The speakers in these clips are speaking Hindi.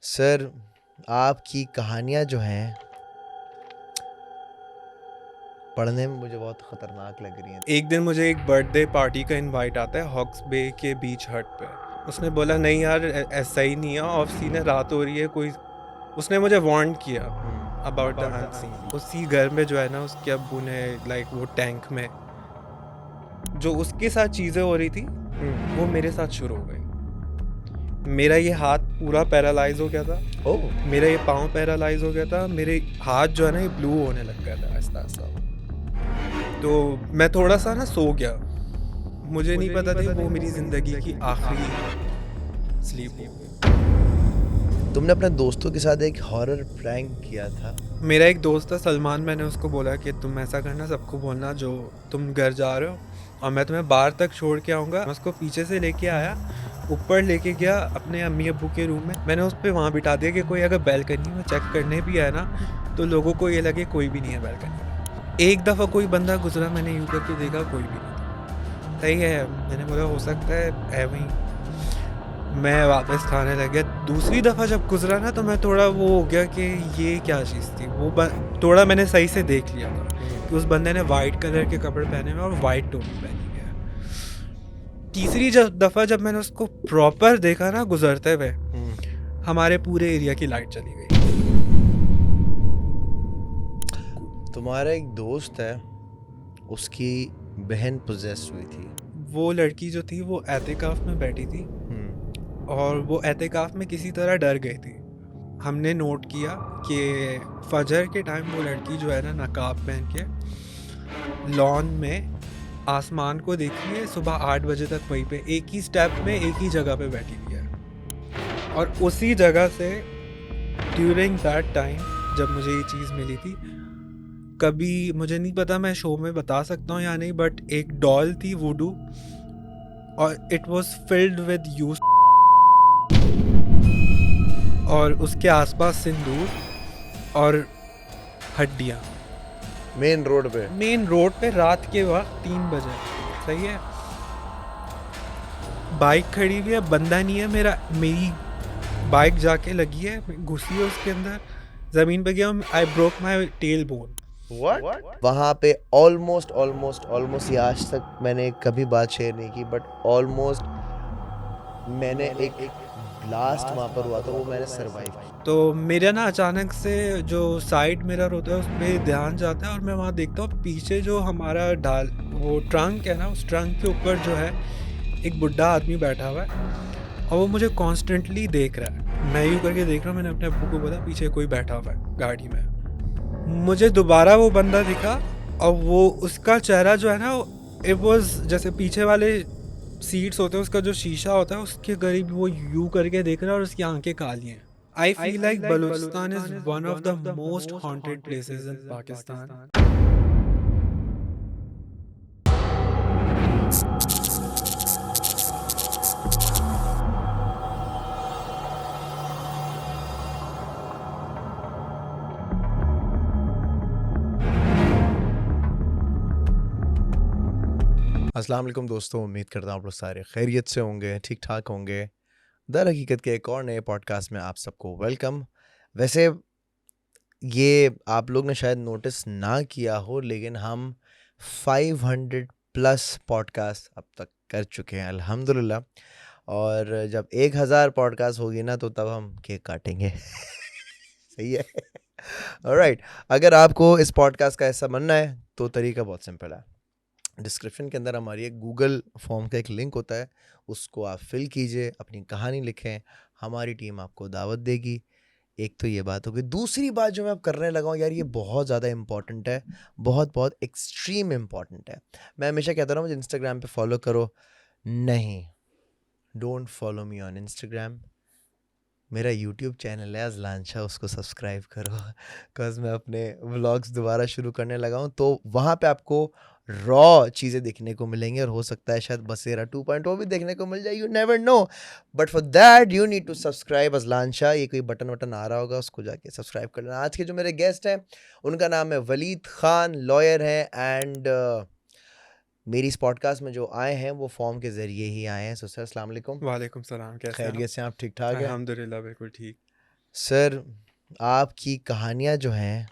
सर, आपकी कहानियाँ जो हैं पढ़ने में मुझे बहुत ख़तरनाक लग रही हैं। एक दिन मुझे एक बर्थडे पार्टी का इनवाइट आता है हॉक्स बे के बीच हट पे। उसने बोला नहीं यार ऐसा ही नहीं है, ऑफ सीन है, रात हो रही है, कोई उसने मुझे वार्न किया अबाउट द अनसीन। उसी घर में जो है ना उसके अब्बू ने लाइक वो टैंक में जो उसके साथ चीज़ें हो रही थी वो मेरे साथ शुरू हो गई। मेरा ये हाथ पूरा पैरालाइज हो गया था, ओह! मेरा ये पाँव पैरालाइज हो गया था, मेरे हाथ जो है ना ये ब्लू होने लग गया था आहिस्ता आहिस्ता। तो मैं थोड़ा सा ना सो गया, मुझे नहीं पता थी वो मेरी ज़िंदगी की आखिरी स्लीप हो। तुमने अपने दोस्तों के साथ एक हॉरर प्रैंक किया था। मेरा एक दोस्त था सलमान, मैंने उसको बोला कि तुम ऐसा करना, सबको बोलना जो तुम घर जा रहे हो और मैं तुम्हें बाहर तक छोड़ के आऊँगा। मैं उसको पीछे से लेके आया, ऊपर लेके गया अपने अम्मी अब्बू के रूम में। मैंने उस पर वहाँ बिठा दिया कि कोई अगर बैल्कनी में चेक करने भी आए ना तो लोगों को ये लगे कोई भी नहीं है बैल्कनी में। एक दफ़ा कोई बंदा गुजरा, मैंने यूँ करके देखा, कोई भी नहीं था। सही है, मैंने बोला हो सकता है वहीं। मैं वापस खाने लग गया। दूसरी दफ़ा जब गुजरा ना तो मैं थोड़ा वो हो गया कि ये क्या चीज़ थी। वो थोड़ा मैंने सही से देख लिया था कि उस बंदे ने वाइट कलर के कपड़े पहने हुए और वाइट टोपी पहनी हुई है। तीसरी दफ़ा जब मैंने उसको प्रॉपर देखा ना गुजरते हुए, हमारे पूरे एरिया की लाइट चली गई। तुम्हारा एक दोस्त है, उसकी बहन पोजेस हुई थी। वो लड़की जो थी वो एहतिकाफ में बैठी थी और वो एहतिकाफ में किसी तरह डर गई थी। हमने नोट किया कि फजर के टाइम वो लड़की जो है ना नकाब पहन के लॉन में आसमान को देखी है, सुबह 8 बजे तक वहीं पे एक ही स्टेप में एक ही जगह पे बैठी हुई है। और उसी जगह से ड्यूरिंग दैट टाइम जब मुझे ये चीज़ मिली थी, कभी मुझे नहीं पता मैं शो में बता सकता हूँ या नहीं, बट एक डॉल थी वुडू और it was filled with use और उसके आसपास सिंदूर और हड्डियाँ मेन रोड पे रात के वक्त 3 बजे। सही है, बाइक खड़ी हुई है, बंदा नहीं है, मेरी बाइक जाके लगी है, घुसी है उसके अंदर, ज़मीन पे गया, I broke my tail bone. What? वहाँ पे ऑलमोस्ट ये आज तक मैंने कभी बात शेयर नहीं की, बट ऑलमोस्ट मैंने एक ब्लास्ट वहाँ पर हुआ था, वो मैंने सर्वाइव किया। तो मेरा ना अचानक से जो साइड मिरर होता है उस पर ध्यान जाता है और मैं वहाँ देखता हूँ पीछे जो हमारा वो ट्रंक है ना, उस ट्रंक के ऊपर जो है एक बुढ़ा आदमी बैठा हुआ है और वो मुझे कॉन्स्टेंटली देख रहा है। मैं यूँ करके देख रहा हूँ, मैंने अपने अब्बू को बोला पीछे कोई बैठा हुआ है गाड़ी में। मुझे दोबारा वो बंदा दिखा और वो उसका चेहरा जो है ना, इट वॉज जैसे पीछे वाले सीट्स होते हैं उसका जो शीशा होता है उसके करीब वो यू करके देख रहा है और उसकी आंखें काली हैं। I feel like Balochistan is one of the most haunted places in Pakistan. अस्सलाम वालेकुम दोस्तों, उम्मीद करता हूँ आप लोग सारे खैरियत से होंगे, ठीक ठाक होंगे। दर हकीकत के एक और नए पॉडकास्ट में आप सबको वेलकम। वैसे ये आप लोग ने शायद नोटिस ना किया हो, लेकिन हम 500 प्लस पॉडकास्ट अब तक कर चुके हैं अल्हम्दुलिल्लाह। और जब 1000 पॉडकास्ट होगी ना तो तब हम केक काटेंगे। सही है। ऑलराइट, अगर आपको इस पॉडकास्ट का ऐसा बनना है तो तरीका बहुत सिंपल है। डिस्क्रिप्शन के अंदर हमारी एक गूगल फॉर्म का एक लिंक होता है, उसको आप फिल कीजिए, अपनी कहानी लिखें, हमारी टीम आपको दावत देगी। एक तो ये बात हो गई। दूसरी बात जो मैं अब करने लगा हूँ यार, ये बहुत ज़्यादा इंपॉर्टेंट है, बहुत बहुत एक्सट्रीम इंपॉर्टेंट है। मैं हमेशा कहता रहा हूँ मुझे इंस्टाग्राम पे फॉलो करो, नहीं, don't follow me on Instagram. मेरा यूट्यूब चैनल है अज़लान शाह, उसको सब्सक्राइब करो, बिकॉज मैं अपने व्लॉग्स दोबारा शुरू करने लगा हूँ, तो वहाँ पे आपको रॉ चीज़ें देखने को मिलेंगी और हो सकता है शायद बसेरा 2.0 भी देखने को मिल जाए, you never know. But for that you need to subscribe Azlan Shah. ये कोई बटन वटन आ रहा होगा, उसको जाके सब्सक्राइब कर लेना। आज के जो मेरे गेस्ट हैं उनका नाम है वलीद खान, लॉयर हैं, एंड मेरी इस पॉडकास्ट में जो आए हैं वो फॉर्म के ज़रिए ही आए हैं। सो सर अस्सलाम वालेकुम। वालेकुम सलाम, कैसे हैं आप? खैरियत से आप? ठीक ठाक है? अल्हम्दुलिल्लाह बिल्कुल ठीक। सर आपकी कहानियाँ जो हैं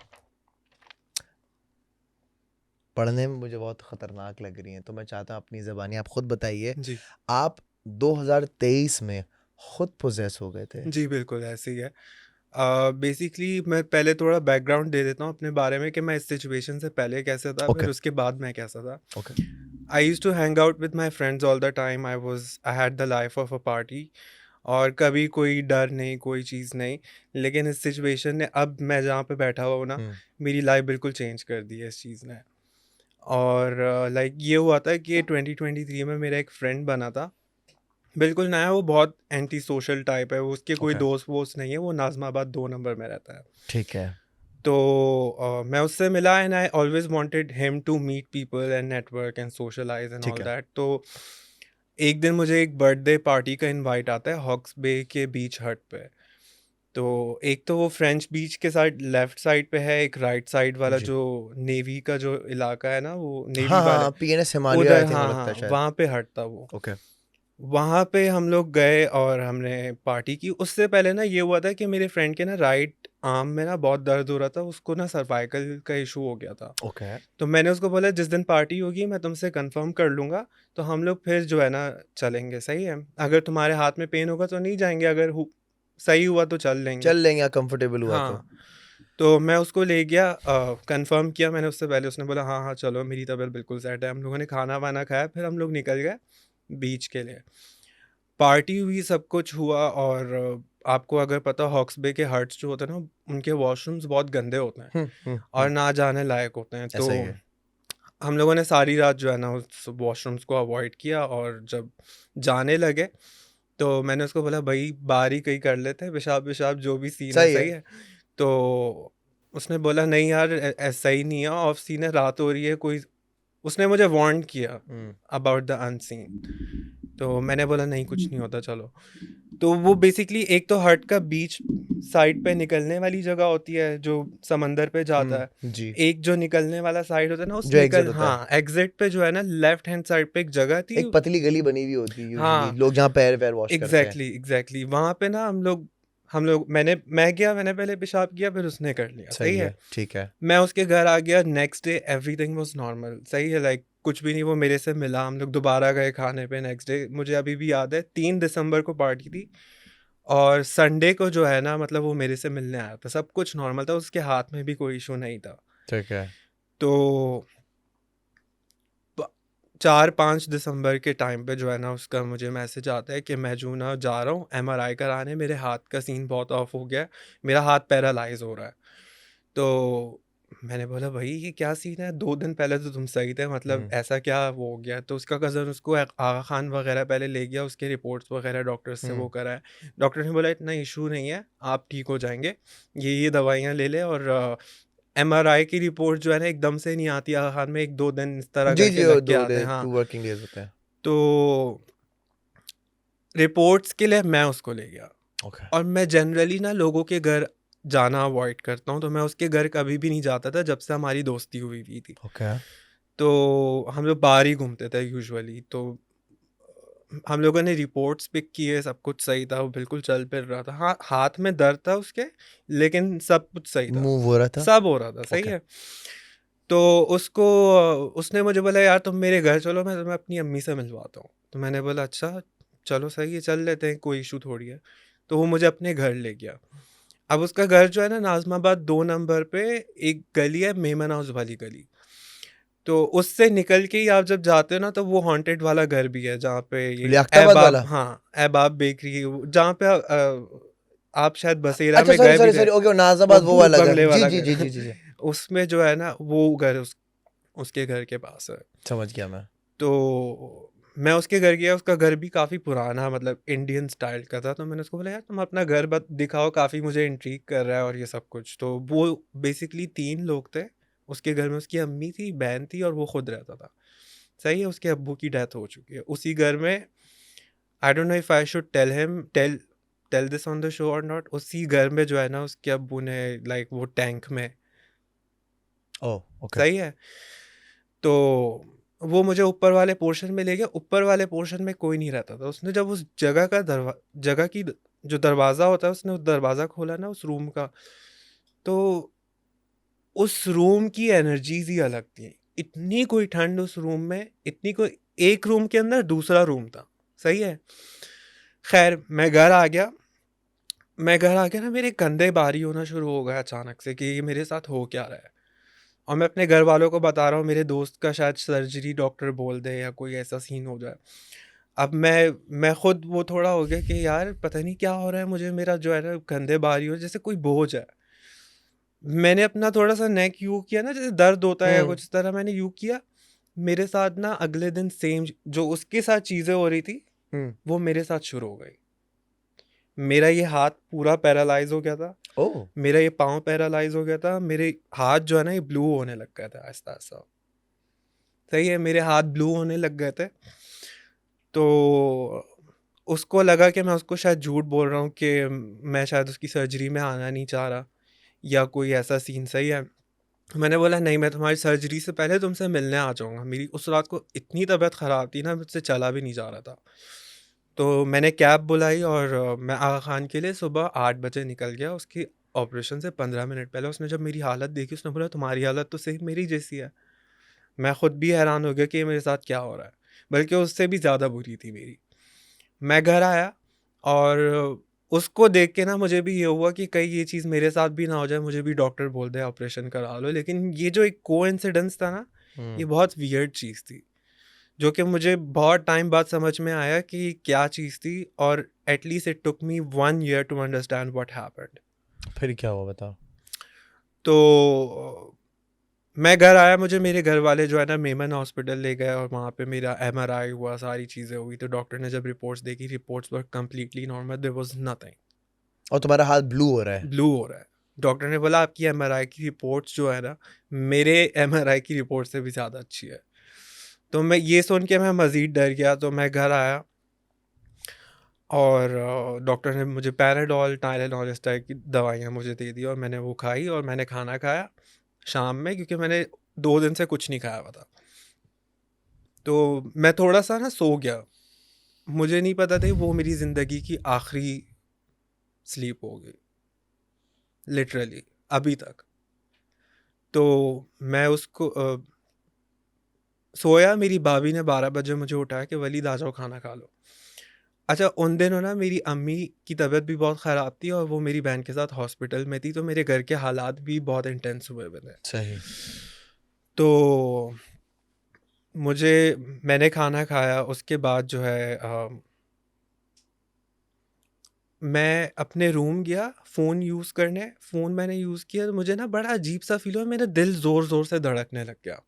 पढ़ने में मुझे बहुत ख़तरनाक लग रही हैं, तो मैं चाहता हूँ अपनी ज़बानी आप खुद बताइए। जी। आप 2023 में खुद पोजेस हो गए थे? जी, बिल्कुल ऐसे ही है। बेसिकली मैं पहले थोड़ा बैकग्राउंड दे देता हूँ अपने बारे में कि मैं इस सिचुएशन से पहले कैसा था, ओके, फिर उसके बाद मैं कैसा था। Okay, I used to hang out with my friends all the time. I had the life of a party और कभी कोई डर नहीं, कोई चीज़ नहीं। लेकिन इस सिचुएशन ने, अब मैं जहाँ पे बैठा हुआ हूँ ना, हुँ, मेरी लाइफ बिल्कुल चेंज कर दी है इस चीज़ ने। और लाइक ये हुआ था कि 2023 में मेरा एक फ्रेंड बना था। बिल्कुल नया, वो बहुत एंटी सोशल टाइप है, वो उसके कोई ओके, दोस्त-वोस्त नहीं है, वो नाज़िमाबाद 2 नंबर में रहता है। ठीक है, तो मैं उससे मिला and I always wanted him to meet people and network and socialise and ठीक ऑल है, दैट। तो एक दिन मुझे एक बर्थडे पार्टी का इनवाइट आता है हॉक्स बे के बीच हट पे। तो एक तो वो फ्रेंच बीच के साइड लेफ्ट साइड पे है, एक राइट साइड वाला जी। जो नेवी का जो इलाका है ना, वो नेवी हाँ, हाँ, वाले, हाँ, पीएनएस हिमालय उधर, आई थिंक वो हाँ, लगता हाँ, है शायद। वहाँ पे हट था वो। ओके, वहाँ पे हम लोग गए और हमने पार्टी की। उससे पहले ना ये हुआ था कि मेरे फ्रेंड के ना राइट आर्म में ना बहुत दर्द हो रहा था, उसको ना सर्वाइकल का इशू हो गया था। ओके, तो मैंने उसको बोला जिस दिन पार्टी होगी मैं तुमसे कंफर्म कर लूँगा, तो हम लोग फिर जो है ना चलेंगे, सही है? अगर तुम्हारे हाथ में पेन होगा तो नहीं जाएँगे, अगर सही हुआ तो चल लेंगे। चल लेंगे कंफर्टेबल हुआ तो। हाँ, तो मैं उसको ले गया, कंफर्म किया मैंने उससे पहले, उसने बोला हाँ, हाँ, चलो मेरी तबीयत बिल्कुल सेट है। हम लोगों ने खाना-वाना खाया, फिर हम लोग निकल गए बीच के लिए। पार्टी हुई, सब कुछ हुआ और आपको अगर पता हो हॉक्स बे के हट्स जो होते हैं ना, उनके वॉशरूम्स बहुत गंदे होते हैं हुँ, हुँ, और हुँ, ना जाने लायक होते हैं। तो ऐसा ही है। हम लोगों ने सारी रात जो है ना उस वॉशरूम्स को अवॉइड किया और जब जाने लगे तो मैंने उसको बोला भाई बाहर ही कहीं कर लेते हैं, पेशाब-वेशाब जो भी सीन है, सही सही है। है? तो उसने बोला नहीं यार, ऐसा ही नहीं है, ऑफ सीन है, रात हो रही है, कोई, उसने मुझे वार्न किया हुँ, अबाउट द अनसीन। तो मैंने बोला नहीं कुछ नहीं होता, चलो। तो वो बेसिकली एक तो हट का बीच साइड पे निकलने वाली जगह होती है जो समंदर पे जाता हुँ, है। जी, एक जो निकलने वाला साइड होता है ना, उस जो एग्ज़िट होता है। हाँ, एग्ज़िट पे जो है ना लेफ्ट हैंड साइड पे एक जगह थी। एक पतली गली बनी हुई होती है यूजुअली, हाँ, लोग जहाँ पैर-वैर वॉश करते हैं। एग्ज़ैक्टली वहाँ पे ना हम लोग मैं गया, मैंने पहले पेशाब किया, फिर उसने कर लिया, सही सही है? है, ठीक है। मैं उसके घर आ गया, next day everything was normal, सही है, लाइक कुछ भी नहीं, वो मेरे से मिला, हम लोग दोबारा गए खाने पे नेक्स्ट डे। मुझे अभी भी याद है 3 दिसंबर को पार्टी थी और संडे को जो है ना, मतलब वो मेरे से मिलने आया था, सब कुछ नॉर्मल था, उसके हाथ में भी कोई इश्यू नहीं था। ठीक है। तो प 4-5 दिसंबर के टाइम पे जो है ना उसका मुझे मैसेज आता है कि मैं जो ना जा रहा हूँ एमआरआई कराने, मेरे हाथ का सीन बहुत ऑफ हो गया है, मेरा हाथ पैरालाइज़ हो रहा है। तो मैंने बोला भाई ये क्या सीन है? 2 दिन पहले तो तुम सही थे, मतलब हुँ, ऐसा क्या वो हो गया? तो उसका कज़न उसको आगा खान वगैरह पहले ले गया, उसके रिपोर्ट्स वगैरह डॉक्टर्स से वो हुँ, कराए। डॉक्टर ने बोला इतना इश्यू नहीं है, आप ठीक हो जाएँगे। ये दवाइयाँ ले लें और एमआरआई की रिपोर्ट जो है ना एकदम से नहीं आती आगा खान में, 1-2 दिन इस तरह जी, करके जी, वो लग के 2 आते डे हैं। हाँ, 2 वर्किंग डेज़ होते हैं। तो रिपोर्ट्स के लिए मैं उसको ले गया ओके, और मैं जनरली ना लोगों के घर जाना अवॉइड करता हूँ, तो मैं उसके घर कभी भी नहीं जाता था जब से हमारी दोस्ती हुई हुई थी। ओके, तो हम लोग बाहर ही घूमते थे यूजुअली। तो हम लोगों ने रिपोर्ट्स पिक किए, सब कुछ सही था, वो बिल्कुल चल फिर रहा था। हाँ, हाथ में दर्द था उसके, लेकिन सब कुछ सही था, मूव हो रहा था? सब हो रहा था, सही ओके, है। तो उसको उसने मुझे बोला यार तुम मेरे घर चलो, मैं तुम्हें अपनी अम्मी से मिलवाता हूँ। तो मैंने बोला अच्छा, चलो सही है, चल लेते हैं, कोई इशू थोड़ी है। तो वो मुझे अपने घर ले गया। अब उसका घर जो है ना नाज़िमाबाद 2 नंबर पे एक गली है, मेमन हाउस वाली गली। तो उससे निकल के ही आप जब जाते हो ना, तो वो हॉन्टेड वाला घर भी है जहाँ पे ये लियाकताबाद ऐबाब, वाला? हाँ, ऐबाब बेकरी, जहाँ पे आप शायद बसेरा अच्छा, में सॉरी, गए भी सॉरी, थे, सॉरी, ओके, वो नाज़ाबाद वो भूत वाला घर। बंगले जी, वाला जी, घर। जी, जी, जी, जी। उसमें जो है ना वो घर उसके घर के पास है। समझ गया मैं। तो मैं उसके घर गया, उसका घर भी काफ़ी पुराना, मतलब इंडियन स्टाइल का था। तो मैंने उसको बोला यार तुम अपना घर दिखाओ, काफ़ी मुझे इंट्रिग कर रहा है और ये सब कुछ। तो वो बेसिकली 3 लोग थे उसके घर में, उसकी अम्मी थी, बहन थी और वो खुद रहता था। सही है, उसके अब्बू की डेथ हो चुकी है उसी घर में। I don't know if I should tell this on the show और नॉट। उसी घर में जो है ना उसके अब्बू ने, लाइक वो टैंक में, ओह! ओके, सही है। तो वो मुझे ऊपर वाले पोर्शन में ले गया, ऊपर वाले पोर्शन में कोई नहीं रहता था। उसने जब उस जगह जो दरवाज़ा होता है उसने दरवाज़ा खोला ना उस रूम का, तो उस रूम की एनर्जीज ही अलग थी। इतनी कोई ठंड उस रूम में, इतनी कोई, एक रूम के अंदर दूसरा रूम था, सही है। खैर मैं घर आ गया ना, मेरे कंधे भारी होना शुरू हो गया अचानक से कि ये मेरे साथ हो क्या रहा है। और मैं अपने घर वालों को बता रहा हूँ, मेरे दोस्त का शायद सर्जरी डॉक्टर बोल दे या कोई ऐसा सीन हो जाए। अब मैं खुद वो थोड़ा हो गया कि यार पता नहीं क्या हो रहा है मुझे, मेरा जो है ना कंधे भारी हो जैसे कोई बोझ है। मैंने अपना थोड़ा सा नेक यू किया ना, जैसे दर्द होता है या हम्म। कुछ इस तरह मैंने यू किया। मेरे साथ ना अगले दिन सेम जो उसके साथ चीज़ें हो रही थी हम्म। वो मेरे साथ शुरू हो गई। मेरा ये हाथ पूरा पैरालाइज हो गया था, ओह। मेरा ये पाँव पैरालाइज हो गया था, मेरे हाथ जो है ना ये ब्लू होने लग गया था आहिस्ता आहिस्ता। सही है, मेरे हाथ ब्लू होने लग गए थे। तो उसको लगा कि मैं उसको शायद झूठ बोल रहा हूँ कि मैं शायद उसकी सर्जरी में आना नहीं चाह रहा या कोई ऐसा सीन, सही है। मैंने बोला नहीं, मैं तुम्हारी सर्जरी से पहले तुमसे मिलने आ जाऊँगा। मेरी उस रात को इतनी तबीयत ख़राब थी ना, मुझसे चला भी नहीं जा रहा था। तो मैंने कैब बुलाई और मैं आगा खान के लिए सुबह 8 बजे निकल गया। उसकी ऑपरेशन से 15 मिनट पहले उसने जब मेरी हालत देखी, उसने बोला तुम्हारी हालत तो सेम मेरी जैसी है। मैं खुद भी हैरान हो गया कि ये मेरे साथ क्या हो रहा है, बल्कि उससे भी ज़्यादा बुरी थी मेरी। मैं घर आया और उसको देख के ना मुझे भी ये हुआ कि कहीं ये चीज़ मेरे साथ भी ना हो जाए, मुझे भी डॉक्टर बोल दे ऑपरेशन करा लो। लेकिन ये जो एक कोइंसिडेंस था ना, ये हम्म। बहुत वियर्ड चीज़ थी, जो कि मुझे बहुत टाइम बाद समझ में आया कि क्या चीज़ थी। और at least it took me 1 year to understand what happened. फिर क्या हुआ बताओ। तो मैं घर आया, मुझे मेरे घर वाले जो है ना मेमन हॉस्पिटल ले गए और वहाँ पे मेरा एमआरआई हुआ, सारी चीज़ें हुई। तो डॉक्टर ने जब रिपोर्ट्स देखी, reports were completely normal, there was nothing. और तुम्हारा हाथ ब्लू हो रहा है। ब्लू हो रहा है। डॉक्टर ने बोला आपकी एमआरआई की रिपोर्ट्स जो है ना, मेरे एमआरआई की रिपोर्ट से भी ज़्यादा अच्छी है। तो मैं ये सुन के मैं मज़ीद डर गया। तो मैं घर आया और डॉक्टर ने मुझे पैराडॉल, टाइलेनॉल इस टाइप की दवाइयाँ मुझे दे दी और मैंने वो खाई और मैंने खाना खाया शाम में, क्योंकि मैंने 2 दिन से कुछ नहीं खाया हुआ था। तो मैं थोड़ा-सा ना सो गया। मुझे नहीं पता था वो मेरी ज़िंदगी की आखिरी स्लीप होगी, लिटरली अभी तक। तो मैं उसको सोया, मेरी भाभी ने 12 बजे मुझे उठाया कि वलीद आ जाओ खाना खा लो। अच्छा, उन दिनों ना मेरी अम्मी की तबीयत भी बहुत ख़राब थी और वो मेरी बहन के साथ हॉस्पिटल में थी, तो मेरे घर के हालात भी बहुत इंटेंस हुए हुए थे। सही। तो मुझे मैंने खाना खाया, उसके बाद जो है मैं अपने रूम गया फ़ोन यूज़ करने। फ़ोन मैंने यूज़ किया तो मुझे ना बड़ा अजीब-सा फ़ील हुआ, मेरा दिल ज़ोर-ज़ोर से धड़कने लग गया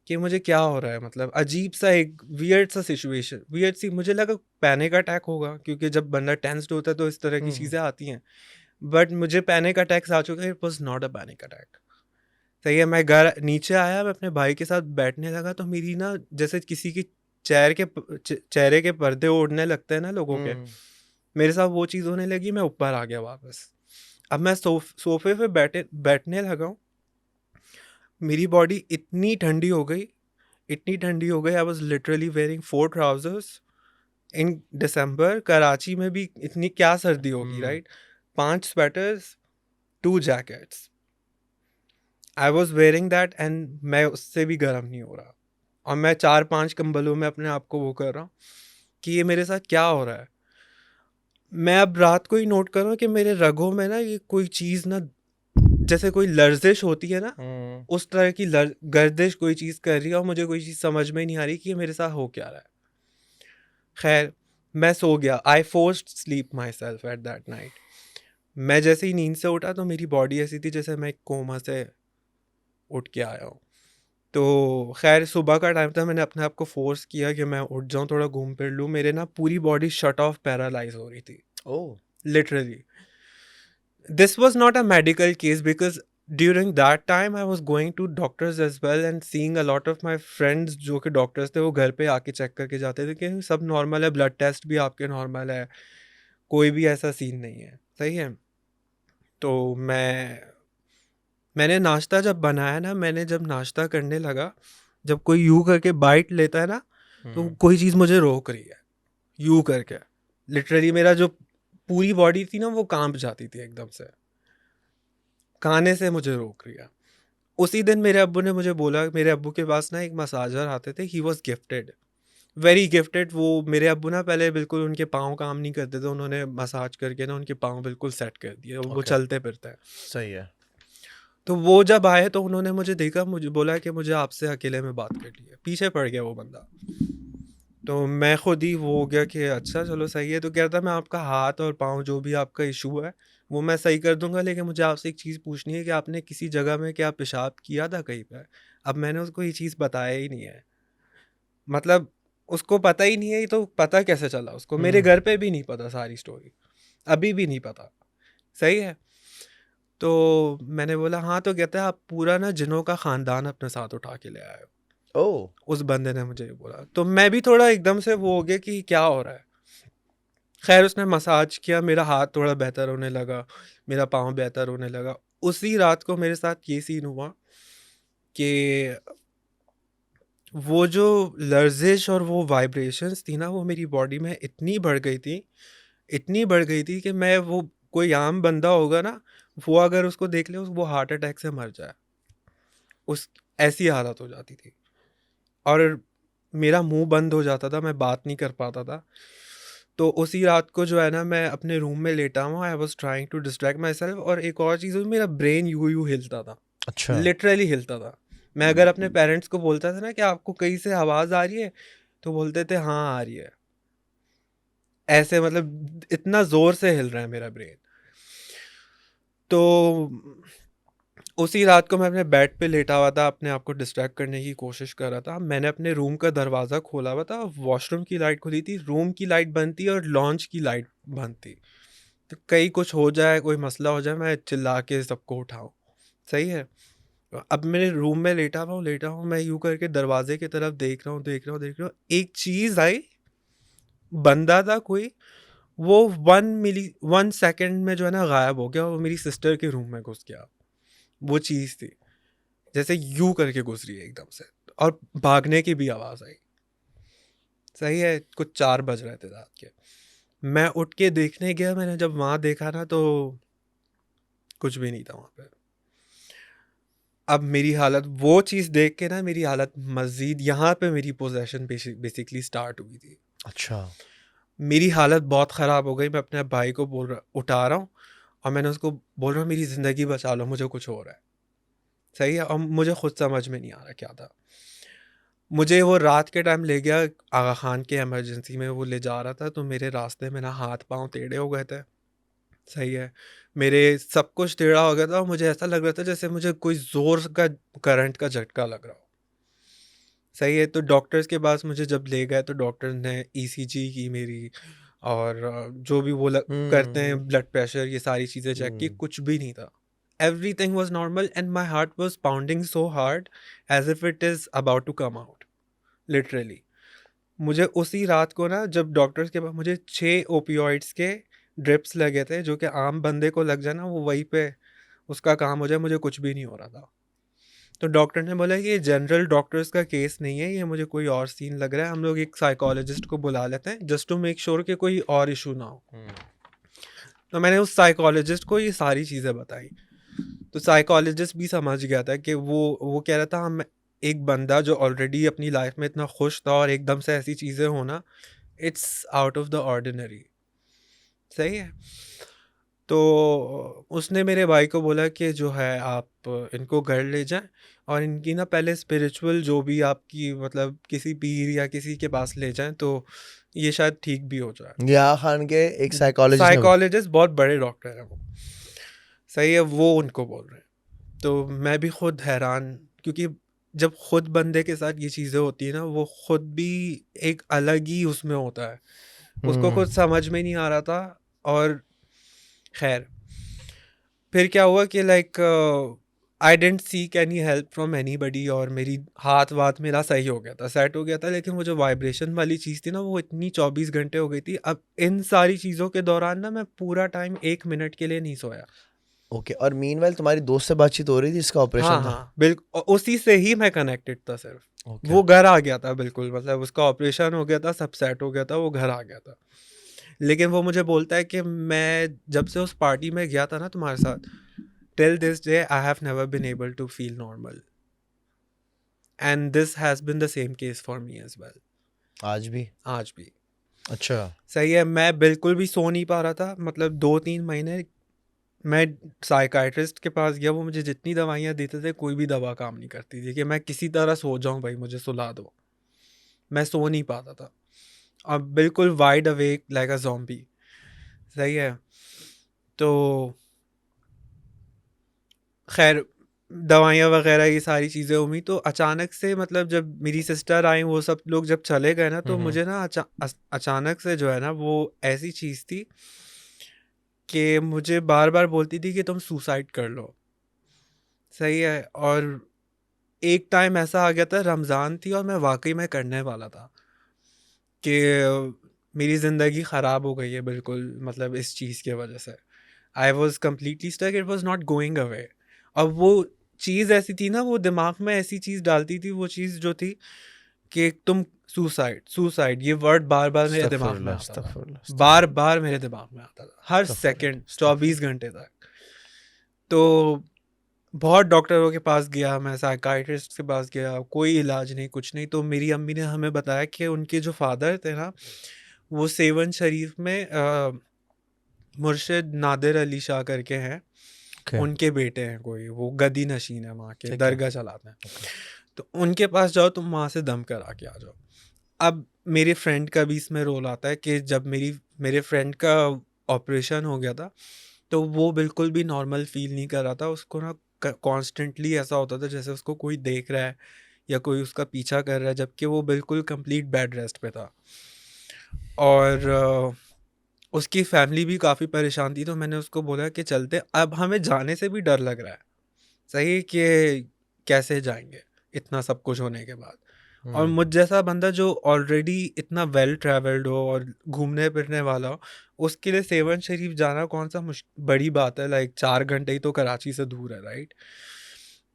कि मुझे क्या हो रहा है। मतलब अजीब-सा एक वियर्ड सा सिचुएशन, वियर्ड सी, मुझे लगा पैनिक अटैक होगा, क्योंकि जब बंदा टेंस्ड होता है तो इस तरह की हम्म। चीज़ें आती हैं। बट मुझे पैनिक अटैक्स आ चुके हैं, it was not a panic attack. सही है, मैं घर नीचे आया, मैं अपने भाई के साथ बैठने लगा तो मेरी ना जैसे किसी की चेहरे के पर्दे ओढ़ने लगते हैं ना लोगों के, हम्म। मेरे साथ वो चीज़ होने लगी। मैं ऊपर आ गया वापस। अब मैं सोफे पे बैठने लगा हूँ। मेरी बॉडी इतनी ठंडी हो गई, I was literally wearing 4 trousers in December. Karachi में भी इतनी क्या सर्दी होगी, hmm. Right? 5 sweaters, 2 jackets, I was wearing that, and मैं उससे भी गर्म नहीं हो रहा। और मैं 4-5 कंबलों में अपने आप को वो कर रहा हूँ कि ये मेरे साथ क्या हो रहा है। मैं अब रात को ही नोट कर रहा हूँ कि मेरे रगों में ना ये कोई चीज़ ना, जैसे कोई लर्जिश होती है ना, हम्म। उस तरह की गर्दिश कोई चीज़ कर रही है और मुझे कोई चीज़ समझ में नहीं आ रही कि ये मेरे साथ हो क्या रहा है। खैर, मैं सो गया। I forced sleep myself at that night. मैं जैसे ही नींद से उठा तो मेरी बॉडी ऐसी थी जैसे मैं एक कोमा से उठ के आया हूँ। तो खैर सुबह का टाइम था, मैंने अपने आप को फोर्स किया कि मैं उठ जाऊँ, थोड़ा घूम फिर लूँ। मेरे ना पूरी बॉडी शट ऑफ पैरालाइज हो रही थी, ओह। Literally. This was not a medical case because during that time I was going to doctors as well and seeing a lot of my friends जो कि डॉक्टर्स थे, वो घर पे आके चेक करके जाते थे कि सब नॉर्मल है, ब्लड टेस्ट भी आपके नॉर्मल है, कोई भी ऐसा सीन नहीं है, सही है। तो मैंने नाश्ता जब बनाया ना, मैंने जब नाश्ता करने लगा, जब कोई यूं करके बाइट लेता है ना, तो हम्म। कोई चीज़ मुझे रोक रही है यूं करके। लिटरली मेरा जो पूरी बॉडी थी ना वो कांप जाती थी एकदम से, खाने से मुझे रोक रही है। उसी दिन मेरे अब्बू ने मुझे बोला, मेरे अब्बू के पास ना एक मसाजर आते थे, he was gifted, very gifted. वो मेरे अब्बू ना पहले बिल्कुल उनके पाँव काम नहीं करते थे, उन्होंने मसाज करके ना उनके पाँव बिल्कुल सेट कर दिए, वो ओके, चलते फिरते हैं। सही है। तो वो जब आए तो उन्होंने मुझे देखा, मुझे बोला कि मुझे आपसे अकेले में बात करनी है। पीछे पड़ गया वो बंदा, तो मैं खुद ही वो हो गया कि अच्छा चलो सही है। तो कह रहा था मैं आपका हाथ और पाँव जो भी आपका इशू है वो मैं सही कर दूंगा, लेकिन मुझे आपसे एक चीज़ पूछनी है कि आपने किसी जगह में क्या पेशाब किया था कहीं पर? अब मैंने उसको ये चीज़ बताया ही नहीं है, मतलब उसको पता ही नहीं है। ये तो पता कैसे चला उसको? मेरे हम्म। घर पे भी नहीं पता सारी स्टोरी, अभी भी नहीं पता। सही है। तो मैंने बोला हाँ, तो कहता है आप पूरा ना जिनों का खानदान अपने साथ उठा के ले आए हो। ओ, उस बंदे ने मुझे ये बोला, तो मैं भी थोड़ा एकदम से वो हो गया कि क्या हो रहा है। खैर उसने मसाज किया, मेरा हाथ थोड़ा बेहतर होने लगा, मेरा पाँव बेहतर होने लगा। उसी रात को मेरे साथ ये सीन हुआ कि वो जो लर्जिश और वो वाइब्रेशंस थी ना, वो मेरी बॉडी में इतनी बढ़ गई थी, इतनी बढ़ गई थी कि मैं वो कोई आम बंदा होगा ना, वो अगर उसको देख ले वो हार्ट अटैक से मर जाए, उस ऐसी हालत हो जाती थी। और मेरा मुंह बंद हो जाता था, मैं बात नहीं कर पाता था। तो उसी रात को जो है ना, मैं अपने रूम में लेटा हुआ, I was trying to distract myself. और एक और चीज़ हुई, मेरा ब्रेन यूं हिलता था, अच्छा। लिटरली हिलता था। मैं अगर अपने पेरेंट्स को बोलता था ना कि आपको कहीं से आवाज़ आ रही है, तो बोलते थे हाँ आ रही है, ऐसे मतलब इतना ज़ोर से हिल रहा है मेरा ब्रेन। तो उसी रात को मैं अपने बेड पे लेटा हुआ था, अपने आप को डिस्ट्रैक्ट करने की कोशिश कर रहा था। मैंने अपने रूम का दरवाज़ा खोला हुआ था, वॉशरूम की लाइट खुली थी, रूम की लाइट बंद थी और लॉन्च की लाइट बंद थी। तो कहीं कुछ हो जाए, कोई मसला हो जाए, मैं चिल्ला के सबको उठाऊँ। सही है। अब मेरे रूम में लेटा हूँ, मैं यूँ करके दरवाजे की तरफ देख रहा हूँ। एक चीज़ आई, बंदा था कोई, वो 1 सेकंड में जो है ना गायब हो गया, वो मेरी सिस्टर के रूम में घुस गया। वो चीज़ थी, जैसे यूं करके घुस रही है एकदम से, और भागने की भी आवाज़ आई। सही है। कुछ 4 बज रहे थे रात के। मैं उठ के देखने गया, मैंने जब वहाँ देखा ना तो कुछ भी नहीं था वहाँ पे। अब मेरी हालत, वो चीज़ देख के ना मेरी हालत मज़ीद, यहाँ पे मेरी पोज़ेशन बेसिकली स्टार्ट हुई थी। अच्छा। मेरी हालत बहुत ख़राब हो गई। मैं अपने भाई को उठा रहा हूँ और मैंने उसको बोल रहा हूँ मेरी ज़िंदगी बचा लो, मुझे कुछ हो रहा है। सही है। और मुझे खुद समझ में नहीं आ रहा क्या था। मुझे वो रात के टाइम ले गया आगा खान के इमरजेंसी में, वो ले जा रहा था, तो मेरे रास्ते में ना हाथ पांव टेढ़े हो गए थे। सही है। मेरे सब कुछ टेढ़ा हो गया था और मुझे ऐसा लग रहा था जैसे मुझे कोई ज़ोर का करंट का झटका लग रहा हो। सही है। तो डॉक्टर्स के पास मुझे जब ले गए तो डॉक्टर ने ईसीजी की मेरी, और जो भी वो करते हैं, हम्म। ब्लड प्रेशर, ये सारी चीज़ें चेक की, हम्म। कुछ भी नहीं था। Everything was normal and my heart was pounding so hard as if it is about to come out, literally. मुझे उसी रात को ना, जब डॉक्टर्स के पास, मुझे 6 ओपियोइड्स के ड्रिप्स लगे थे, जो कि आम बंदे को लग जाए ना, वो वहीं पे उसका काम हो जाए। मुझे कुछ भी नहीं हो रहा था। तो डॉक्टर ने बोला कि ये जनरल डॉक्टर्स का केस नहीं है, ये मुझे कोई और सीन लग रहा है, हम लोग एक साइकोलॉजिस्ट को बुला लेते हैं जस्ट टू मेक श्योर कि कोई और इशू ना हो। हम्म। तो मैंने उस साइकोलॉजिस्ट को ये सारी चीज़ें बताई। तो साइकोलॉजिस्ट भी समझ गया था कि वो कह रहा था हम, एक बंदा जो ऑलरेडी अपनी लाइफ में इतना खुश था और एकदम से ऐसी चीज़ें होना, it's out of the ordinary. सही है। तो उसने मेरे भाई को बोला कि जो है आप इनको घर ले जाएं और इनकी ना पहले स्पिरिचुअल जो भी आपकी, मतलब किसी पीर या किसी के पास ले जाएं, तो ये शायद ठीक भी हो जाए। या खान के एक साइकोलॉजिस्ट ने। साइकोलॉजिस्ट बहुत बड़े डॉक्टर हैं वो। सही है। वो उनको बोल रहे हैं। तो मैं भी खुद हैरान, क्योंकि जब खुद बंदे के साथ ये चीज़ें होती है ना, वो खुद भी एक अलग ही उसमें होता है, उसको हम्म। कुछ समझ में नहीं आ रहा था। और खैर फिर क्या हुआ कि like I didn't seek any help from anybody, और मेरी हाथ वाथ मेरा सही हो गया था, सेट हो गया था। लेकिन वो जो वाइब्रेशन वाली चीज़ थी ना, वो इतनी 24 घंटे हो गई थी। अब इन सारी चीज़ों के दौरान ना मैं पूरा टाइम 1 मिनट के लिए नहीं सोया। ओके, और मीनवाइल तुम्हारी दोस्त से बातचीत हो रही थी जिसका हाँ ऑपरेशन था? हाँ बिल्कुल, उसी से ही मैं कनेक्टेड था सिर्फ। ओके। वो घर आ गया था बिल्कुल, मतलब उसका ऑपरेशन हो गया था, सब सेट हो गया था, वो घर आ गया था। लेकिन वो मुझे बोलता है कि मैं जब से उस पार्टी में गया था ना तुम्हारे साथ, till this day I have never been able to feel normal, and this has been the same case for me as well. आज भी? आज भी अच्छा। सही है, मैं बिल्कुल भी सो नहीं पा रहा था, मतलब 2-3 महीने। मैं साइकाइट्रिस्ट के पास गया, वो मुझे जितनी दवाइयाँ देते थे कोई भी दवा काम नहीं करती थी कि मैं किसी तरह सो जाऊं, भाई मुझे सुला दो। मैं सो नहीं पाता था, अब बिल्कुल wide awake like a zombie. सही है, तो खैर दवाइयाँ वगैरह ये सारी चीज़ें हुई, तो अचानक से मतलब जब मेरी सिस्टर आई, वो सब लोग जब चले गए ना, तो हम्म। मुझे ना अचानक से जो है ना, वो ऐसी चीज़ थी कि मुझे बार बार बोलती थी कि तुम सुसाइड कर लो। सही है, और एक टाइम ऐसा आ गया था, रमज़ान थी और मैं वाकई में करने वाला था कि मेरी ज़िंदगी ख़राब हो गई है बिल्कुल, मतलब इस चीज़ की वजह से। I was completely stuck, it was not going away. अब वो चीज़ ऐसी थी ना, वो दिमाग में ऐसी चीज़ डालती थी, वो चीज़ जो थी कि तुम सुसाइड सुसाइड, ये वर्ड बार बार मेरे दिमाग में अस्तगफुरुल्लाह, आता था, अस्तगफुरुल्लाह, बार अस्तगफुरुल्लाह, बार मेरे दिमाग में आता था, हर सेकंड, अस्तगफुरुल्लाह, 24 घंटे अस्तगफुरुल्लाह। तक। तो बहुत डॉक्टरों के पास गया, मैं साइकाइट्रिस्ट के पास गया, कोई इलाज नहीं, कुछ नहीं। तो मेरी अम्मी ने हमें बताया कि उनके जो फादर थे ना, वो सेवन शरीफ में मुर्शिद नादिर अली शाह करके हैं, ओके। उनके बेटे हैं कोई, वो गदी नशीन है, वहाँ के ठीक है। दरगाह चलाते हैं। ओके। तो उनके पास जाओ, तुम वहाँ से दम करा के आ जाओ। अब मेरे फ्रेंड का भी इसमें रोल आता है कि जब मेरे फ्रेंड का ऑपरेशन हो गया था, तो वो बिल्कुल भी नॉर्मल फील नहीं कर रहा था, उसको ना कॉन्स्टेंटली ऐसा होता था जैसे उसको कोई देख रहा है या कोई उसका पीछा कर रहा है, जबकि वो बिल्कुल कंप्लीट बेड रेस्ट पे था। और उसकी फैमिली भी काफ़ी परेशान थी, तो मैंने उसको बोला कि चलते, अब हमें जाने से भी डर लग रहा है। सही है कि कैसे जाएंगे इतना सब कुछ होने के बाद। और हम्म। मुझ जैसा बंदा जो ऑलरेडी इतना वेल ट्रैवल्ड हो और घूमने फिरने वाला हो, उसके लिए सेवन शरीफ जाना कौन सा बड़ी बात है, लाइक 4 घंटे ही तो कराची से दूर है, राइट।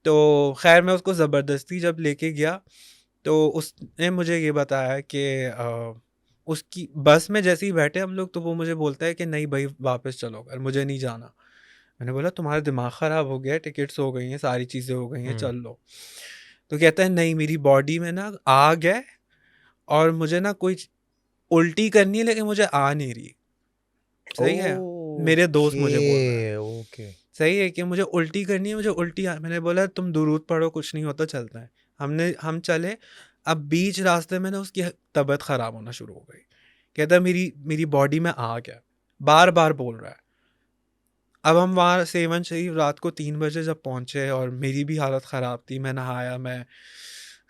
तो खैर मैं उसको ज़बरदस्ती जब लेके गया, तो उसने मुझे ये बताया कि उसकी बस में जैसे ही बैठे हम लोग, तो वो मुझे बोलता है कि नहीं भाई वापस चलो घर, मुझे नहीं जाना। मैंने बोला तुम्हारा दिमाग ख़राब हो गया है, टिकट्स हो गई हैं, सारी चीज़ें हो गई हैं, हम्म। चल लो। तो कहता है नहीं, मेरी बॉडी में ना आग है और मुझे ना कोई उल्टी करनी है, लेकिन मुझे आ नहीं रही। सही है, मेरे दोस्त मुझे बोल रहा है, ओके। ओके। सही है कि मुझे उल्टी करनी है, मुझे उल्टी मैंने बोला तुम दुरूद पढ़ो, कुछ नहीं होता, चलता है। हम चले। अब बीच रास्ते में ना उसकी तबीयत ख़राब होना शुरू हो गई। कहता है मेरी मेरी बॉडी में आग है, बार बार बोल रहा है। अब हम वहाँ सेवन शरीफ रात को 3 बजे जब पहुँचे, और मेरी भी हालत ख़राब थी, मैं नहाया, मैं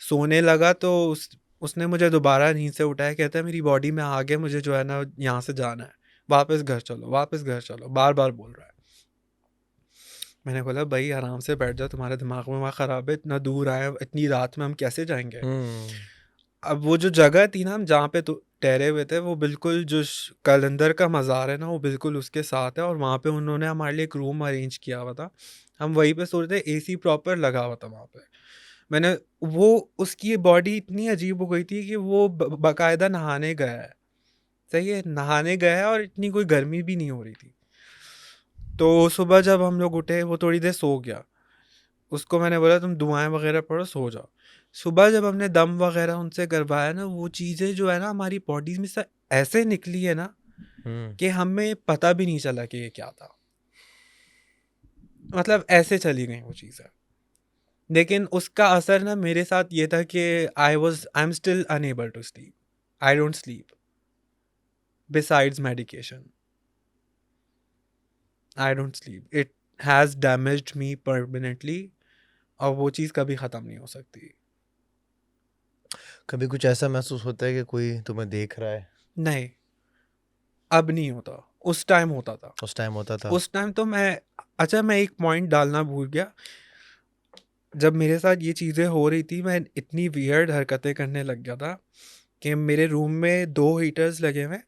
सोने लगा, तो उसने मुझे दोबारा नींद से उठाया। कहता है मेरी बॉडी में आग है, मुझे जो है ना यहाँ से जाना है, वापस घर चलो, वापस घर चलो, बार बार बोल रहा है। मैंने बोला भाई आराम से बैठ जाओ, तुम्हारे दिमाग में वहाँ ख़राब है, इतना दूर आए, इतनी रात में हम कैसे जाएंगे। हम्म। अब वो जो जगह थी ना, हम जहाँ पे तो ठहरे हुए थे, वो बिल्कुल जो कलंदर का मज़ार है ना, वो बिल्कुल उसके साथ है, और वहाँ पे उन्होंने हमारे लिए एक रूम अरेंज किया हुआ था। हम वहीं पे सो रहे थे, एसी प्रॉपर लगा हुआ था वहाँ पे। मैंने वो उसकी बॉडी इतनी अजीब हो गई थी कि वो बाकायदा नहाने गया है। सही है, नहाने गया है, और इतनी कोई गर्मी भी नहीं हो रही थी। तो सुबह जब हम लोग उठे, वो थोड़ी देर सो गया। उसको मैंने बोला तुम दुआएं वगैरह पढ़ो, सो जाओ। सुबह जब हमने दम वगैरह उनसे करवाया ना, वो चीज़ें जो है ना हमारी बॉडीज में से ऐसे निकली है ना, हम्म। कि हमें पता भी नहीं चला कि ये क्या था। मतलब ऐसे चली गई वो चीज़ें। लेकिन उसका असर ना मेरे साथ ये था कि I am still unable to sleep, I don't sleep besides medication, I don't sleep, it has damaged me permanently, और वो चीज़ कभी ख़त्म नहीं हो सकती। कभी कुछ ऐसा महसूस होता है कि कोई तुम्हें देख रहा है? नहीं, अब नहीं होता, उस टाइम होता था। उस टाइम होता था? उस टाइम तो मैं, अच्छा मैं एक पॉइंट डालना भूल गया। जब मेरे साथ ये चीज़ें हो रही थी, मैं इतनी वियर्ड हरकतें करने लग गया था कि मेरे रूम में 2 हीटर्स लगे हुए हैं।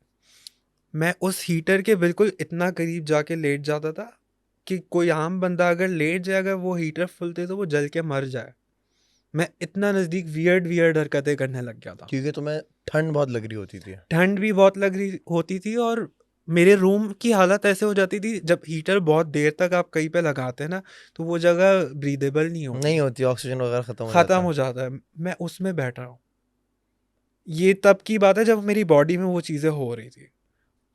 मैं उस हीटर के बिल्कुल इतना करीब जाके लेट जाता था कि कोई आम बंदा अगर लेट जाए, अगर वो हीटर फुलते तो वो जल के मर जाए। मैं इतना नज़दीक वियर्ड हरकतें करने लग गया था। क्योंकि तुम्हें ठंड बहुत लग रही होती थी। ठंड भी बहुत लग रही होती थी, और मेरे रूम की हालत ऐसे हो जाती थी, जब हीटर बहुत देर तक आप कहीं पे लगाते हैं ना, तो वो जगह ब्रीदेबल नहीं होती, नहीं होती, ऑक्सीजन वगैरह खत्म हो ख़त्म जाता हो है। जाता है। मैं उसमें बैठा हूँ। ये तब की बात है जब मेरी बॉडी में वो चीज़ें हो रही थी।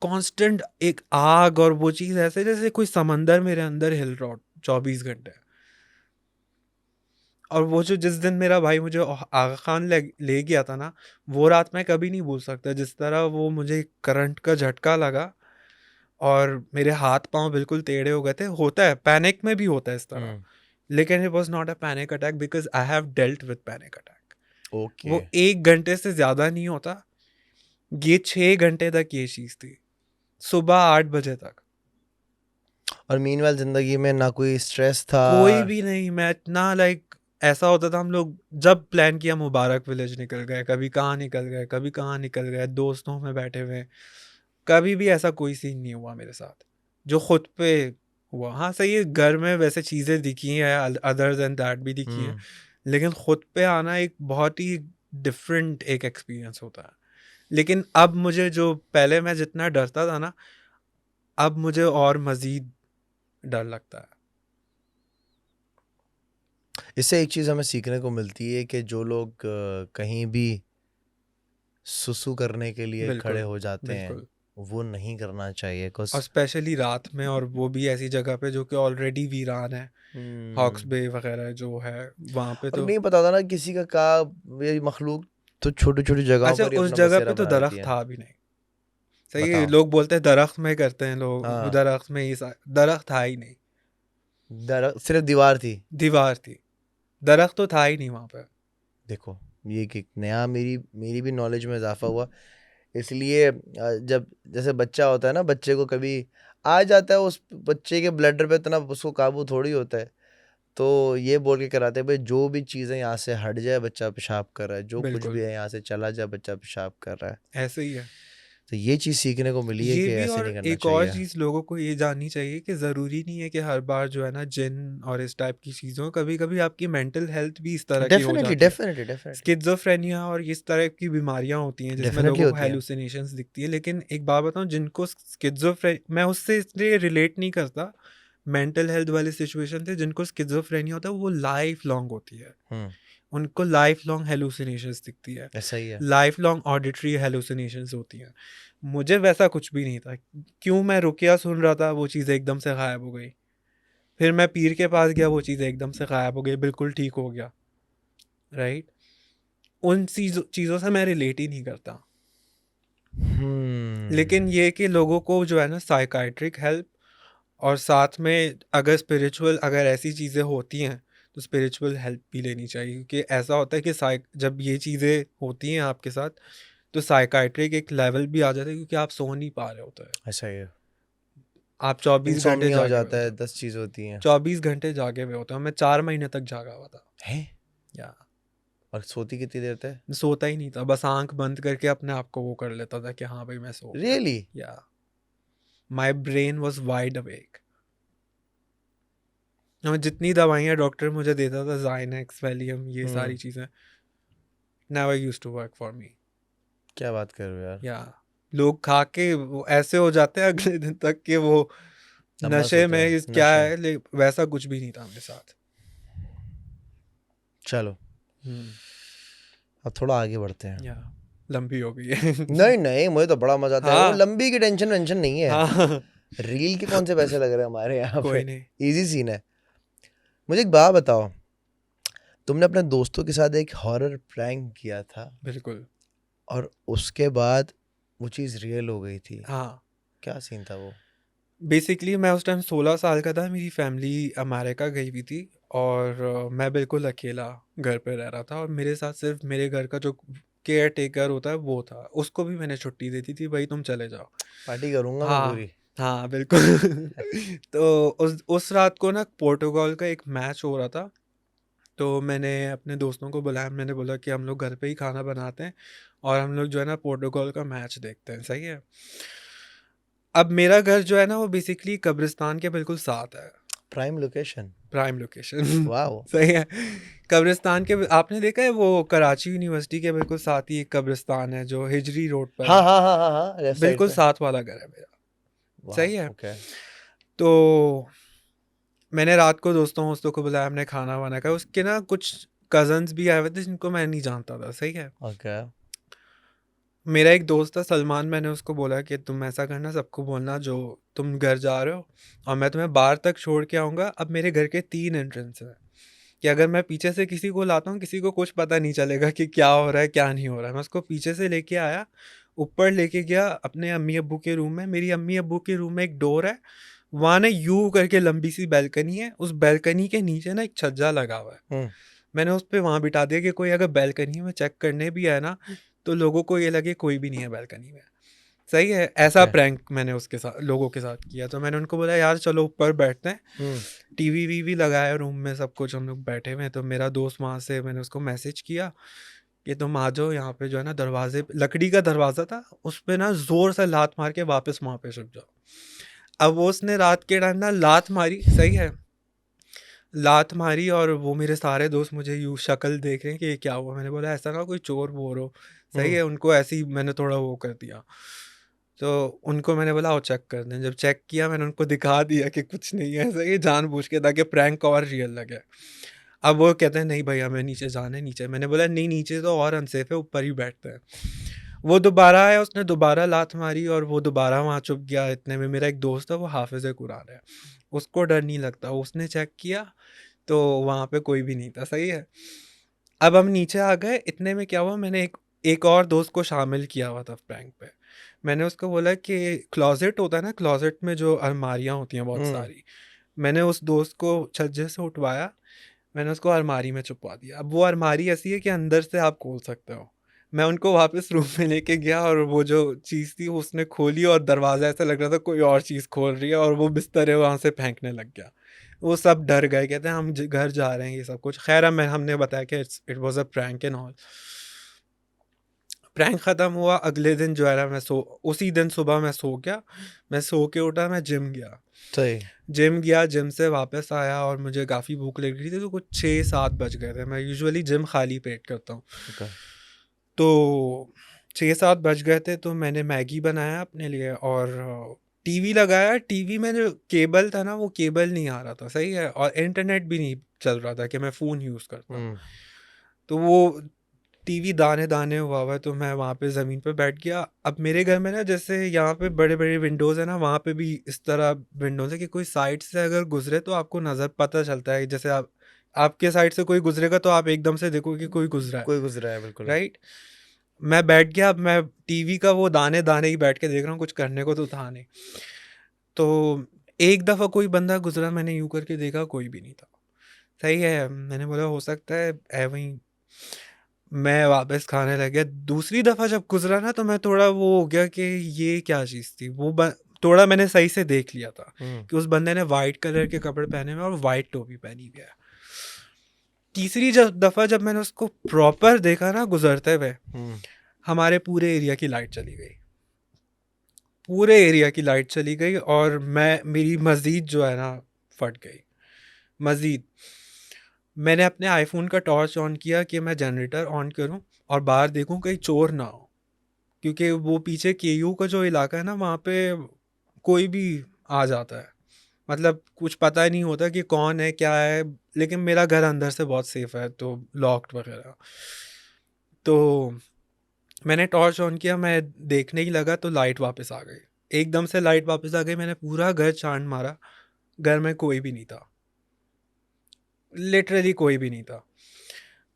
कांस्टेंट एक आग, और वो चीज़ ऐसे जैसे कोई समंदर मेरे अंदर हिल रहा हो 24 घंटे। और वो जो जिस दिन मेरा भाई मुझे आगा खान ले गया था ना, वो रात मैं कभी नहीं भूल सकता। जिस तरह वो मुझे करंट का झटका लगा और मेरे हाथ पांव बिल्कुल टेढ़े हो गए थे। होता है, पैनिक में भी होता है इस तरह, हम्म। लेकिन it was not a panic attack because I have dealt with panic attack. Okay. वो 1 घंटे से ज़्यादा नहीं होता, ये 6 घंटे तक ये चीज़ थी, सुबह 8 बजे तक। और मीनवाइल जिंदगी में ना कोई स्ट्रेस था? कोई भी नहीं, मैं इतना लाइक ऐसा होता था, हम लोग जब प्लान किया मुबारक विलेज निकल गए, कभी कहाँ निकल गए, कभी कहाँ निकल गए, दोस्तों में बैठे हुए। कभी भी ऐसा कोई सीन नहीं हुआ मेरे साथ जो खुद पे हुआ। हाँ सही है, घर में वैसे चीज़ें दिखी हैं, अदर देन दैट भी दिखी हैं, हम्म। लेकिन खुद पे आना एक बहुत ही डिफरेंट एक एक्सपीरियंस होता है। लेकिन अब मुझे, जो पहले मैं जितना डरता था ना, अब मुझे और मज़ीद डर लगता है। इससे एक चीज़ हमें सीखने को मिलती है कि जो लोग कहीं भी सुसु करने के लिए खड़े बिल्कुल, हो जाते हैं, बिल्कुल। वो नहीं करना चाहिए और कुछ। स्पेशली रात में, और वो भी ऐसी जगह पे जो कि ऑलरेडी वीरान है। हॉक्स हम्म। बे वगैरह जो है वहाँ पे और तो। नहीं पता था ना किसी का ये मखलूक तो छोटी छोटी जगहों अच्छा, पर ही उस अपना जगह बसेरा पे तो बना लेती दरख्त है। था भी नहीं। सही है, बताओ। लोग बोलते हैं दरख्त में करते हैं लोग, हाँ। दरख्त में ये दरख्त था ही नहीं। सिर्फ दीवार थी। दीवार थी, दरख्त तो था ही नहीं वहाँ पे। देखो, ये एक नया मेरी मेरी भी नॉलेज में इजाफा हुआ। इसलिए जब जैसे बच्चा होता है ना, बच्चे को कभी आ जाता है, उस बच्चे के ब्लडर पे इतना उसको काबू थोड़ी होता है। तो ये बोल के कराते हैं भाई, जो भी चीज़ें यहाँ से हट जाए बच्चा पेशाब कर रहा है, जो कुछ भी बिल्कुल, है यहाँ से चला जाए बच्चा पेशाब कर रहा है। ऐसे ही है। तो ये चीज़ सीखने को मिली है ये कि भी, ऐसे और नहीं करना एक और चाहिए। चीज़ लोगों को ये जाननी चाहिए कि ज़रूरी नहीं है कि हर बार जो है ना जिन और इस टाइप की चीज़ों, कभी कभी आपकी मेंटल हेल्थ भी इस तरह की हो डेफिनेटली जाती है। डेफिनेटली डेफिनेटली स्किज़ोफ्रेनिया और इस तरह की बीमारियां होती हैं जिसमें डेफिनेटली लोगों को होती है। हेलुसिनेशंस दिखती है। लेकिन एक बात बताऊं, जिनको मैं उससे इसलिए रिलेट नहीं करता, मेंटल हेल्थ वाली सिचुएशन से जिनको स्किज़ोफ्रेनिया होता है वो लाइफ लॉन्ग होती है। हम्म। उनको लाइफ लॉन्ग हेलुसिनेशंस दिखती है, ऐसा ही है। लाइफ लॉन्ग ऑडिटरी हेलुसिनेशंस होती हैं। मुझे वैसा कुछ भी नहीं था। क्यों, मैं रुकिया सुन रहा था, वो चीज़ एकदम से गायब हो गई। फिर मैं पीर के पास गया, वो चीज़ एकदम से गायब हो गई, बिल्कुल ठीक हो गया। राइट, उन चीज़ों से मैं रिलेट ही नहीं करता। लेकिन हम्म। ये कि लोगों को जो है ना साइकाइट्रिक हेल्प, और साथ में अगर स्पिरिचुअल, अगर ऐसी चीज़ें होती हैं तो स्पिरिचुअल हेल्प भी लेनी चाहिए। क्योंकि ऐसा होता है कि जब ये चीज़ें होती हैं आपके साथ, तो साइकाइट्रिक एक लेवल भी आ जाता है, क्योंकि आप सो नहीं पा रहे होते हैं। ऐसा ही है। आप 24 घंटे इंसोम्निया हो जागे हुए जाता होते है, हैं। 10 चीज़ होती हैं। 24 घंटे जागे हुए होते हैं। मैं 4 महीने तक जागा हुआ था। हैं? या और सोती कितनी देर थे? मैं सोता ही नहीं था, बस आंख बंद करके अपने आप को वो कर लेता था कि हाँ भाई मैं सो गया। रियली? या my brain was wide awake. और जितनी दवाइयाँ डॉक्टर मुझे देता था, ज़ाइनेक्स, वैलियम, ये सारी चीज़ें, never use to work for me. क्या बात कर रहे हो यार? या लोग खा के वो ऐसे हो जाते हैं अगले दिन तक कि वो नम्बस नशे होते में, हैं, क्या नशे। है, वैसा कुछ भी नहीं था मेरे साथ। चलो, हम्म। अब थोड़ा आगे बढ़ते हैं। या लंबी हो गई है। नहीं नहीं, मुझे तो बड़ा मजा आता है। वो हाँ, लंबी की टेंशन वेंशन नहीं है। हाँ। रील के कौन से पैसे लग रहे हैं हमारे यहाँ पे? कोई नहीं। इजी सीन है। मुझे एक बात बताओ, तुमने अपने दोस्तों के साथ एक हॉरर प्रैंक किया था बिल्कुल। और उसके बाद वो चीज़ रियल हो गई थी। हाँ, क्या सीन था वो? बेसिकली मैं उस टाइम 16 साल का था, मेरी फैमिली अमेरिका गई हुई थी, और मैं बिल्कुल अकेला घर पे रह रहा था, और मेरे साथ सिर्फ मेरे घर का जो केयर टेकर होता है वो था। उसको भी मैंने छुट्टी दे दी थी, भाई तुम चले जाओ। पार्टी करूंगा मैं हाँ, पूरी। हाँ, बिल्कुल। तो उस रात को ना पोर्टुगाल का एक मैच हो रहा था। तो मैंने अपने दोस्तों को बुलाया, मैंने बोला कि हम लोग घर पे ही खाना बनाते हैं और हम लोग जो है ना पोर्टुगाल का मैच देखते हैं। सही है। अब मेरा घर जो है ना वो बेसिकली कब्रिस्तान के बिल्कुल साथ है। Prime location. Prime location. वाह। सही है। कब्रिस्तान के, आपने देखा है वो कराची यूनिवर्सिटी के बिल्कुल साथ ही एक कब्रिस्तान है जो हिजरी रोड पर हाँ है। हाँ हाँ हाँ हाँ, लेफ्ट साइड बिल्कुल पे। साथ वाला घर है मेरा। सही है। ओके। तो मैंने रात को दोस्तों वोस्तों को बुलाया, हमने खाना वाना खाया। उसके ना कुछ कजन्स भी आए हुए थे जिनको मैं नहीं जानता था। सही है। ओके। मेरा एक दोस्त था सलमान, मैंने उसको बोला कि तुम ऐसा करना, सबको बोलना जो तुम घर जा रहे हो और मैं तुम्हें बाहर तक छोड़ के आऊँगा। अब मेरे घर के 3 एंट्रेंस हैं कि अगर मैं पीछे से किसी को लाता हूँ, किसी को कुछ पता नहीं चलेगा कि क्या हो रहा है क्या नहीं हो रहा है। मैं उसको पीछे से लेके आया, ऊपर लेके गया अपने अम्मी अब्बू के रूम में। मेरी अम्मी अब्बू के रूम में एक डोर है, वहाँ ना यू करके लंबी सी बैल्कनी है। उस बैल्कनी के नीचे ना एक छज्जा लगा हुआ है। हम्म। मैंने उस पे वहाँ बिठा दिया कि कोई अगर बैल्कनी में चेक करने भी आए ना, तो लोगों को ये लगे कोई भी नहीं है बैल्कनी में। सही है। ऐसा ओके। प्रैंक मैंने उसके साथ लोगों के साथ किया। तो मैंने उनको बोला यार चलो ऊपर बैठते हैं। हम्म। टीवी वीवी लगाया रूम में, सब कुछ हम लोग बैठे हुए हैं। तो मेरा दोस्त वहाँ से, मैंने उसको मैसेज किया कि तुम आ जाओ यहाँ पे, जो है ना दरवाजे पे, लकड़ी का दरवाज़ा था, उस पे ना ज़ोर से लात मार के वापस वहाँ पे छुप जाओ। अब वो उसने रात के टाइम ना लात मारी। सही है। लात मारी और वो मेरे सारे दोस्त मुझे यूँ शक्ल देख रहे हैं कि ये क्या हुआ। मैंने बोला ऐसा ना कोई चोर वोर हो। सही हम्म। है। उनको ऐसे ही मैंने थोड़ा वो कर दिया। तो उनको मैंने बोला आओ चेक कर दें। जब चेक किया मैंने उनको दिखा दिया कि कुछ नहीं है, ऐसा ये जानबूझ के, ताकि प्रैंक और रियल लगे। अब वो कहते हैं नहीं भाई हमें नीचे जाना है नीचे। मैंने बोला नहीं नीचे तो और अनसेफ है, ऊपर ही बैठते हैं। वो दोबारा आया, उसने दोबारा लात मारी और वो दोबारा वहाँ चुप गया। इतने में मेरा एक दोस्त है, वो हाफिज कुरान है, उसको डर नहीं लगता। उसने चेक किया तो वहाँ पे कोई भी नहीं था। सही है। अब हम नीचे आ गए। इतने में क्या हुआ, मैंने एक एक और दोस्त को शामिल किया हुआ था प्रैंक पे। मैंने उसको बोला कि क्लोजेट होता है ना, क्लोजेट में जो अलमारियाँ होती हैं बहुत हम्म। सारी, मैंने उस दोस्त को छज्जे से उठवाया, मैंने उसको अलमारी में छुपवा दिया। अब वो अलमारी ऐसी है कि अंदर से आप खोल सकते हो। मैं उनको वापस रूम में लेके गया और वो जो चीज़ थी वो उसने खोली और दरवाज़ा ऐसा लग रहा था कोई और चीज़ खोल रही है, और वो बिस्तर वहाँ से फेंकने लग गया। वो सब डर गए, कहते हैं हम घर जा रहे हैं ये सब कुछ। खैर अब हमने बताया कि it was a prank and all. Prank ख़त्म हुआ। अगले दिन जो है ना, उसी दिन सुबह मैं सो गया। मैं सो के उठा, मैं जिम गया। सही। जिम गया, जिम से वापस आया और मुझे काफ़ी भूख लग रही थी। तो कुछ 6-7 बज गए थे। मैं यूजुअली जिम खाली पेट करता हूँ। ओके। तो 6-7 बज गए थे, तो मैंने मैगी बनाया अपने लिए और टीवी लगाया। टीवी में जो केबल था ना, वो केबल नहीं आ रहा था। सही है। और इंटरनेट भी नहीं चल रहा था कि मैं फ़ोन यूज़ करता हूँ। हम्म। तो वो टीवी दाने दाने हुआ हुआ है। तो मैं वहाँ पे ज़मीन पे बैठ गया। अब मेरे घर में ना, जैसे यहाँ पे बड़े बड़े विंडोज़ है ना, वहाँ पे भी इस तरह विंडोज़ है कि कोई साइड से अगर गुजरे तो आपको नज़र पता चलता है। जैसे आपके साइड से कोई गुजरेगा तो आप एकदम से देखो कि कोई गुजरा है। कोई गुजरा है बिल्कुल। राइट। मैं बैठ गया। अब मैं टीवी का वो दाने दाने ही बैठ के देख रहा हूँ, कुछ करने को तो था नहीं। तो एक दफ़ा कोई बंदा गुजरा, मैंने यूं करके देखा, कोई भी नहीं था। सही है। मैंने बोला हो सकता है वहीं। मैं वापस खाने लग गया। दूसरी दफ़ा जब गुजरा ना, तो मैं थोड़ा वो हो गया कि ये क्या चीज़ थी। थोड़ा मैंने सही से देख लिया था हम्म। कि उस बंदे ने वाइट कलर के कपड़े पहने हुए और वाइट टोपी पहनी हुई है। तीसरी जब दफ़ा जब मैंने उसको प्रॉपर देखा ना गुजरते हुए, हम्म। हमारे पूरे एरिया की लाइट चली गई। पूरे एरिया की लाइट चली गई और मेरी मस्जिद जो है ना, फट गई। मस्जिद। मैंने अपने आईफोन का टॉर्च ऑन किया कि मैं जनरेटर ऑन करूं और बाहर देखूं कहीं चोर ना हो, क्योंकि वो पीछे केयू का जो इलाका है ना, वहाँ पे कोई भी आ जाता है। मतलब कुछ पता ही नहीं होता कि कौन है क्या है। लेकिन मेरा घर अंदर से बहुत सेफ है, तो लॉक्ड वगैरह। तो मैंने टॉर्च ऑन किया, मैं देखने ही लगा तो लाइट वापस आ गई। एकदम से लाइट वापस आ गई। मैंने पूरा घर छान मारा, घर में कोई भी नहीं था। लिटरली कोई भी नहीं था।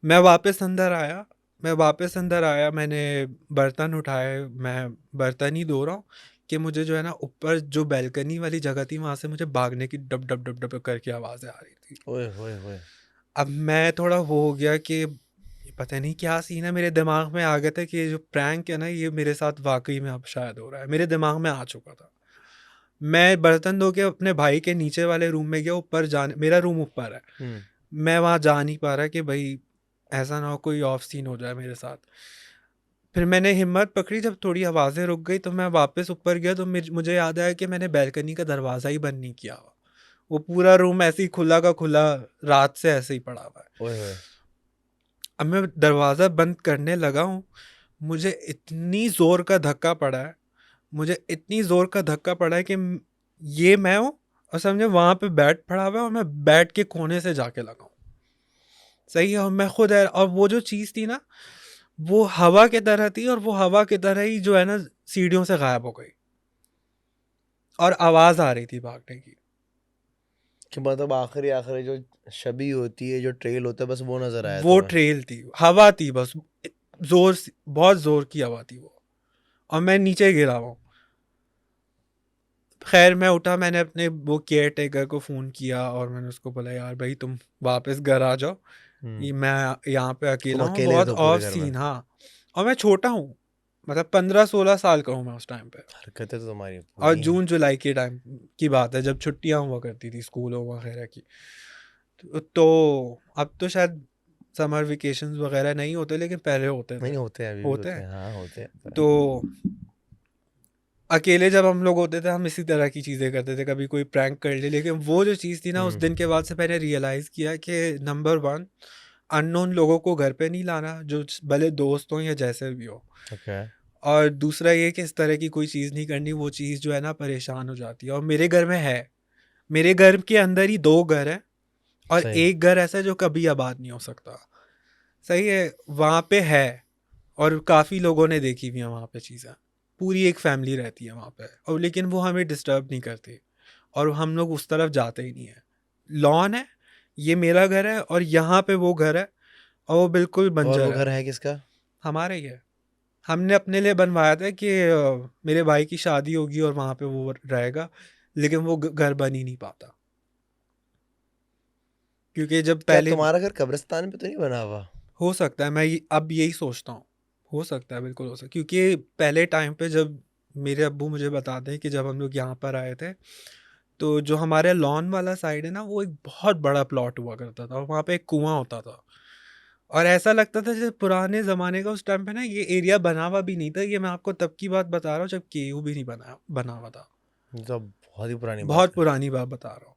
मैं वापस अंदर आया। मैंने बर्तन उठाए, मैं बर्तन ही धो रहा हूँ कि मुझे जो है ना, ऊपर जो बैल्कनी वाली जगह थी, वहाँ से मुझे भागने की डब डब डब डब करके आवाज़ें आ रही थी। ओए होए होए। अब मैं थोड़ा वो हो गया कि पता नहीं क्या सीन है। मेरे दिमाग में आ गया था कि ये जो प्रैंक है ना, ये मेरे साथ वाकई में अब शायद हो रहा है। मेरे दिमाग में आ चुका था। मैं बर्तन धो के अपने भाई के नीचे वाले रूम में गया। ऊपर जाने, मेरा रूम ऊपर है, हम्म। मैं वहाँ जा नहीं पा रहा कि भाई ऐसा ना हो कोई ऑफ सीन हो जाए मेरे साथ। फिर मैंने हिम्मत पकड़ी, जब थोड़ी आवाज़ें रुक गई तो मैं वापस ऊपर गया। तो मुझे याद आया कि मैंने बैल्कनी का दरवाज़ा ही बंद नहीं किया हुआ। वो पूरा रूम ऐसे ही खुला का खुला रात से ऐसे ही पड़ा हुआ है। ओए होए। अब मैं दरवाज़ा बंद करने लगा हूँ, मुझे इतनी ज़ोर का धक्का पड़ा है, मुझे इतनी ज़ोर का धक्का पड़ा है कि ये मैं हूँ, और समझे वहाँ पे बेड पड़ा हुआ है और मैं बेड के कोने से जाके लगा हूँ। सही है, और मैं खुद है, और वो जो चीज़ थी ना, वो हवा की तरह थी, और वो हवा की तरह ही जो है ना सीढ़ियों से गायब हो गई, और आवाज़ आ रही थी भागने की। कि मतलब आखिरी आखिरी जो छवि होती है, जो ट्रेल होता है, बस वो नजर आया वो तुम्हें? ट्रेल थी, हवा थी बस, बहुत जोर की हवा थी वो, और मैं नीचे गिरा हुआ हूँ। खैर मैं उठा, मैंने अपने वो केयर टेकर को फ़ोन किया और मैंने उसको बोला यार भाई तुम वापस घर आ जाओ, हम्म। ये मैं यहाँ पे तुम अकेला हूँ, अकेले बहुत थे पूरे ऑफ घर में? सीन। हाँ, और मैं छोटा हूँ, मतलब 15-16 साल का हूँ मैं उस टाइम पे, हरकतें तो तुम्हारी और पूरी हैं। जून जुलाई के टाइम की बात है जब छुट्टियाँ हुआ करती थी स्कूलों वगैरह की। तो अब तो शायद समर वेकेशंस वगैरह नहीं होते, लेकिन पहले होते थे। नहीं होते हैं, अभी भी होते होते हैं। हैं, हाँ होते हैं। तो अकेले जब हम लोग होते थे हम इसी तरह की चीज़ें करते थे, कभी कोई प्रैंक कर ले, लेकिन वो जो चीज़ थी ना, उस दिन के बाद से मैंने रियलाइज़ किया कि नंबर 1, अननोन लोगों को घर पे नहीं लाना, जो भले दोस्त हों या जैसे भी हो। ओके। और दूसरा ये कि इस तरह की कोई चीज़ नहीं करनी, वो चीज़ जो है ना परेशान हो जाती है, और मेरे घर में है, मेरे घर के अंदर ही 2 घर हैं, और सही। एक घर ऐसा है जो कभी आबाद नहीं हो सकता। सही है, वहाँ पे है, और काफ़ी लोगों ने देखी हुई है वहाँ पे चीज़ें, पूरी एक फैमिली रहती है वहाँ पे, और लेकिन वो हमें डिस्टर्ब नहीं करती, और हम लोग उस तरफ जाते ही नहीं है। लॉन है, ये मेरा घर है, और यहाँ पे वो घर है, और वो बिल्कुल और वो बंजर है, घर है किसका? हमारा ही है। हमने अपने लिए बनवाया था कि मेरे भाई की शादी होगी और वहाँ पे वो रहेगा, लेकिन वो घर बन ही नहीं पाता, क्योंकि जब क्या पहले, तुम्हारा घर कब्रिस्तान पे तो नहीं बना हुआ? हो सकता है, मैं अब यही सोचता हूँ, हो सकता है, बिल्कुल हो सकता है, क्योंकि पहले टाइम पे जब मेरे अब्बू मुझे बताते हैं कि जब हम लोग यहाँ पर आए थे, तो जो हमारे लॉन वाला साइड है ना, वो एक बहुत बड़ा प्लॉट हुआ करता था, और वहाँ पे एक कुआं होता था, और ऐसा लगता था जैसे पुराने ज़माने का, उस टाइम पे ना ये एरिया बना हुआ भी नहीं था, ये मैं आपको तब की बात बता रहा हूँ जब केयू भी नहीं बना हुआ था, ये तो बहुत ही पुरानी बात बहुत है। पुरानी बात बता रहा हूँ।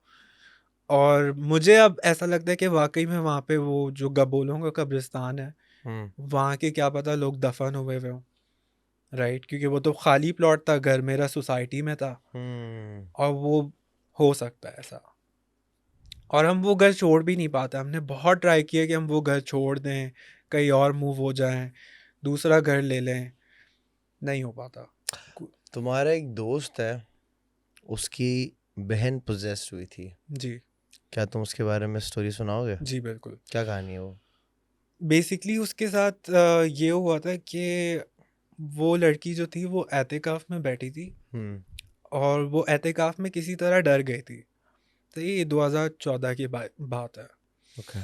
और मुझे अब ऐसा लगता है कि वाकई में वहाँ पे वो जो गबोलों का कब्रिस्तान है, हम्म। वहाँ के क्या पता लोग दफन हुए हुए हों, राइट, क्योंकि वो तो खाली प्लॉट था, घर मेरा सोसाइटी में था, हम्म। और वो हो सकता है ऐसा, और हम वो घर छोड़ भी नहीं पाते, हमने बहुत ट्राई किया कि हम वो घर छोड़ दें, कहीं और मूव हो जाएं, दूसरा घर ले लें, नहीं हो पाता। तुम्हारा एक दोस्त है, उसकी बहन पोजेस्ड हुई थी, जी, क्या तुम उसके बारे में स्टोरी सुनाओगे? जी बिल्कुल। क्या कहानी है वो? बेसिकली उसके साथ ये हुआ था कि वो लड़की जो थी वो एहतिकाफ में बैठी थी, हम्म। और वो एहतिकाफ में किसी तरह डर गई थी। तो ये 2014 की बात है। ओके।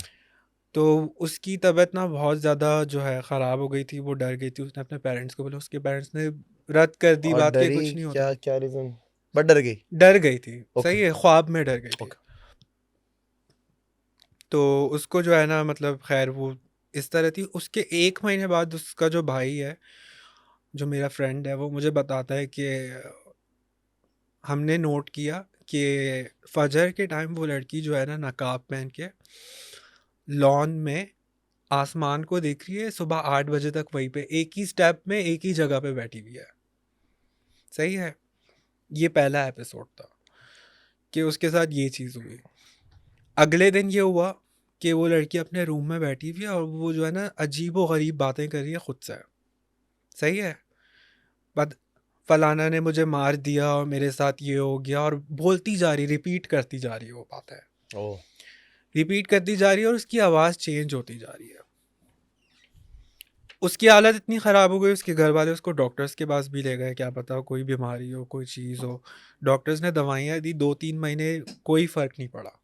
तो उसकी तबीयत ना बहुत ज़्यादा जो है ख़राब हो गई थी, वो डर गई थी, उसने अपने पेरेंट्स को बोला, उसके पेरेंट्स ने रद्द कर दी और बात कि डरी? कुछ नहीं होता। क्या क्या रीजन? बट डर गई? डर गई थी, ओके। सही है, ख्वाब में डर गई थी। ओके। तो उसको जो है ना, मतलब खैर वो इस तरह थी। उसके 1 महीने बाद उसका जो भाई है, जो मेरा फ्रेंड है, वो मुझे बताता है कि हमने नोट किया कि फजर के टाइम वो लड़की जो है ना नकाब पहन के लॉन में आसमान को देख रही है, सुबह 8 बजे तक वहीं पे एक ही स्टेप में एक ही जगह पे बैठी हुई है। सही है, ये पहला एपिसोड था कि उसके साथ ये चीज़ हुई। अगले दिन ये हुआ कि वो लड़की अपने रूम में बैठी हुई है, और वो जो है ना अजीब व गरीब बातें कर रही है खुद से। सही है, बट फलाना ने मुझे मार दिया और मेरे साथ ये हो गया, और बोलती जा रही, रिपीट करती जा रही है वो बातें, ओह। रिपीट करती जा रही है, और उसकी आवाज़ चेंज होती जा रही है। उसकी हालत इतनी ख़राब हो गई, उसके घर वाले उसको डॉक्टर्स के पास भी ले गए, क्या पता कोई बीमारी हो, कोई चीज़ हो। डॉक्टर्स ने दवाइयाँ दी 2-3 महीने, कोई फ़र्क नहीं पड़ा,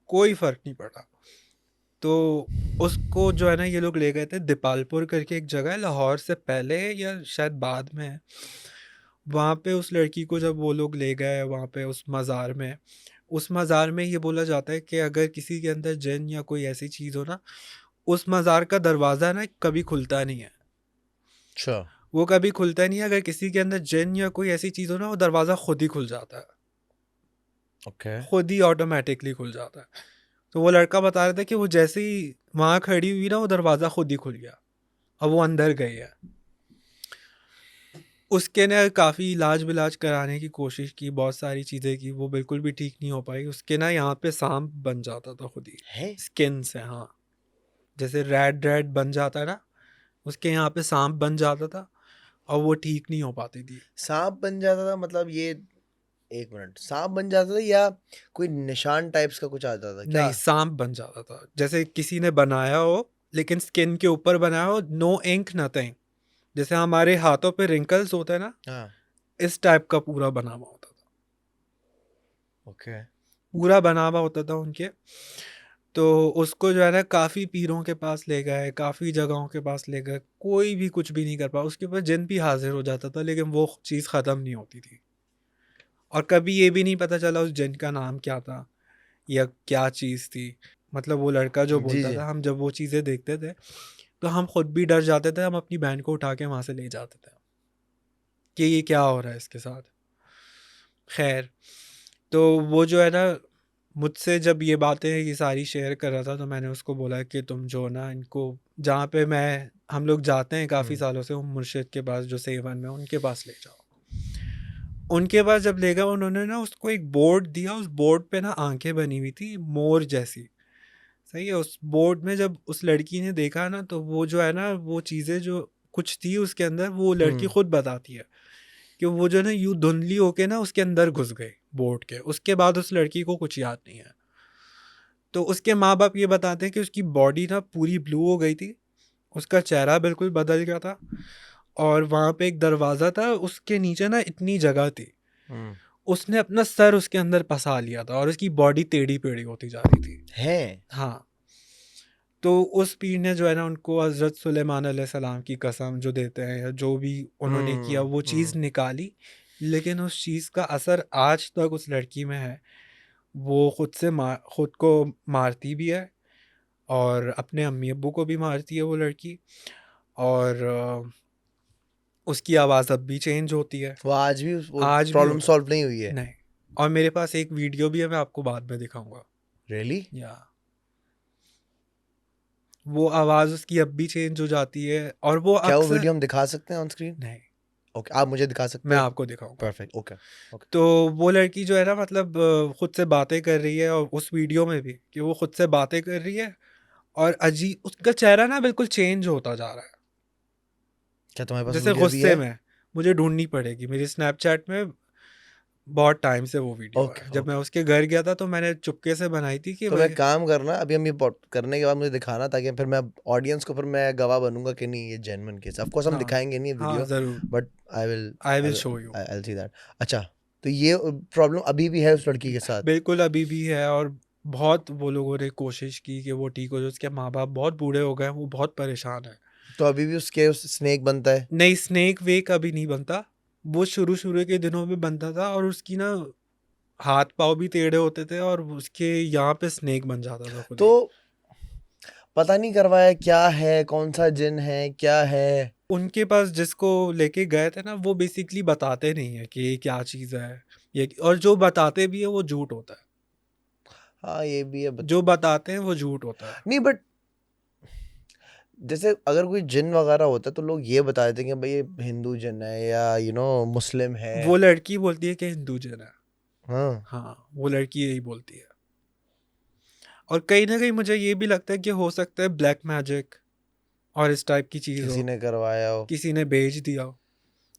कोई फ़र्क नहीं पड़ा। तो उसको जो है ना ये लोग ले गए थे दीपालपुर करके एक जगह है, लाहौर से पहले या शायद बाद में है। वहाँ पे उस लड़की को जब वो लोग ले गए वहाँ पे उस मज़ार में ये बोला जाता है कि अगर किसी के अंदर जिन या कोई ऐसी चीज़ हो ना, उस मज़ार का दरवाज़ा ना कभी खुलता नहीं है। अच्छा। वो कभी खुलता नहीं है, अगर किसी के अंदर जिन या कोई ऐसी चीज़ हो ना, वो दरवाज़ा खुद ही खुल जाता है, ओके। खुद ही ऑटोमेटिकली खुल जाता है। तो वो लड़का बता रहा था कि वो जैसे ही वहाँ खड़ी हुई ना, वो दरवाज़ा खुद ही खुल गया, अब वो अंदर गई है। उसके ने काफ़ी इलाज विलाज कराने की कोशिश की, बहुत सारी चीज़ें की, वो बिल्कुल भी ठीक नहीं हो पाई। उसके ना यहाँ पे सांप बन जाता था खुद ही है स्किन से। हाँ, जैसे रेड रेड बन जाता है ना, उसके यहाँ पे सांप बन जाता था और वो ठीक नहीं हो पाती थी। सांप बन जाता था मतलब ये, एक मिनट, सांप बन जाता था या कोई निशान टाइप्स का कुछ आता था क्या? नहीं, सांप बन जाता था, जैसे किसी ने बनाया हो लेकिन स्किन के ऊपर बनाया हो, नो इंक नथिंग। जैसे हमारे हाथों पे रिंकल्स होते हैं ना, हाँ, इस टाइप का पूरा बना हुआ होता था, ओके। पूरा बना हुआ होता था उनके। तो उसको जो है ना काफ़ी पीरों के पास ले गए, काफ़ी जगहों के पास ले गए, कोई भी कुछ भी नहीं कर पाया। उसके ऊपर जिन भी हाजिर हो जाता था लेकिन वो चीज़ ख़त्म नहीं होती थी। और कभी ये भी नहीं पता चला उस जिन का नाम क्या था या क्या चीज़ थी। मतलब वो लड़का जो जी बोलता जी। था, हम जब वो चीज़ें देखते थे तो हम खुद भी डर जाते थे। हम अपनी बहन को उठा के वहाँ से ले जाते थे कि ये क्या हो रहा है इसके साथ। खैर, तो वो जो है ना, मुझसे जब ये बातें ये सारी शेयर कर रहा था तो मैंने उसको बोला कि तुम जो ना इनको, जहाँ पे हम लोग जाते हैं काफ़ी सालों से, वो मुर्शिद के पास जो सेवन में, उनके पास ले जाओ। उनके पास जब ले गए, उन्होंने ना उसको एक बोर्ड दिया, उस बोर्ड पे ना आंखें बनी हुई थी मोर जैसी। सही है, उस बोर्ड में जब उस लड़की ने देखा ना, तो वो जो है ना, वो चीज़ें जो कुछ थी उसके अंदर, वो लड़की खुद बताती है कि वो जो है ना यूं धुंधली होके ना उसके अंदर घुस गई बोर्ड के। उसके बाद उस लड़की को कुछ याद नहीं है। तो उसके माँ बाप ये बताते हैं कि उसकी बॉडी ना पूरी ब्लू हो गई थी, उसका चेहरा बिल्कुल बदल गया था, और वहाँ पे एक दरवाज़ा था, उसके नीचे ना इतनी जगह थी, उसने अपना सर उसके अंदर फंसा लिया था और उसकी बॉडी टेढ़ी पेढ़ी होती जा रही थी। है। हाँ, तो उस पीर ने जो है ना उनको हज़रत सुलेमान अलैहिस्सलाम की कसम जो देते हैं, या जो भी उन्होंने किया वो चीज़ निकाली, लेकिन उस चीज़ का असर आज तक उस लड़की में है। वो खुद को मारती भी है और अपने अम्मी अब्बू को भी मारती है वो लड़की। और उसकी आवाज़ अब भी चेंज होती है, वो आज भी वो आज भी प्रॉब्लम होता सॉल्व नहीं हुई है? है। नहीं, और मेरे पास एक वीडियो भी है, मैं आपको बाद में दिखाऊंगा। रियली? या वो आवाज़ उसकी अब भी चेंज हो जाती है, और वो क्या वो अक्सर, वीडियो हम दिखा सकते हैं ऑन स्क्रीन? नहीं, ओके, आप मुझे दिखा सकते मैं हैं? आपको दिखाऊंगा। Perfect, okay okay. तो वो लड़की जो है ना, मतलब खुद से बातें कर रही है, और उस वीडियो में भी कि वो खुद से बातें कर रही है, और अजीब उसका चेहरा ना बिल्कुल चेंज होता जा रहा है, क्या तुम्हारे पास जैसे वीडियो भी गुस्से है? में। मुझे ढूंढनी पड़ेगी मेरी स्नैपचैट में, बहुत टाइम से वो वीडियो ओके है। जब मैं ओके। उसके घर गया था तो मैंने चुपके से बनाई थी कि तो मैं भाई। काम करना, अभी हम ये करने के बाद मुझे दिखाना, ताकि फिर मैं ऑडियंस को, फिर मैं गवाह बनूंगा कि नहीं ये जेन्युइन केस। ऑफ कोर्स हम हाँ, दिखाएंगे नहीं हाँ, वीडियो, ज़रूर, but I will I I will show you. Will see that. अच्छा, तो ये प्रॉब्लम अभी भी है उस लड़की के साथ? बिल्कुल अभी भी है, और बहुत वो लोगों ने कोशिश की कि वो ठीक हो जाए। उसके माँ बाप बहुत बूढ़े हो गए, वो बहुत परेशान है। तो अभी भी उसके उस स्नेक बनता है? नहीं, स्नेक वेक अभी नहीं बनता, वो शुरू शुरू के दिनों में बनता था, और उसकी ना हाथ पाँव भी टेढ़े होते थे, और उसके यहाँ पे स्नेक बन जाता था खुद तो ही। पता नहीं करवाया क्या है, कौन सा जिन है, क्या है? उनके पास जिसको लेके गए थे ना, वो बेसिकली बताते नहीं है कि ये क्या चीज़ है, ये, और जो बताते भी है वो झूठ होता है। हाँ, ये भी है जो बताते हैं वो झूठ होता है। नहीं, बट जैसे अगर कोई जिन वगैरह होता है तो लोग ये बता देते हैं कि भाई ये हिंदू जिन है या मुस्लिम है। वो लड़की बोलती है कि हिंदू जन है। हाँ, हाँ, वो लड़की यही बोलती है। और कहीं ना कहीं मुझे ये भी लगता है कि हो सकता है ब्लैक मैजिक और इस टाइप की चीज़ किसी हो, ने करवाया हो। किसी ने भेज दिया हो,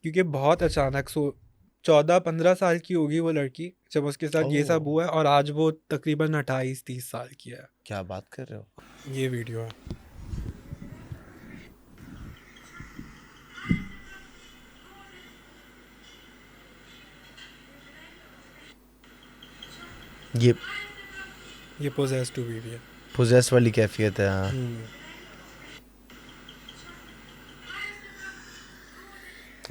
क्योंकि बहुत अचानक 14-15 साल की होगी वो लड़की जब उसके साथ ये सब ओह, हुआ है, और आज वो तकरीबन 28-30 साल की है। क्या बात कर रहे हो? ये वीडियो है। ये पोजेस्ड टू वीडियो। पोजेस वाली कैफियत है, हाँ।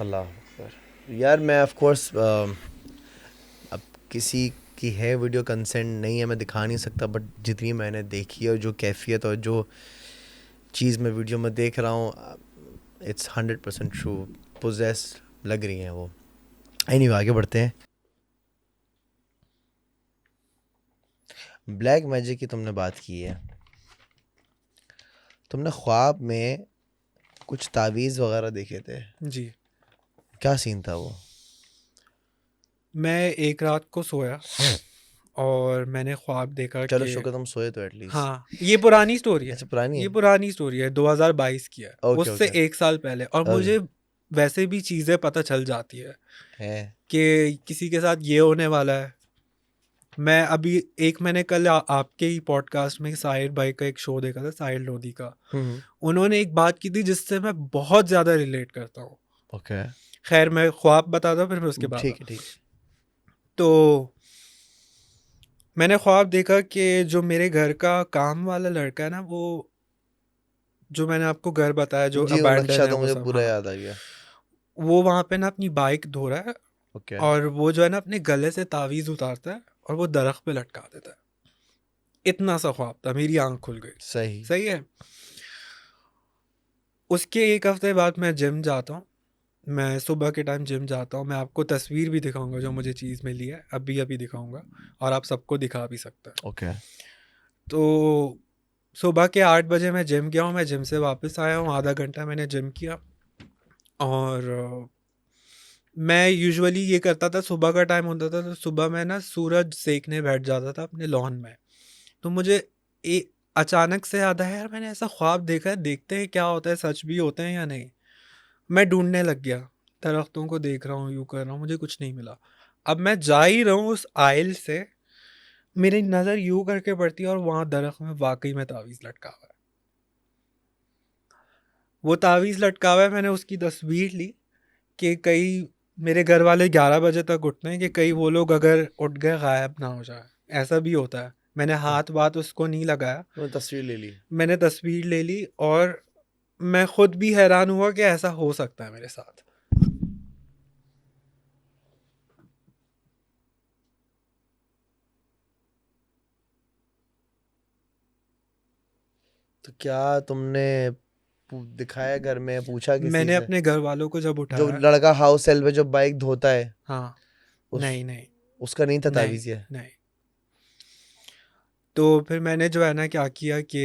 अल्लाह अकबर। यार मैं ऑफ कोर्स अब किसी की है वीडियो, कंसेंट नहीं है, मैं दिखा नहीं सकता, बट जितनी मैंने देखी है और जो कैफियत और जो चीज़ मैं वीडियो में देख रहा हूँ, इट्स 100% ट्रू। पोजेस लग रही हैं वो। एनीवे, आगे बढ़ते हैं। ब्लैक मैजिक की तुमने बात की है, तुमने ख्वाब में कुछ तावीज़ वगैरह देखे थे, जी, क्या सीन था वो? मैं एक रात को सोया और मैंने ख्वाब देखा चलो कि शुक्र तुम सोए तो एटलीस्ट। हाँ, ये पुरानी स्टोरी है। अच्छा पुरानी ये है। पुरानी स्टोरी है, 2022 की है, ओके उससे ओके। 1 साल पहले। और ओके मुझे वैसे भी चीज़ें पता चल जाती है है। कि किसी के साथ ये होने वाला है। मैं अभी मैंने कल आपके ही पॉडकास्ट में साहिर भाई का एक शो देखा था, साहिर लोधी का। हम्म। उन्होंने एक बात की थी जिससे मैं बहुत ज़्यादा रिलेट करता हूँ। ओके खैर मैं ख्वाब बताता हूँ, फिर मैं उसके बाद ठीक है ठीक है। तो मैंने ख्वाब देखा कि जो मेरे घर का काम वाला लड़का है ना, वो जो मैंने आपको घर बताया जो जी वो अबैंडन नक्शा है तो वो मुझे सब, पूरा हाँ, याद आ गया। वो वहाँ पे ना अपनी बाइक धो रहा है ओके और वो जो है ना अपने गले से तावीज़ उतारता है और वो दरख्त पे लटका देता है। इतना सा ख्वाब था, मेरी आंख खुल गई। सही। सही है। उसके 1 हफ्ते बाद मैं जिम जाता हूँ। मैं सुबह के टाइम जिम जाता हूँ। मैं आपको तस्वीर भी दिखाऊंगा जो मुझे चीज़ मिली है, अभी अभी दिखाऊंगा, और आप सबको दिखा भी सकता है। ओके तो सुबह के 8 बजे मैं जिम गया हूँ। मैं जिम से वापस आया हूँ, आधा घंटा मैंने जिम किया। और मैं यूजुअली ये करता था, सुबह का टाइम होता था तो सुबह मैं ना सूरज सेकने बैठ जाता था अपने लॉन में। तो मुझे अचानक से याद आया, यार मैंने ऐसा ख्वाब देखा है, देखते हैं क्या होता है, सच भी होते हैं या नहीं। मैं ढूंढने लग गया, दरख्तों को देख रहा हूँ, यूँ कर रहा हूँ, मुझे कुछ नहीं मिला। अब मैं जा ही रहा हूँ उस आइल से, मेरी नज़र यूँ करके पड़ती है और वहाँ दरख्त में वाकई में तावीज़ लटका हुआ है। वो तावीज़ लटका हुआ है। मैंने उसकी तस्वीर ली कि कई मेरे घर वाले 11 बजे तक उठते हैं कि कई वो लोग अगर उठ गए गायब ना हो जाए, ऐसा भी होता है। मैंने हाथ बात उसको नहीं लगाया, तुमने तस्वीर ले ली? मैंने तस्वीर ले ली और मैं खुद भी हैरान हुआ कि ऐसा हो सकता है मेरे साथ। तो क्या तुमने दिखाया घर में, पूछा किसी मैंने से? अपने घर वालों को जब जो उठाया, लड़का हाउस सेल में जो बाइक धोता है, हाँ, उस नहीं नहीं उसका नहीं था नहीं तावीज़ ये? नहीं। तो फिर मैंने जो है ना क्या किया कि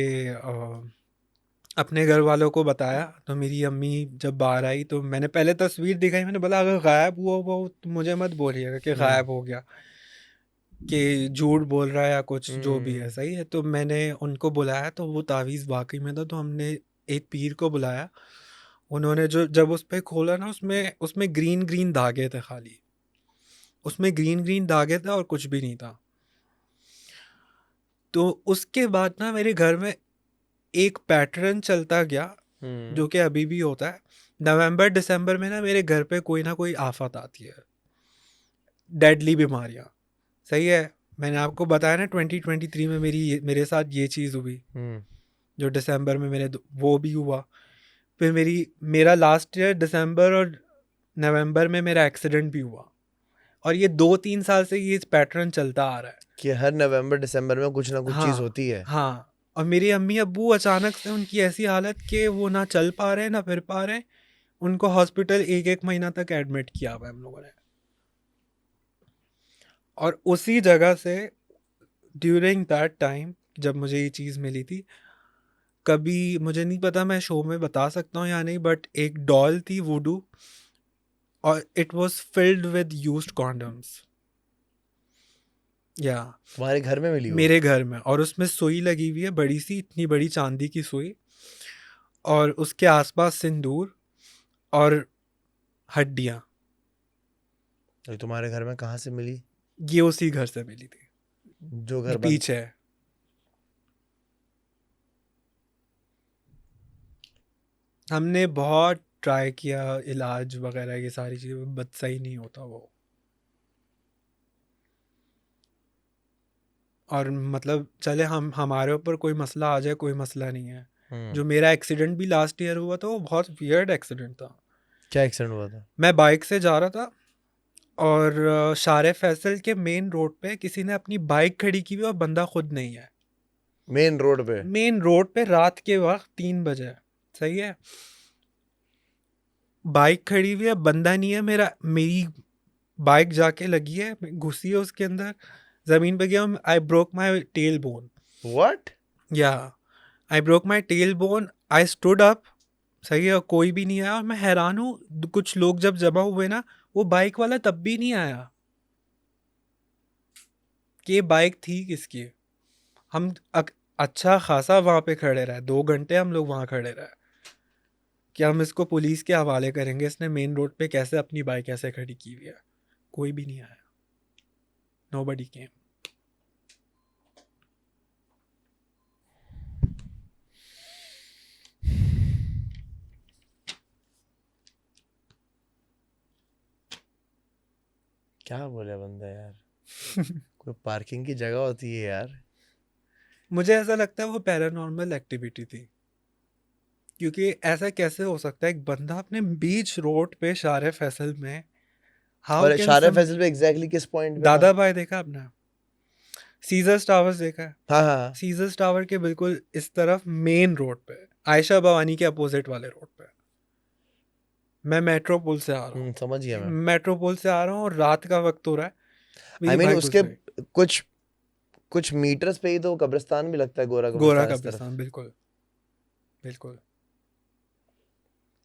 अपने घर वालों को बताया। तो मेरी अम्मी जब बाहर आई तो मैंने पहले तस्वीर दिखाई, मैंने बोला अगर गायब हुआ वो तो मुझे मत बोलिएगा कि हम्म गायब हो गया, कि झूठ बोल रहा है या कुछ जो भी है। हम्म सही है। तो मैंने उनको बुलाया तो वो तावीज़ वाकई में था। तो हमने एक पीर को बुलाया। उन्होंने जो जब उस पे खोला ना, उसमें उसमें ग्रीन ग्रीन धागे थे खाली, उसमें ग्रीन ग्रीन धागे थे और कुछ भी नहीं था। तो उसके बाद ना मेरे घर में एक पैटर्न चलता गया हम्म। जो कि अभी भी होता है। नवंबर दिसंबर में ना मेरे घर पे कोई ना कोई आफत आती है, डेडली बीमारियां। सही है। मैंने आपको बताया ना 2023 में मेरे साथ ये चीज़ हुई, हम्म। जो दिसंबर में वो भी हुआ। फिर मेरा लास्ट ईयर दिसंबर और नवंबर में मेरा एक्सीडेंट भी हुआ। और ये 2-3 साल से ये पैटर्न चलता आ रहा है। कि हर नवंबर दिसंबर में कुछ ना कुछ चीज़ हाँ होती है। हाँ। और मेरे अम्मी अब्बू अचानक से उनकी ऐसी हालत कि वो ना चल पा रहे हैं ना फिर पा रहे हैं। उनको हॉस्पिटल 1-1 महीना तक एडमिट किया हुआ है हम लोगों ने। और उसी जगह से ड्यूरिंग दैट टाइम जब मुझे ये चीज़ मिली थी, कभी मुझे नहीं पता मैं शो में बता सकता हूँ या नहीं, बट एक डॉल थी वुडू और it was filled with used condoms. या तुम्हारे घर में मिली वो? मेरे घर में, और उसमें सुई लगी हुई है बड़ी सी, इतनी बड़ी चांदी की सुई, और उसके आसपास सिंदूर और हड्डियाँ। तो तुम्हारे घर में कहाँ से मिली? ये उसी घर से मिली थी, जो ये घर बंद। पीछे है। हमने बहुत ट्राई किया, इलाज वगैरह ये सारी चीज़ें, बट सही नहीं होता वो। और मतलब चले हम हमारे ऊपर कोई मसला आ जाए, कोई मसला नहीं है। हम्म। जो मेरा एक्सीडेंट भी लास्ट ईयर हुआ था वो बहुत वियर्ड एक्सीडेंट था। क्या एक्सीडेंट हुआ था? मैं बाइक से जा रहा था और शारे फैसल के मेन रोड पे किसी ने अपनी बाइक खड़ी की हुई और बंदा खुद नहीं है। मेन रोड पे? मेन रोड पे रात के वक्त 3 बजे। सही है। बाइक खड़ी हुई है, बंदा नहीं है। मेरी बाइक जाके लगी है, घुसी है उसके अंदर, जमीन पे गया। I broke my tail bone. What? Yeah I broke my tail bone. I stood up, सही है, कोई भी नहीं आया और मैं हैरान हूँ, कुछ लोग जब जमा हुए ना, वो बाइक वाला तब भी नहीं आया कि ये बाइक थी किसकी। हम अच्छा खासा वहां पे खड़े रहे, 2 घंटे हम लोग वहां खड़े रहे कि हम इसको पुलिस के हवाले करेंगे, इसने मेन रोड पे कैसे अपनी बाइक ऐसे खड़ी की हुई है। कोई भी नहीं आया, नोबडी केम। क्या बोले बंदा यार, कोई पार्किंग की जगह होती है यार। मुझे ऐसा लगता है वो पैरानॉर्मल एक्टिविटी थी, क्योंकि ऐसा कैसे हो सकता है एक बंदा अपने बीच रोड पे शारे फैसल में, हाउ और कैन इशारे सम। फैसल पे एग्जैक्टली किस पॉइंट पे था? दादा भाई देखा आपने? सीजर्स टावर्स देखा है? हाँ हाँ हाँ। सीजर्स टावर के बिल्कुल इस तरफ मेन रोड पे, आयशा भवानी के अपोजिट वाले रोड पे, मैं मेट्रो पुल से आ रहा हूँ। समझ गया मैं। मेट्रो पुल से आ रहा हूँ और रात का वक्त हो रहा है, आई मेरी मीन बाइक घुस उसके गई। कुछ कुछ मीटर्स पे ही तो कब्रिस्तान भी लगता है, गोरा गोरा कब्रिस्तान इस तरफ। कब्रिस्तान, बिल्कुल बिल्कुल।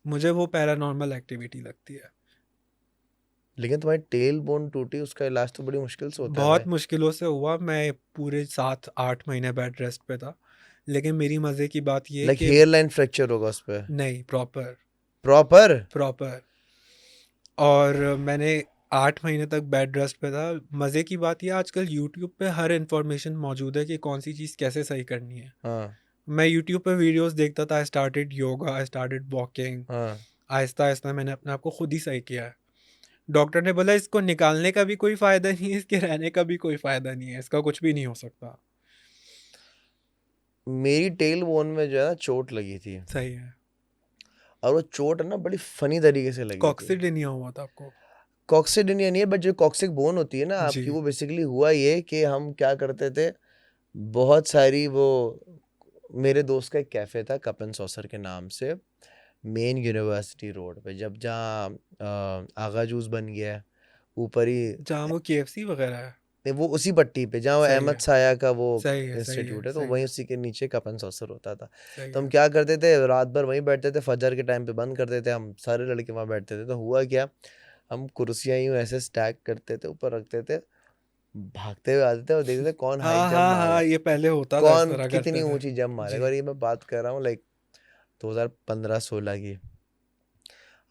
मुझे वो पैरानॉर्मल एक्टिविटी लगती है। लेकिन तुम्हारी टेल बोन टूटी, उसका इलाज तो बड़ी मुश्किल से होता है भाई। बहुत मुश्किलों से हुआ, मैं पूरे 7-8 महीने बेड रेस्ट पे था, लेकिन मेरी मज़े की बात ये है लाइक कि हेयर लाइन फ्रैक्चर होगा उस पे? नहीं, प्रॉपर प्रॉपर? प्रॉपर। और मैंने 8 महीने तक बेड रेस्ट पे था। मज़े की बात ये, आजकल यूट्यूब पे हर इन्फॉर्मेशन मौजूद है कि कौन सी चीज़ कैसे सही करनी है। हाँ मैं यूट्यूब पे वीडियोस देखता था, I started yoga, I started walking. हाँ। आहिस्ता आहिस्ता मैंने अपने आप को खुद ही सही किया है। डॉक्टर ने बोला इसको निकालने का भी कोई फ़ायदा नहीं है, इसके रहने का भी कोई फ़ायदा नहीं है, इसका कुछ भी नहीं हो सकता। मेरी टेल बोन में जो है ना चोट लगी थी, सही है। और वो चोट है ना बड़ी फनी तरीके से लगी थी। कॉक्सिडिनिया हुआ था आपको? कॉक्सिडिनिया नहीं है, बट जो कॉक्सिक बोन होती है ना जी। आपकी, वो बेसिकली हुआ ये कि हम क्या करते थे, बहुत सारी वो, मेरे दोस्त का एक कैफ़े था कप एंड सॉसर के नाम से, मेन यूनिवर्सिटी रोड पे, जब जहाँ आगा जूस बन गया है ऊपर ही। जहाँ वो KFC वगैरह है? नहीं, वो उसी पट्टी पे जहाँ वो सही अहमद है, साया का वो सही है, सही है, इंस्टीट्यूट है, तो सही वहीं है, उसी के नीचे कप एंड सॉसर होता था। सही तो हम है। क्या करते थे, रात भर वहीं बैठते थे, फजर के टाइम पे बंद करते थे, हम सारे लड़के वहाँ बैठते थे। तो हुआ क्या, हम कुर्सियाँ यूँ ऐसे स्टैक करते थे, ऊपर रखते थे, भागते हुए आते थे और देखते थे कौन हाई हाँ जंप हाँ मारे, हाँ, ये पहले होता था, इस कौन तरह कितनी करते थे। ऊंची जंप मारेगा। जी। और ये मैं बात कर रहा हूँ लाइक 2015-16 की।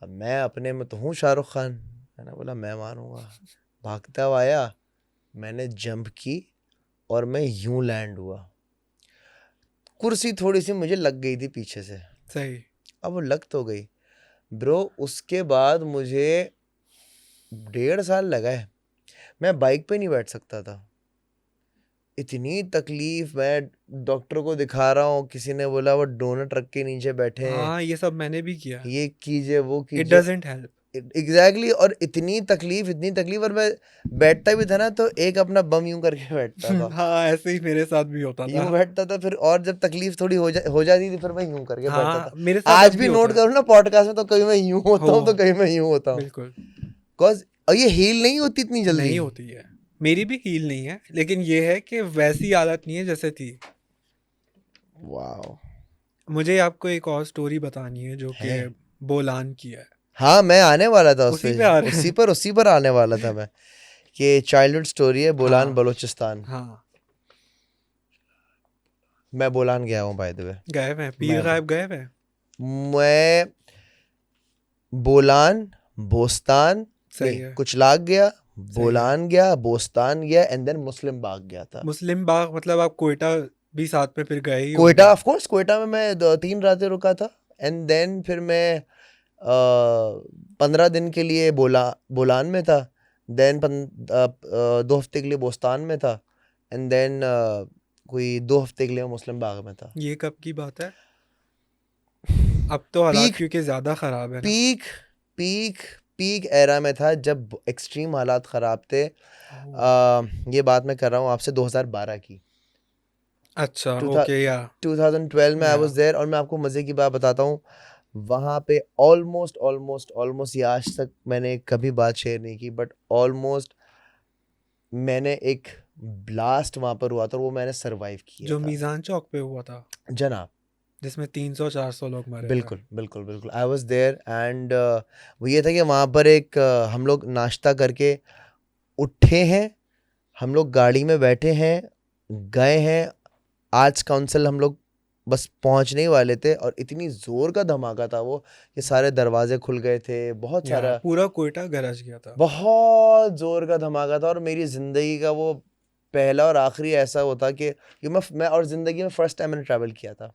अब मैं अपने में तो हूँ शाहरुख खान, मैंने बोला मैं मारूंगा, भागता हुआ आया, मैंने जंप की और मैं यूं लैंड हुआ। कुर्सी थोड़ी सी मुझे लग गई थी पीछे से, सही। अब वो लग तो गई ब्रो। उसके बाद मुझे 1.5 साल लगा है, मैं बाइक पे नहीं बैठ सकता था, इतनी तकलीफ। मैं डॉक्टर को दिखा रहा हूँ, किसी ने बोला वो डोनट ट्रक के नीचे बैठे हैं, हाँ, ये सब मैंने भी किया है। ये कीजिए वो इट कीजिए। Doesn't help. एग्जैक्टली और इतनी तकलीफ, इतनी तकलीफ। और मैं बैठता भी था ना तो एक अपना बम यूं करके बैठता था, हाँ, ऐसे ही मेरे साथ भी होता था। यूं बैठता था फिर, और जब तकलीफ थोड़ी हो जाती थी फिर मैं यूं करके बैठता हाँ, था। मेरे साथ आज अब भी भी होता नोट है। करो ना पॉडकास्ट में, तो कभी मैं यूं होता हूँ तो हो, कभी मैं यूं होता हूँ, बिल्कुल। बिकॉज और ये हील नहीं होती इतनी जल्दी। नहीं होती है, मेरी भी हील नहीं है, लेकिन ये है कि वैसी आदत नहीं है जैसे थी। वाह। मुझे आपको एक और स्टोरी बतानी है जो कि है। बोलान की है। हाँ मैं आने वाला था उस उसी पे, पे आ रहे हैं। उसी पर आने वाला था मैं, कि चाइल्डहुड स्टोरी है, बोलान हाँ बलूचिस्तान। हाँ। मैं बोलान गया हूँ बाय द वे। गए हुए हैं, पीर मैं गायब गए हुए हैं। मैं बोलान, बोस्तान, सही नहीं है, कुचलाग गया, सही है। बोलान गया, बोस्तान गया, एंड देन मुस्लिम बाग गया था। मुस्लिम बाग मतलब आप कोयटा भी साथ में फिर गए ही कोयटा, होंगे। ऑफ कोर्स कोयटा में मैं 3 रातें रुका था, एंड देन फिर मैं 15 दिन के लिए बोलान में था, देन 2 हफ्ते के लिए बोस्तान में था, एंड देन कोई 2 हफ्ते के लिए मुस्लिम बाग में था। ये कब की बात है? अब तो हालात पीक क्योंकि ज़्यादा ख़राब है ना। पीक पीक पीक एरा में था, जब एक्सट्रीम हालात ख़राब थे। ओह, ये बात मैं कर रहा हूँ आपसे 2012 की। अच्छा, 2000 ओके, या 2012 में आई या वाज देयर। और मैं आपको मज़े की बात बताता हूँ, वहाँ पे ऑलमोस्ट ऑलमोस्ट ऑलमोस्ट, ये आज तक मैंने कभी बात शेयर नहीं की, बट ऑलमोस्ट मैंने एक ब्लास्ट वहाँ पर हुआ था और वो मैंने सरवाइव किया जो था। मीज़ान चौक पे हुआ था। जनाब, जिसमें 300-400 लोग मरे थे। बिल्कुल बिल्कुल बिल्कुल, आई वॉज देयर एंड वो ये था कि वहाँ पर एक हम लोग नाश्ता करके उठे हैं, हम लोग गाड़ी में बैठे हैं, गए हैं, आर्ट्स काउंसिल हम लोग बस पहुंचने ही वाले थे और इतनी जोर का धमाका था वो कि सारे दरवाजे खुल गए थे, बहुत या सारा, पूरा कोयटा गरज गया था। बहुत जोर का धमाका था। और मेरी जिंदगी का वो पहला और आखिरी ऐसा वो था कि मैं और जिंदगी में फर्स्ट टाइम मैंने ट्रैवल किया था।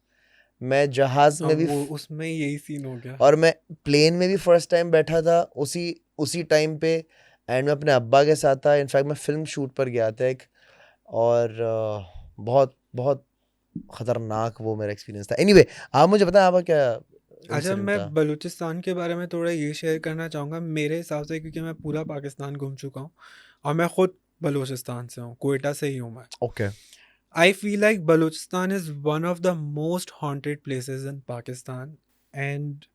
मैं जहाज में अब भी वो उसमें यही सीन हो गया। और मैं प्लेन में भी फर्स्ट टाइम बैठा था उसी उसी टाइम पे, एंड मैं अपने अब्बा के साथ था। इनफैक्ट मैं फिल्म शूट पर गया था एक, और बहुत बहुत खतरनाक वो मेरा एक्सपीरियंस था। एनीवे आप मुझे बताएं आपका क्या अच्छा, इंसिडेंट मैं था? बलूचिस्तान के बारे में थोड़ा ये शेयर करना चाहूँगा मेरे हिसाब से, क्योंकि मैं पूरा पाकिस्तान घूम चुका हूँ और मैं खुद बलूचिस्तान से हूँ, कोयटा से ही हूँ मैं। Okay. I feel like Balochistan is one of the most haunted places in Pakistan, and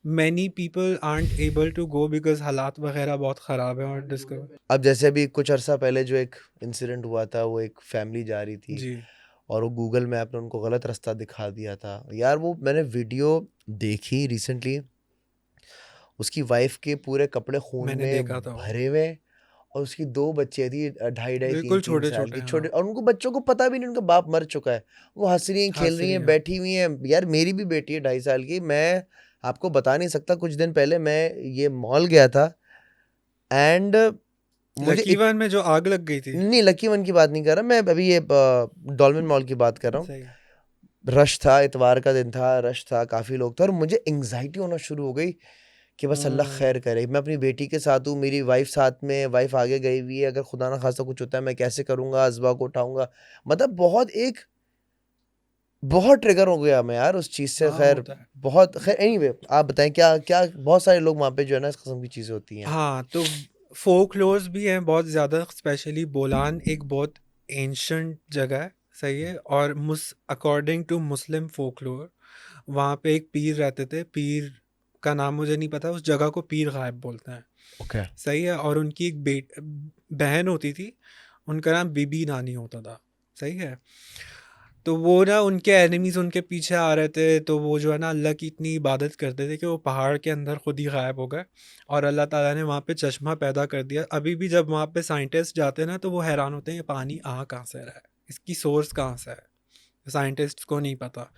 many people aren't able to go because हालात वगैरह बहुत ख़राब है और डिस्कवर। अब जैसे अभी कुछ अरसा पहले जो एक इंसिडेंट हुआ था, वो एक फैमिली जा रही थी जी। और वो गूगल मैप ने उनको गलत रास्ता दिखा दिया था यार। वो मैंने वीडियो देखी रिसेंटली, उसकी वाइफ के पूरे कपड़े खून मैंने में देखा था वो। भरे हुए, और उसकी 2 बच्चे थी, ढाई ढाई तीन बिल्कुल तीन छोटे साल छोटे, की, हाँ। छोटे, और उनको बच्चों को पता भी नहीं उनका बाप मर चुका है। वो हंस रही हैं, खेल हंस रही रही हैं, हैं। बैठी हुई हैं। यार मेरी भी बेटी है 2.5 साल की, मैं आपको बता नहीं सकता, कुछ दिन पहले मैं ये मॉल गया था एंड मुझे लकी वन में जो आग लग गई थी। नहीं, लकी वन की बात नहीं कर रहा मैं, अभी ये डॉल्फिन मॉल की बात कर रहा हूँ। सही। रश था, इतवार का दिन था, रश था, काफ़ी लोग थे, और मुझे एंग्जाइटी होना शुरू हो गई कि बस अल्लाह खैर करे। मैं अपनी बेटी के साथ हूँ, मेरी वाइफ साथ में, वाइफ आगे गई हुई है, अगर खुदा ना खास्ता कुछ होता है मैं कैसे करूँगा, अज़बा को उठाऊँगा। मतलब बहुत ट्रिगर हो गया मैं यार उस चीज़ से। हाँ, खैर होता है। बहुत खैर, एनीवे आप बताएं क्या क्या, बहुत सारे लोग वहाँ पे जो है ना इस किस्म की चीज़ें होती हैं। हाँ, तो फोकलोर्स भी हैं बहुत ज़्यादा, स्पेशली बोलान एक बहुत एंशंट जगह है, सही है। और अकॉर्डिंग टू मुस्लिम फोकलोर वहाँ पे एक पीर रहते थे, पीर का नाम मुझे नहीं पता, उस जगह को पीर गायब बोलते हैं, ओके। सही है। और उनकी एक बहन होती थी, उनका नाम बीबी नानी होता था, सही है। तो वो ना उनके एनिमीज उनके पीछे आ रहे थे, तो वो जो है ना अल्लाह की इतनी इबादत करते थे कि वो पहाड़ के अंदर खुद ही गायब हो गए, और अल्लाह ताला ने वहाँ पे चश्मा पैदा कर दिया। अभी भी जब वहाँ पे साइंटिस्ट जाते हैं ना, तो वो हैरान होते हैं ये पानी आ कहाँ से रहा है, इसकी सोर्स कहाँ से है, साइंटिस्ट को नहीं पता।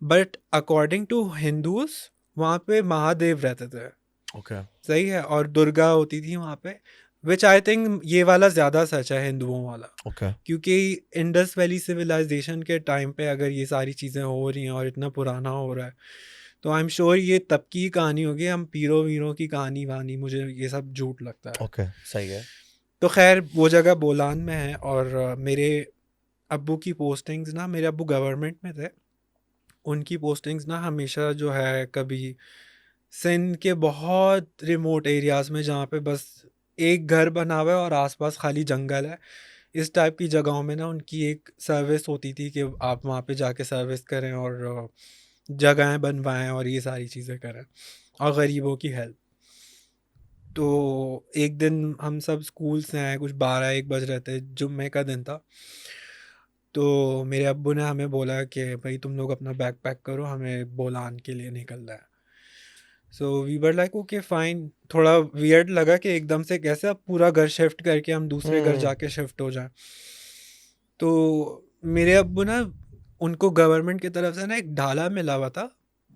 बट अकॉर्डिंग टू हिंदूज वहाँ पे महादेव रहते थे, ओके। सही है, और दुर्गा होती थी वहाँ पे, विच आई थिंक ये वाला ज़्यादा सच है हिंदुओं वाला, ओके। क्योंकि इंडस वैली सिविलाइजेशन के टाइम पे अगर ये सारी चीज़ें हो रही हैं और इतना पुराना हो रहा है, तो आई एम श्योर ये तब की कहानी होगी। हम पीरों वीरों की कहानी वानी, मुझे ये सब झूठ लगता है। ओके, सही है। तो खैर वो जगह बोलान में है, और मेरे अब्बू की पोस्टिंग्स ना, मेरे अब्बू गवर्नमेंट में थे, उनकी पोस्टिंग्स ना हमेशा जो है कभी सिंध के बहुत रिमोट एरियाज़ में, जहाँ पे बस एक घर बना हुआ है और आसपास खाली जंगल है, इस टाइप की जगहों में ना उनकी एक सर्विस होती थी कि आप वहाँ पे जाके सर्विस करें और जगहें बनवाएं और ये सारी चीज़ें करें और गरीबों की हेल्प। तो एक दिन हम सब स्कूल से आए, कुछ 12-1 बज रहे थे, जुम्मे का दिन था। तो मेरे अब्बू ने हमें बोला कि भाई तुम लोग अपना बैग पैक करो, हमें बोलान के लिए निकलना है। So we were like okay fine. थोड़ा वियर्ड लगा कि एकदम से कैसे अब पूरा घर शिफ्ट करके हम दूसरे घर जाके शिफ्ट हो जाएं। तो मेरे अब्बू ना, उनको गवर्नमेंट की तरफ से ना एक ढाला मिला हुआ था,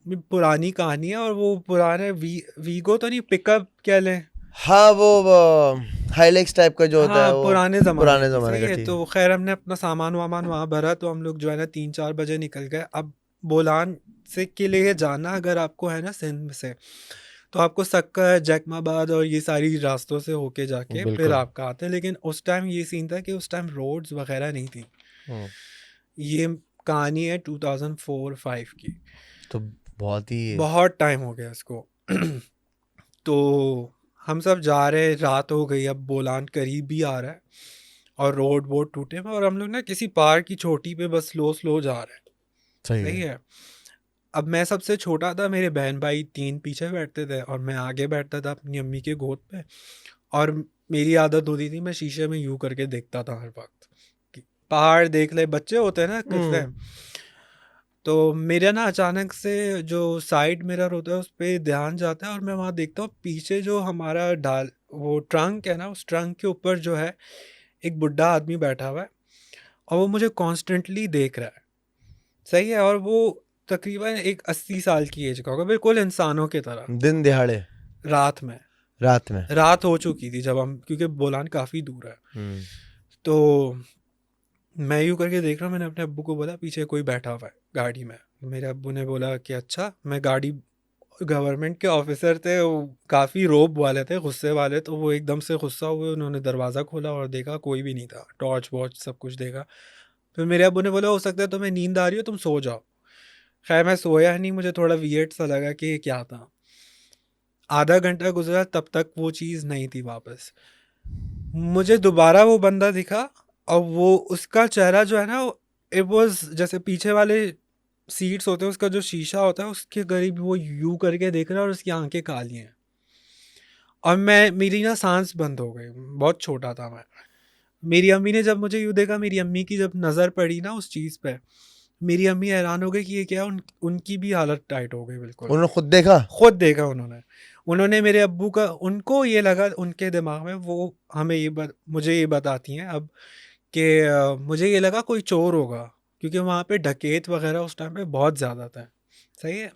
ये पुरानी कहानी है, और वो पुराने वीगो तो नहीं, पिकअप कह लें। हाँ वो हाइलेक्स टाइप का जो होता है हाँ, वो, पुराने ज़माने पुराने की, ज़माने सही का, है। ठीक तो है। खैर हमने अपना सामान वामान वहाँ भरा, तो हम लोग जो है ना 3-4 बजे निकल गए। अब बोलान से के लिए जाना अगर आपको है ना सिंध से, तो आपको सक्कर, जैकमाबाद और ये सारी रास्तों से होके जाके फिर बिल्कुल। आपका आते हैं। लेकिन उस टाइम ये सीन था कि उस टाइम रोड्स वगैरह नहीं थी। हम्म। ये कहानी है 2004-5 की, तो बहुत ही बहुत टाइम हो गया इसको। तो हम सब जा रहे, रात हो गई, अब बोलान करीब ही आ रहा है और रोड वोड टूटे हुए, और हम लोग ना किसी पार्क की चोटी पे बस स्लो स्लो जा रहे हैं, सही सही है। है। अब मैं सबसे छोटा था, मेरे बहन भाई 3 पीछे बैठते थे और मैं आगे बैठता था अपनी अम्मी के गोद पे। और मेरी आदत होती थी, मैं शीशे में यूं करके देखता था हर वक्त कि पहाड़ देख ले, बच्चे होते हैं ना किससे। हम्म। तो मेरा ना अचानक से जो साइड मिरर होता है उस पे ध्यान जाता है और मैं वहाँ देखता हूँ पीछे जो हमारा वो ट्रंक है ना, उस ट्रंक के ऊपर जो है एक बुढ़ा आदमी बैठा हुआ है और वो मुझे कॉन्स्टेंटली देख रहा है। सही है, और वो तकरीबन एक 80 साल की एज का होगा, बिल्कुल इंसानों की तरह। दिन दिहाड़े रात में, रात में। रात हो चुकी थी जब हम, क्योंकि बोलान काफ़ी दूर है। हम्म। तो मैं यूँ करके देख रहा हूँ, मैंने अपने अब्बू को बोला पीछे कोई बैठा हुआ है गाड़ी में। मेरे अब्बू ने बोला कि अच्छा। मैं गाड़ी, गवर्नमेंट के ऑफिसर थे, वो काफ़ी रोब वाले थे, गुस्से वाले, तो वो एकदम से गुस्सा हुए, उन्होंने दरवाज़ा खोला और देखा कोई भी नहीं था, टॉर्च वॉर्च सब कुछ देखा। फिर मेरे अब्बू ने बोला हो सकता है तुम्हें नींद आ रही हो, तुम सो जाओ। खैर मैं सोया नहीं, मुझे थोड़ा वियर्ड सा लगा कि ये क्या था। आधा घंटा गुजरा, तब तक वो चीज़ नहीं थी वापस। मुझे दोबारा वो बंदा दिखा और वो उसका चेहरा जो है ना, इट वाज जैसे पीछे वाले सीट्स होते हैं, उसका जो शीशा होता है उसके करीब वो यू करके देख रहा है और उसकी आंखें काली हैं। और मेरी ना सांस बंद हो गई, बहुत छोटा था मैं। मेरी अम्मी ने जब मुझे यूँ देखा, मेरी अम्मी की जब नज़र पड़ी ना उस चीज़ पे, मेरी अम्मी हैरान हो गई कि ये क्या है। उनकी भी हालत टाइट हो गई बिल्कुल। उन्होंने खुद देखा? खुद देखा उन्होंने। उन्होंने मेरे अब्बू का, उनको ये लगा, उनके दिमाग में वो हमें मुझे ये बताती हैं अब कि मुझे ये लगा कोई चोर होगा, क्योंकि वहाँ पे डकैत वगैरह उस टाइम पे बहुत ज़्यादा थे। सही है।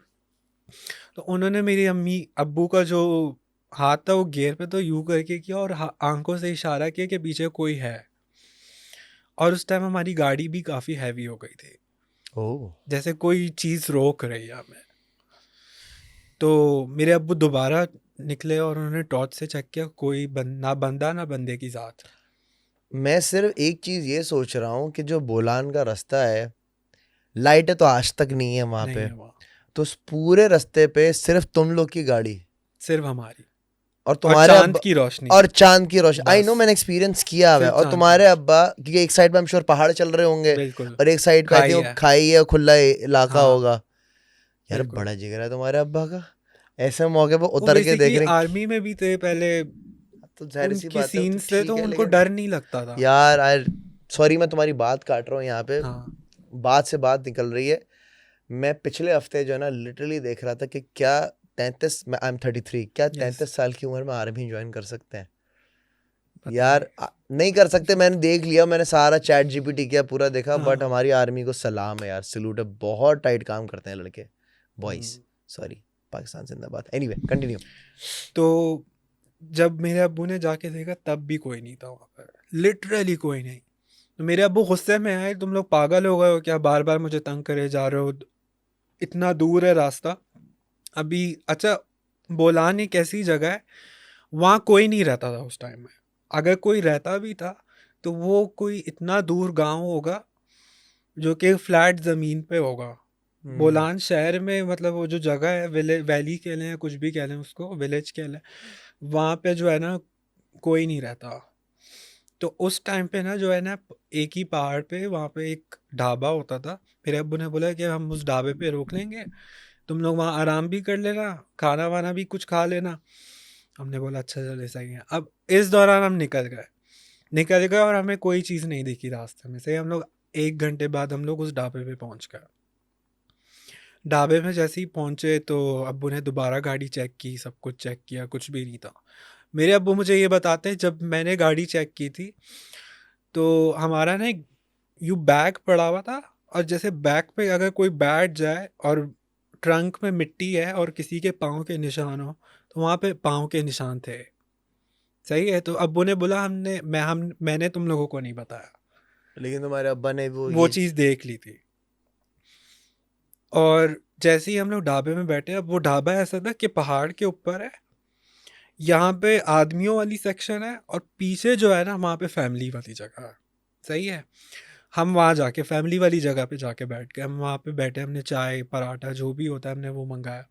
तो उन्होंने मेरी अम्मी अब्बू का जो हाथ था वो गियर पे तो यूं करके किया और आंखों से इशारा किया कि पीछे कोई है। और उस टाइम हमारी गाड़ी भी काफ़ी हैवी हो गई थी, ओह। जैसे कोई चीज़ रोक रही है हमें। तो मेरे अब्बू दोबारा निकले और उन्होंने टॉर्च से चेक किया, कोई ना बंदा ना बंदे की ज़ात। मैं सिर्फ एक चीज़ ये सोच रहा हूँ कि जो बोलान का रास्ता है, लाइटें तो आज तक नहीं है वहाँ नहीं पे, है वहाँ, तो उस पूरे रास्ते पे सिर्फ तुम लोग की गाड़ी सिर्फ हमारी और और तुम्हारे चांद अब्बा की रोशनी। और चांद की रोशनी। आई नो, बस मैंने एक्सपीरियंस किया हुआ है। सिर्फ और चांद की तुम्हारे रोशनी, अब्बा, क्योंकि एक साइड पे हम श्योर पहाड़ चल रहे होंगे बिल्कुल। और एक साइड पे आई खाई थिंक है, खाई है, खुला इलाका हाँ, होगा। यार बिल्कुल। बड़ा जिगर है तुम्हारे अब्बा का, ऐसे मौके पे वो उतर के देख बेसिकली रहे हैं। आर्मी में भी थे पहले, तो जाहिर सी उनकी बात है, सीन तो से तो ठीक है, उनको लेकिन डर नहीं लगता था। यार आई सॉरी, मैं तुम्हारी बात काट रहा हूँ यहाँ पे, हाँ, बात से बात निकल रही है। मैं पिछले हफ्ते जो है ना लिटरली देख रहा था कि क्या 33, मैं आई एम 33, क्या यस, 33 साल की उम्र में आर्मी ज्वाइन कर सकते हैं? पता नहीं। यार नहीं कर सकते। मैंने देख लिया, मैंने सारा चैट जीपीटी किया, पूरा देखा, बट हाँ, हमारी आर्मी को सलाम है यार, सल्यूट है, बहुत टाइट काम करते हैं लड़के, बॉयज। हम्म। सॉरी, पाकिस्तान जिंदाबाद। Anyway continue. तो जब मेरे अब्बू ने जाके देखा तब भी कोई नहीं था वहाँ पर, लिटरली कोई नहीं। तो मेरे अब्बू गुस्से में आए, तुम लोग पागल हो गए हो क्या, बार बार मुझे तंग करे जा रहे हो, इतना दूर है रास्ता अभी। अच्छा, बोलान एक ऐसी जगह है, वहाँ कोई नहीं रहता था उस टाइम में। अगर कोई रहता भी था तो वो कोई इतना दूर गांव होगा जो कि फ्लैट ज़मीन पे होगा। बोलान शहर में, मतलब वो जो जगह है, वैली कह लें या कुछ भी कह लें, उसको विलेज कह लें, वहाँ पे जो है ना कोई नहीं रहता। तो उस टाइम पे ना जो है ना, एक ही पहाड़ पे वहाँ पे एक ढाबा होता था। मेरे अब्बू ने बोला कि हम उस ढाबे पे रोक लेंगे, तुम लोग वहाँ आराम भी कर लेना, खाना वाना भी कुछ खा लेना। हमने बोला अच्छा चले, सही है। अब इस दौरान हम निकल गए और हमें कोई चीज़ नहीं दिखी रास्ते में से। हम लोग 1 घंटे बाद हम लोग उस ढाबे पे पहुंच गए। ढाबे में जैसे ही पहुंचे तो अब्बू ने दोबारा गाड़ी चेक की, सब कुछ चेक किया, कुछ भी नहीं था। मेरे अब्बू मुझे ये बताते हैं, जब मैंने गाड़ी चेक की थी तो हमारा ना एक यूँ बैग पड़ा हुआ था, और जैसे बैग पे अगर कोई बैठ जाए और ट्रंक में मिट्टी है और किसी के पाँव के निशान हो, तो वहाँ पे पाँव के निशान थे। सही है। तो अब्बू ने बोला मैंने तुम लोगों को नहीं बताया, लेकिन तुम्हारे अब्बा ने वो वो ये चीज़ देख ली थी। और जैसे ही हम लोग ढाबे में बैठे, अब वो ढाबा ऐसा था कि पहाड़ के ऊपर है, यहाँ पे आदमियों वाली सेक्शन है और पीछे जो है ना वहाँ पे फैमिली वाली जगह है। सही है। हम वहाँ जाके फैमिली वाली जगह पे जाके बैठ गए, हम वहाँ पे बैठे, हमने चाय पराठा जो भी होता है हमने वो मंगाया।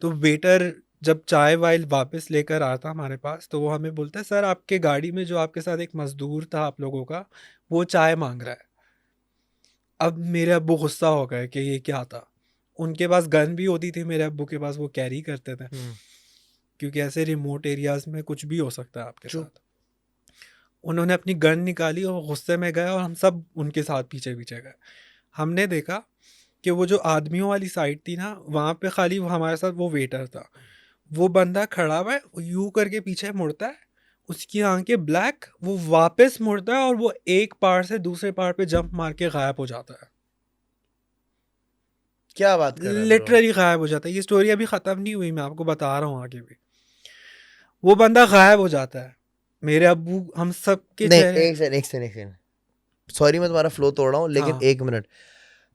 तो वेटर जब चाय वाय वापस लेकर आया था हमारे पास, तो वो हमें बोलता है सर आपके गाड़ी में जो आपके साथ एक मजदूर था आप लोगों का, वो चाय मांग रहा है। अब मेरे अब्बू गुस्सा हो गए कि ये क्या था। उनके पास गन भी होती थी मेरे अब्बू के पास, वो कैरी करते थे, क्योंकि ऐसे रिमोट एरियाज में कुछ भी हो सकता है आपके ट्रू। साथ। उन्होंने अपनी गन निकाली और गुस्से में गए और हम सब उनके साथ पीछे पीछे गए। हमने देखा कि वो जो आदमियों वाली साइड थी ना, वहाँ पे खाली वो हमारे साथ वो वेटर था। वो बंदा खड़ा हुआ है, वो यूं करके पीछे मुड़ता है, उसकी आंखें ब्लैक, वो वापस मुड़ता है और वो एक पहाड़ से दूसरे पहाड़ पे जंप मार के गायब हो जाता है। क्या बात कर रहा है ब्रो? लिटरली गायब हो जाता है। ये स्टोरी अभी खत्म नहीं हुई, मैं आपको बता रहा हूँ आगे भी। वो बंदा गायब हो जाता है, मेरे अब्बू हम सब के नहीं, चेहरे। एक सेकंड, सॉरी मैं तुम्हारा फ्लो तोड़ रहा हूँ, लेकिन हाँ 1 मिनट।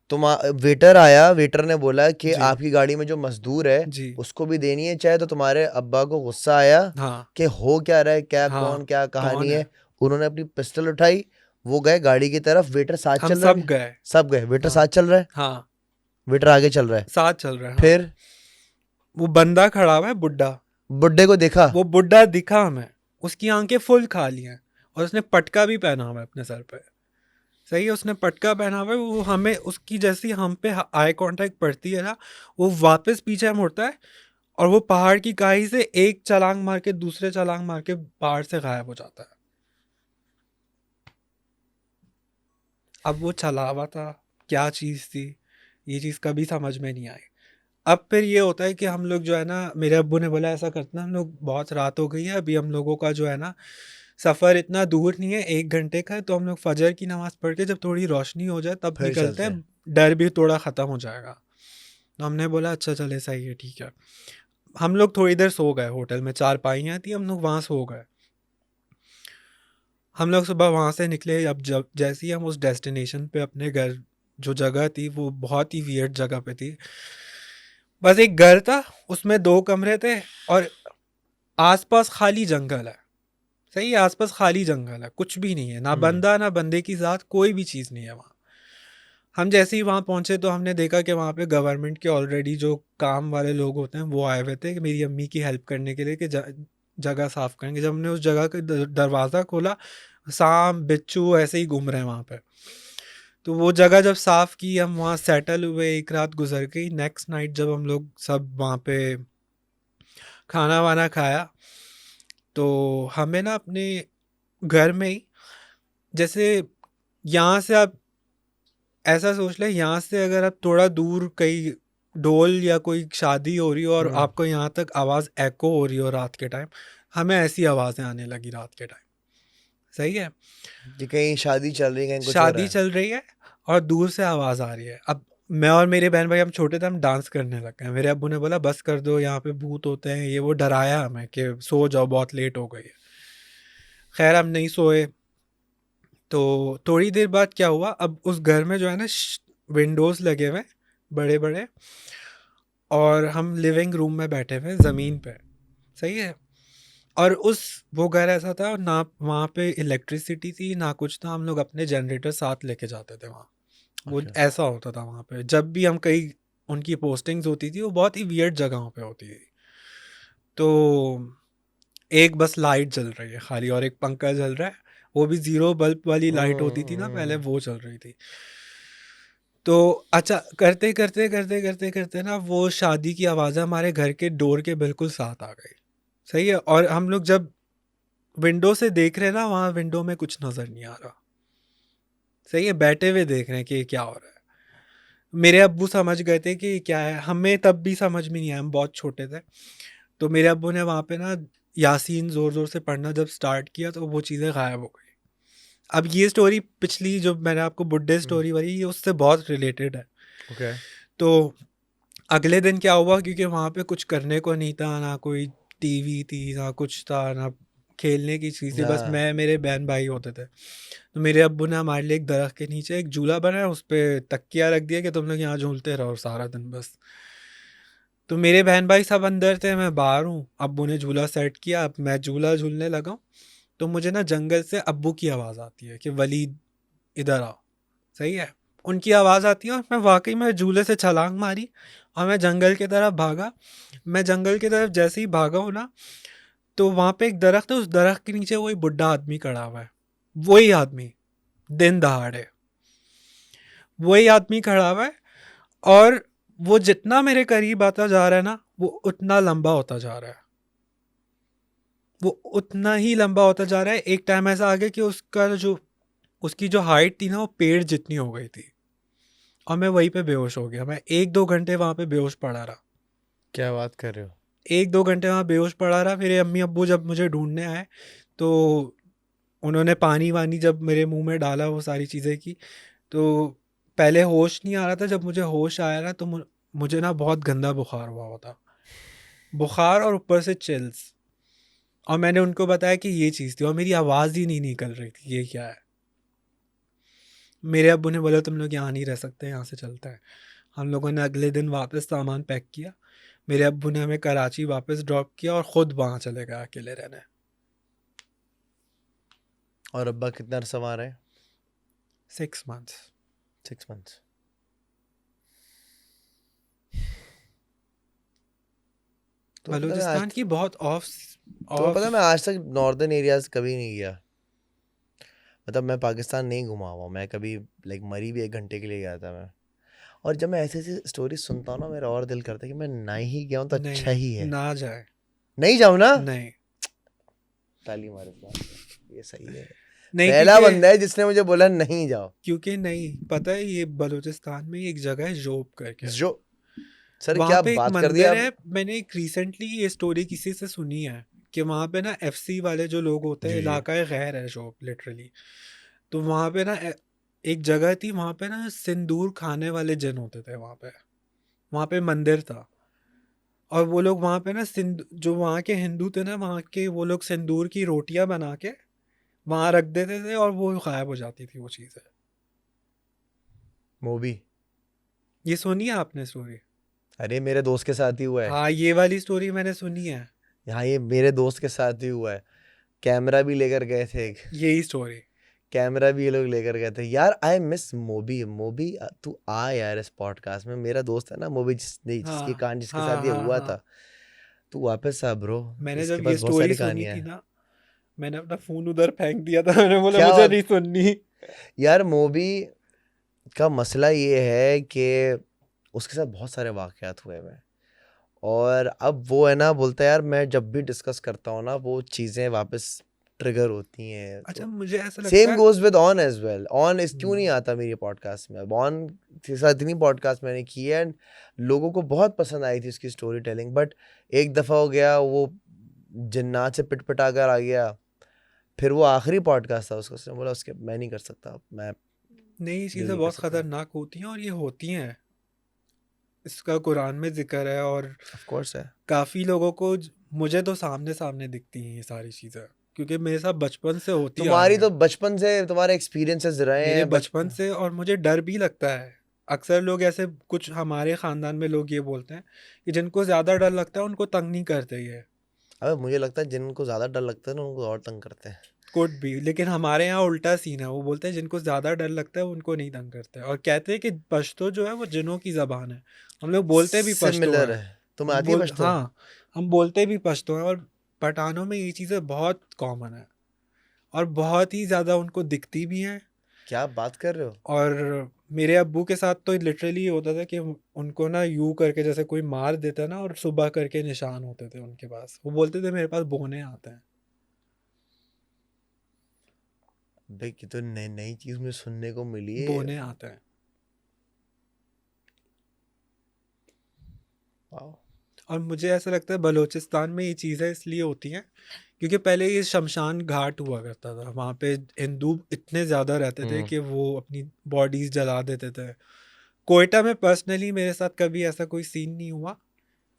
तुम वेटर आया, वेटर ने बोला कि जी आपकी गाड़ी में जो मजदूर है जी। उसको भी देनी है चाहे, तो तुम्हारे अब्बा को गुस्सा आया हाँ कि हो क्या रहा है, क्या हाँ। कौन, क्या कहानी कौन है? है। उन्होंने अपनी पिस्टल उठाई, वो गए गाड़ी की तरफ, वेटर साथ हम चल रहा सब है। गए। सब गए, वेटर हाँ साथ चल रहा है, हाँ। वेटर आगे चल रहा है। साथ चल रहे हैं हाँ। फिर वो बंदा खड़ा हुआ है बुड्ढा। बुड्ढे को देखा? वो बुड्ढा दिखा हमें, उसकी आंखें फुल खाली हैं और उसने पटका भी पहना हुआ है अपने सर पे। सही है, उसने पटका पहना हुआ है। वो हमें उसकी जैसी हम पे आई कांटेक्ट पड़ती है ना, वो वापस पीछे मुड़ता है और वो पहाड़ की खाई से एक छलांग मार के दूसरे छलांग मार के पहाड़ से गायब हो जाता है। अब वो छलावा था, क्या चीज़ थी, ये चीज़ कभी समझ में नहीं आई। अब फिर ये होता है कि हम लोग जो है ना, मेरे अब्बू ने बोला ऐसा करते हैं हम लोग, बहुत रात हो गई है अभी, हम लोगों का जो है ना सफ़र इतना दूर नहीं है, 1 घंटे का है, तो हम लोग फजर की नमाज़ पढ़ के जब थोड़ी रोशनी हो जाए तब फिर निकलते चलते हैं, हैं। डर भी थोड़ा ख़त्म हो जाएगा। तो हमने बोला अच्छा चले, सही है, ठीक है। हम लोग थोड़ी देर सो गए, होटल में चारपाइयाँ थी, हम लोग वहाँ सो गए। हम लोग सुबह वहाँ से निकले। अब जब जैसे ही हम उस डेस्टिनेशन पे, अपने घर जो जगह थी वो बहुत ही वियर्ड जगह पे थी। बस एक घर था, उसमें 2 कमरे थे और आसपास खाली जंगल है। सही है, आसपास खाली जंगल है, कुछ भी नहीं है, ना बंदा ना बंदे की ज़ात, कोई भी चीज़ नहीं है वहाँ। हम जैसे ही वहाँ पहुँचे तो हमने देखा कि वहाँ पे गवर्नमेंट के ऑलरेडी जो काम वाले लोग होते हैं वो आए हुए थे कि मेरी अम्मी की हेल्प करने के लिए, कि जगह साफ़ करेंगे। जब हमने उस जगह का दरवाज़ा खोला, सांप बिच्छू ऐसे ही घूम रहे हैं वहाँ पे। तो वो जगह जब साफ़ की, हम वहाँ सेटल हुए, एक रात गुजर गई। नेक्स्ट नाइट जब हम लोग सब वहाँ पे खाना वाना खाया, तो हमें ना अपने घर में ही, जैसे यहाँ से आप ऐसा सोच लें, यहाँ से अगर आप थोड़ा दूर कहीं ढोल या कोई शादी हो रही हो और आपको यहाँ तक आवाज़ एको हो रही हो रात के टाइम, हमें ऐसी आवाज़ें आने लगी रात के टाइम। सही है, कि कहीं शादी चल रही है, कहीं कुछ हो रहा शादी है। चल रही है और दूर से आवाज़ आ रही है। अब मैं और मेरे बहन भाई, हम छोटे थे, हम डांस करने लग गए। मेरे अब्बू ने बोला बस कर दो, यहाँ पे भूत होते हैं, ये वो डराया हमें कि सो जाओ, बहुत लेट हो गई है। खैर हम नहीं सोए। तो थोड़ी देर बाद क्या हुआ, अब उस घर में जो है ना विंडोज़ लगे हुए बड़े बड़े, और हम लिविंग रूम में बैठे हुए ज़मीन पे। सही है, और उस वो घर ऐसा था, ना वहाँ पे इलेक्ट्रिसिटी थी ना कुछ था, हम लोग अपने जनरेटर साथ लेके जाते थे वहाँ। वो ओके। ऐसा होता था वहाँ पे, जब भी हम कहीं, उनकी पोस्टिंग्स होती थी वो बहुत ही वियर्ड जगहों पे होती थी। तो एक बस लाइट जल रही है खाली और एक पंखा जल रहा है, वो भी ज़ीरो बल्ब वाली लाइट होती थी ना पहले, वो चल रही थी। तो अच्छा, करते करते करते करते करते ना वो शादी की आवाज़ हमारे घर के डोर के बिल्कुल साथ आ गई। सही है, और हम लोग जब विंडो से देख रहे हैं ना, वहाँ विंडो में कुछ नज़र नहीं आ रहा। सही है, बैठे हुए देख रहे हैं कि ये क्या हो रहा है। मेरे अब्बू समझ गए थे कि क्या है, हमें तब भी समझ में नहीं आया, हम बहुत छोटे थे। तो मेरे अब्बू ने वहाँ पे ना यासीन ज़ोर ज़ोर से पढ़ना जब स्टार्ट किया तो वो चीज़ें गायब हो गई। अब ये स्टोरी पिछली जो मैंने आपको बुड्ढे स्टोरी वाली, ये उससे बहुत रिलेटेड है। ओके। तो अगले दिन क्या हुआ, क्योंकि वहाँ पे कुछ करने को नहीं था, ना कोई टीवी थी ना कुछ था, ना खेलने की चीज़ थी, बस हाँ। मैं मेरे बहन भाई होते थे। तो मेरे अब्बू ने हमारे लिए एक दरख्त के नीचे एक झूला बनाया, उस पर तकिया रख दिया कि तुम लोग यहाँ झूलते रहो सारा दिन बस। तो मेरे बहन भाई सब अंदर थे, मैं बाहर हूँ। अब्बू ने झूला सेट किया, अब मैं झूला झूलने लगा हूँ। तो मुझे ना जंगल से अब्बू की आवाज़ आती है कि वलीद इधर आओ। सही है, उनकी आवाज़ आती है और मैं वाकई में झूले से छलांग मारी और मैं जंगल की तरफ भागा। मैं जंगल की तरफ जैसे ही भागा हूँ ना, तो वहाँ पे एक दरख्त है, उस दरख्त के नीचे वही बुढ़ा आदमी खड़ा हुआ है। वही आदमी, दिन दहाड़े वही आदमी खड़ा हुआ है। और वो जितना मेरे करीब आता जा रहा है ना, वो उतना लंबा होता जा रहा है, वो उतना ही लंबा होता जा रहा है। एक टाइम ऐसा आ गया कि उसका जो, उसकी जो हाइट थी ना वो पेड़ जितनी हो गई थी। और मैं वहीं पे बेहोश हो गया। मैं 1-2 घंटे वहाँ पे बेहोश पड़ा रहा। क्या बात कर रहे हो? 1-2 घंटे वहाँ बेहोश पड़ा रहा। फिर अम्मी अब्बू जब मुझे ढूंढने आए तो उन्होंने पानी वानी जब मेरे मुंह में डाला, वो सारी चीज़ें की, तो पहले होश नहीं आ रहा था। जब मुझे होश आया ना तो मुझे ना बहुत गंदा बुखार हुआ था, बुखार और ऊपर से चिल्स। और मैंने उनको बताया कि ये चीज़ थी, और मेरी आवाज़ ही नहीं निकल रही थी, ये क्या है। मेरे अब्बू ने बोला तुम लोग यहाँ नहीं रह सकते, यहाँ से चलते हैं। हम लोगों ने अगले दिन वापस सामान पैक किया। मेरे अब्बू ने हमें कराची वापस ड्रॉप किया और ख़ुद वहाँ चले गए अकेले रहने। और अब्बा कितना अरसा वहाँ रहे? 6 months। 6 months। तो पता मैं बलूचिस्तान आज की बहुत ऑफ तुम्हें पता ऑफ है मैं आज तक नॉर्दर्न एरियाज कभी नहीं गया। मतलब मैं पाकिस्तान नहीं घुमा हुआ, मैं कभी लाइक मरी भी 1 घंटे के लिए गया था मैं। और जब मैं ऐसी ऐसी स्टोरी सुनता हूँ ना, मेरा और दिल करता है कि मैं नहीं ही गया हूँ तो अच्छा नहीं, ही है। ना जाए। नहीं जाऊँ ना? नहीं, ताली मारो इस बात पे, ये सही है। नहीं, पहला बंदा है जिसने मुझे बोला नहीं जाओ। क्योंकि नहीं पता है, ये बलूचिस्तान में एक जगह है जोब करके। जो सर वहाँ क्या पे एक बात कर दिया मंदिर आप? है। मैंने एक रिसेंटली ये स्टोरी किसी से सुनी है कि वहाँ पे ना एफसी वाले जो लोग होते हैं, जी जी। इलाका गैर है जोब लिटरली। तो वहाँ पे ना एक जगह थी, वहाँ पे ना सिंदूर खाने वाले जिन होते थे वहाँ पे मंदिर था। और वो लोग वहाँ पे ना जो वहाँ के हिंदू थे ना, वहाँ के वो लोग सिंदूर की रोटियां बना के वहाँ रख देते थे और वो गायब हो जाती थी वो चीज़ें। मूवी। ये सुनी है आपने स्टोरी? अरे मेरे दोस्त के साथ ही हुआ है। हाँ, ये वाली स्टोरी मैंने सुनी है। यहाँ ये मेरे दोस्त के साथ ही हुआ है। कैमरा भी लेकर गए थे एक। यही स्टोरी। कैमरा भी ये लोग लेकर गए थे यार। I miss मोबी। मोबी तू आ यार इस पॉडकास्ट में। मेरा दोस्त है ना मोबी, जिसकी हाँ, कांड जिसके हाँ, साथ ये हाँ, हुआ था। हाँ। तू वापस आ ब्रो। मैंने इसके जब ये पास बहुत स्टोरी सारी सुनी कहानियां थी हैं। ना, मैंने अपना फोन उधर फेंक दिया था। मैंने बोला क्या मुझे बात? नहीं सुननी। यार मोबी का मसला ये है कि उसके साथ बहुत सारे वाकयात हुए हैं। और अब वो है ना, बोलता है यार मैं जब भी डिस्कस करता हूँ ना वो चीज़ें वापस ट्रिगर होती हैं। अच्छा, तो मुझे ऐसा लगता सेम है। Goes with on as well. On इस क्यों नहीं हम्म, आता मेरी पॉडकास्ट में? अब ऑन के साथ इतनी पॉडकास्ट मैंने की है एंड लोगों को बहुत पसंद आई थी उसकी स्टोरी टेलिंग। बट एक दफ़ा हो गया वो जिन्नात से पिटपिटा कर आ गया। फिर वो आखिरी पॉडकास्ट था उसको, उसने बोला उसके मैं नहीं कर सकता, मैं नहीं, ये डील चीज़ें नहीं कर बहुत सकता। ख़तरनाक होती हैं और ये होती हैं। इसका कुरान में जिक्र है। और ऑफ कोर्स है। काफ़ी लोगों को मुझे तो सामने सामने दिखती हैं ये सारी चीज़ें, क्योंकि मेरे साथ बचपन से होती आ रही तुम्हारी तो हैं। बचपन से तुम्हारे एक्सपीरियंसेस रहे मेरे हैं बचपन बचपन। से, और मुझे डर भी लगता है। अक्सर लोग ऐसे, कुछ हमारे ख़ानदान में लोग ये बोलते हैं कि जिनको ज़्यादा डर लगता है उनको तंग नहीं करते ये। अबे मुझे लगता है जिनको ज़्यादा डर लगता है ना उनको और तंग करते हैं। कुछ भी, लेकिन हमारे यहाँ उल्टा सीन है। वो बोलते हैं जिनको ज़्यादा डर लगता है उनको नहीं तंग करते, और कहते हैं कि पश्तो जो है वो जिनों की ज़बान है। हम लोग बोलते भी पश्तो सिमिलर हैं। है। तुम्हें आती है पश्तो? हाँ, हम बोलते भी पश्तो हैं। और पठानों में ये चीज़ें बहुत कॉमन है और बहुत ही ज़्यादा उनको दिखती भी हैं। क्या बात कर रहे हो? और मेरे अब्बू के साथ तो लिटरली ये होता था कि उनको ना यूं करके जैसे कोई मार देता ना, और सुबह करके निशान होते थे उनके पास। वो बोलते थे मेरे पास बोने आते हैं। भाई कि तो नई नई चीज मुझे सुनने को मिली है। बोने आते हैं। वाओ। और मुझे ऐसा लगता है बलूचिस्तान में ये चीज़ें इसलिए होती हैं क्योंकि पहले ये शमशान घाट हुआ करता था। वहाँ पे हिंदू इतने ज़्यादा रहते थे हम्म। कि वो अपनी बॉडीज जला देते थे। कोयटा में पर्सनली मेरे साथ कभी ऐसा कोई सीन नहीं हुआ,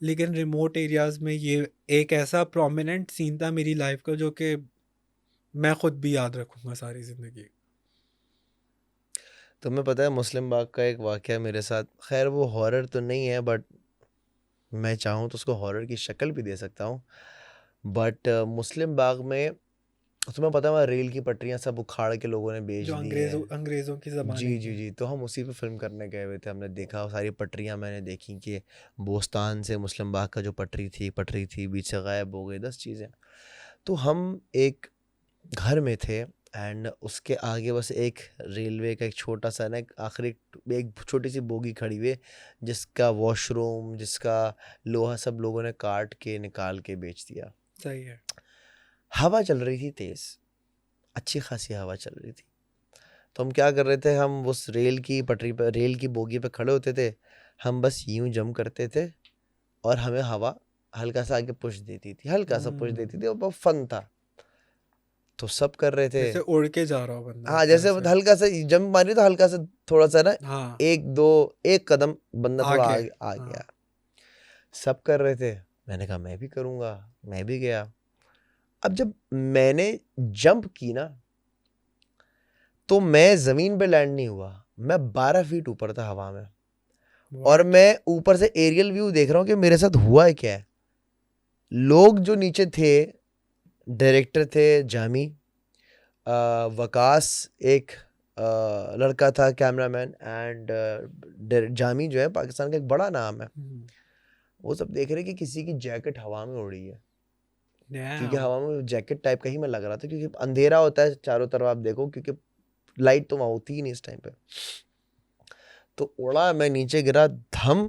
लेकिन रिमोट एरियाज़ में ये एक ऐसा प्रोमिनेंट सीन था मेरी लाइफ का, जो कि मैं खुद भी याद रखूंगा सारी ज़िंदगी। तुम्हें पता है मुस्लिम बाग का एक वाकया मेरे साथ, खैर वो हॉरर तो नहीं है बट मैं चाहूँ तो उसको हॉरर की शक्ल भी दे सकता हूँ। बट मुस्लिम बाग में तुम्हें पता है वहाँ रेल की पटरियाँ सब उखाड़ के लोगों ने बेच जो दी हैं। अंग्रेज़ों के ज़माने जी की जी हैं। जी। तो हम उसी पे फिल्म करने गए हुए थे। हमने देखा वो सारी पटरियाँ मैंने देखी कि बोस्तान से मुस्लिम बाग का जो पटरी थी बीच से गायब हो गई 10 चीज़ें। तो हम एक घर में थे एंड उसके आगे बस एक रेलवे का एक छोटा सा ना एक आखिरी एक छोटी सी बोगी खड़ी हुई है, जिसका वॉशरूम जिसका लोहा सब लोगों ने काट के निकाल के बेच दिया। सही है। हवा चल रही थी तेज़, अच्छी खासी हवा चल रही थी। तो हम क्या कर रहे थे, हम उस रेल की पटरी पर, रेल की बोगी पे खड़े होते थे, हम बस यूं जंप करते थे और हमें हवा हल्का सा आगे पुश देती थी, हल्का सा पुश देती थी, और बहुत फन था। तो सब कर रहे थे। जैसे उड़ के जा रहा हो बंदा हाँ, एक जैसे तरह से। हल्का सा जंप मारी तो हल्का सा थोड़ा सा ना, हाँ, एक कदम बंदा थोड़ा आगे। आगे आ हाँ। गया। सब कर रहे थे, मैंने कहा मैं भी करूंगा, मैं भी गया। अब जब मैंने जंप की ना, तो मैं जमीन पे लैंड नहीं हुआ, मैं 12 फीट ऊपर था हवा में, और व्हाट? मैं ऊपर से एरियल व्यू देख रहा हूँ कि मेरे साथ हुआ है क्या है। लोग जो नीचे थे, डायरेक्टर थे जामी, वकास एक लड़का था कैमरामैन, एंड जामी जो है पाकिस्तान का एक बड़ा नाम है। हम्म। वो सब देख रहे कि किसी की जैकेट हवा में उड़ी है, क्योंकि डैम। हवा में जैकेट टाइप का ही मैं लग रहा था, क्योंकि अंधेरा होता है चारों तरफ आप देखो, क्योंकि लाइट तो वहाँ होती ही नहीं इस टाइम पे। तो उड़ा, मैं नीचे गिरा धम,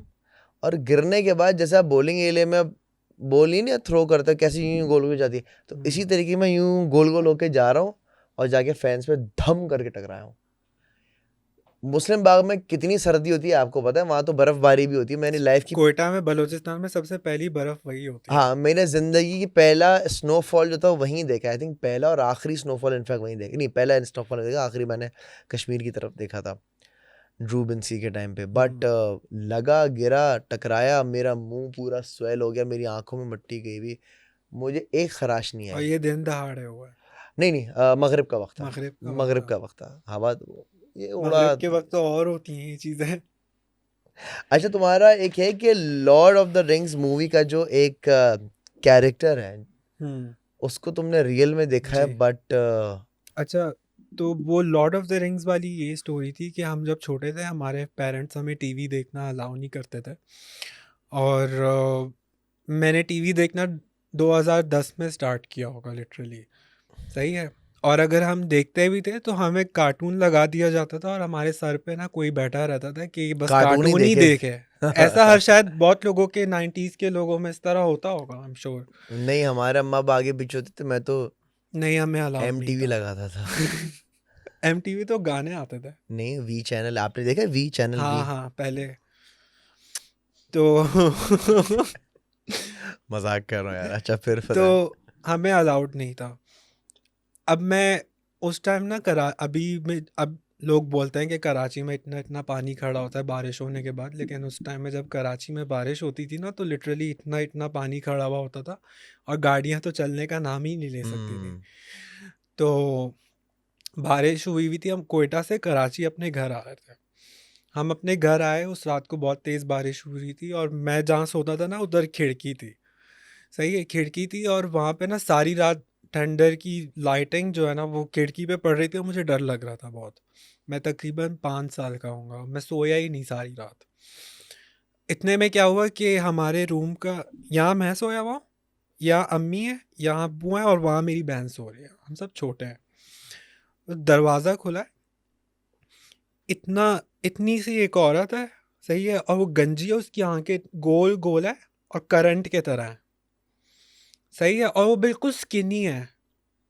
और गिरने के बाद जैसे आप बॉलिंग एरिया में बॉल ही नहीं थ्रो करते कैसे यूं गोल गोल जाती है, तो इसी हम्म। तरीके में यूं गोल गोल होके जा रहा हूँ, और जाके फैंस पे धम करके टकराया हूँ। मुस्लिम बाग में कितनी सर्दी होती है आपको पता है, वहां तो बर्फबारी भी होती है। मैंने लाइफ की, कोयटा में, बलूचिस्तान में सबसे पहली बर्फ वही होती है। हाँ, मैंने जिंदगी की पहला स्नोफॉल जो था वो वहीं देखा, आई थिंक पहला और आखिरी स्नोफॉल इनफैक्ट वहीं देखा, नहीं पहला स्नोफॉल देखा, आखिरी मैंने कश्मीर की तरफ देखा था ड्रू बिन्सी के टाइम पे। बट लगा, गिरा, टकराया, मेरा मुंह पूरा स्वेल हो गया, मेरी आंखों में मिट्टी गई हुई, मुझे एक खराश नहीं और आई। ये दिन दहाड़े हुआ है। नहीं नहीं, मगरिब का वक्त था, मगरिब का वक्त मगरिब था। का वक्त था, हवा ये उड़ा। मगरिब के वक्त तो और होती हैं ये चीजें। अच्छा, तुम्हारा एक है कि Lord of the rings movie का जो एक कैरेक्टर है, हम्म। उसको तुमने रियल में देखा है, जी। बट अच्छा, तो वो लॉर्ड ऑफ द रिंग्स वाली ये स्टोरी थी कि हम जब छोटे थे, हमारे पेरेंट्स हमें टीवी देखना अलाउ नहीं करते थे। और मैंने टीवी देखना 2010 में स्टार्ट किया होगा लिटरली। सही है। और अगर हम देखते भी थे तो हमें कार्टून लगा दिया जाता था, और हमारे सर पे ना कोई बैठा रहता था कि बस कार्टून ही कार्टून ही देखे। देखे। ऐसा हर शायद बहुत लोगों के 90s के लोगों में इस तरह होता होगा, आई एम श्योर। नहीं, हमारे अम्मा अब आगे पीछे होते थे, मैं तो नहीं, हमें अलाउड नहीं MTV था। लगाता था। एमटीवी तो गाने आते थे। नहीं, वी चैनल आपने देखा है? V channel, V. हाँ हाँ, पहले तो मजाक कर रहा हूँ यार। अच्छा, फिर तो पता है। हमें अलाउड नहीं था। अब मैं उस टाइम ना करा अभी में अब लोग बोलते हैं कि कराची में इतना इतना पानी खड़ा होता है बारिश होने के बाद, लेकिन उस टाइम में जब कराची में बारिश होती थी ना, तो लिटरली इतना इतना पानी खड़ा हुआ होता था, और गाड़ियां तो चलने का नाम ही नहीं ले सकती थी। हम्म। तो बारिश हुई हुई थी, हम कोयटा से कराची अपने घर आ रहे थे। हम अपने घर आए, उस रात को बहुत तेज़ बारिश हो रही थी, और मैं जहाँ सोता था ना उधर खिड़की थी। सही है, खिड़की थी, और वहाँ पे ना सारी रात ठंडर की लाइटिंग जो है ना वो खिड़की पे पड़ रही थी, और मुझे डर लग रहा था बहुत। मैं तकरीबन 5 साल का हूँगा, मैं सोया ही नहीं सारी रात। इतने में क्या हुआ कि हमारे रूम का, यहाँ मैं सोया हुआ हूँ, यहाँ अम्मी है, यहाँ अब्बू है, और वहाँ मेरी बहन सो रही है, हम सब छोटे हैं। तो दरवाज़ा खुला है, इतना इतनी सी एक औरत है। सही है, और वो गंजी है, उसकी आंखें गोल गोल है और करंट के तरह है। सही है, और वो बिल्कुल स्किनी है,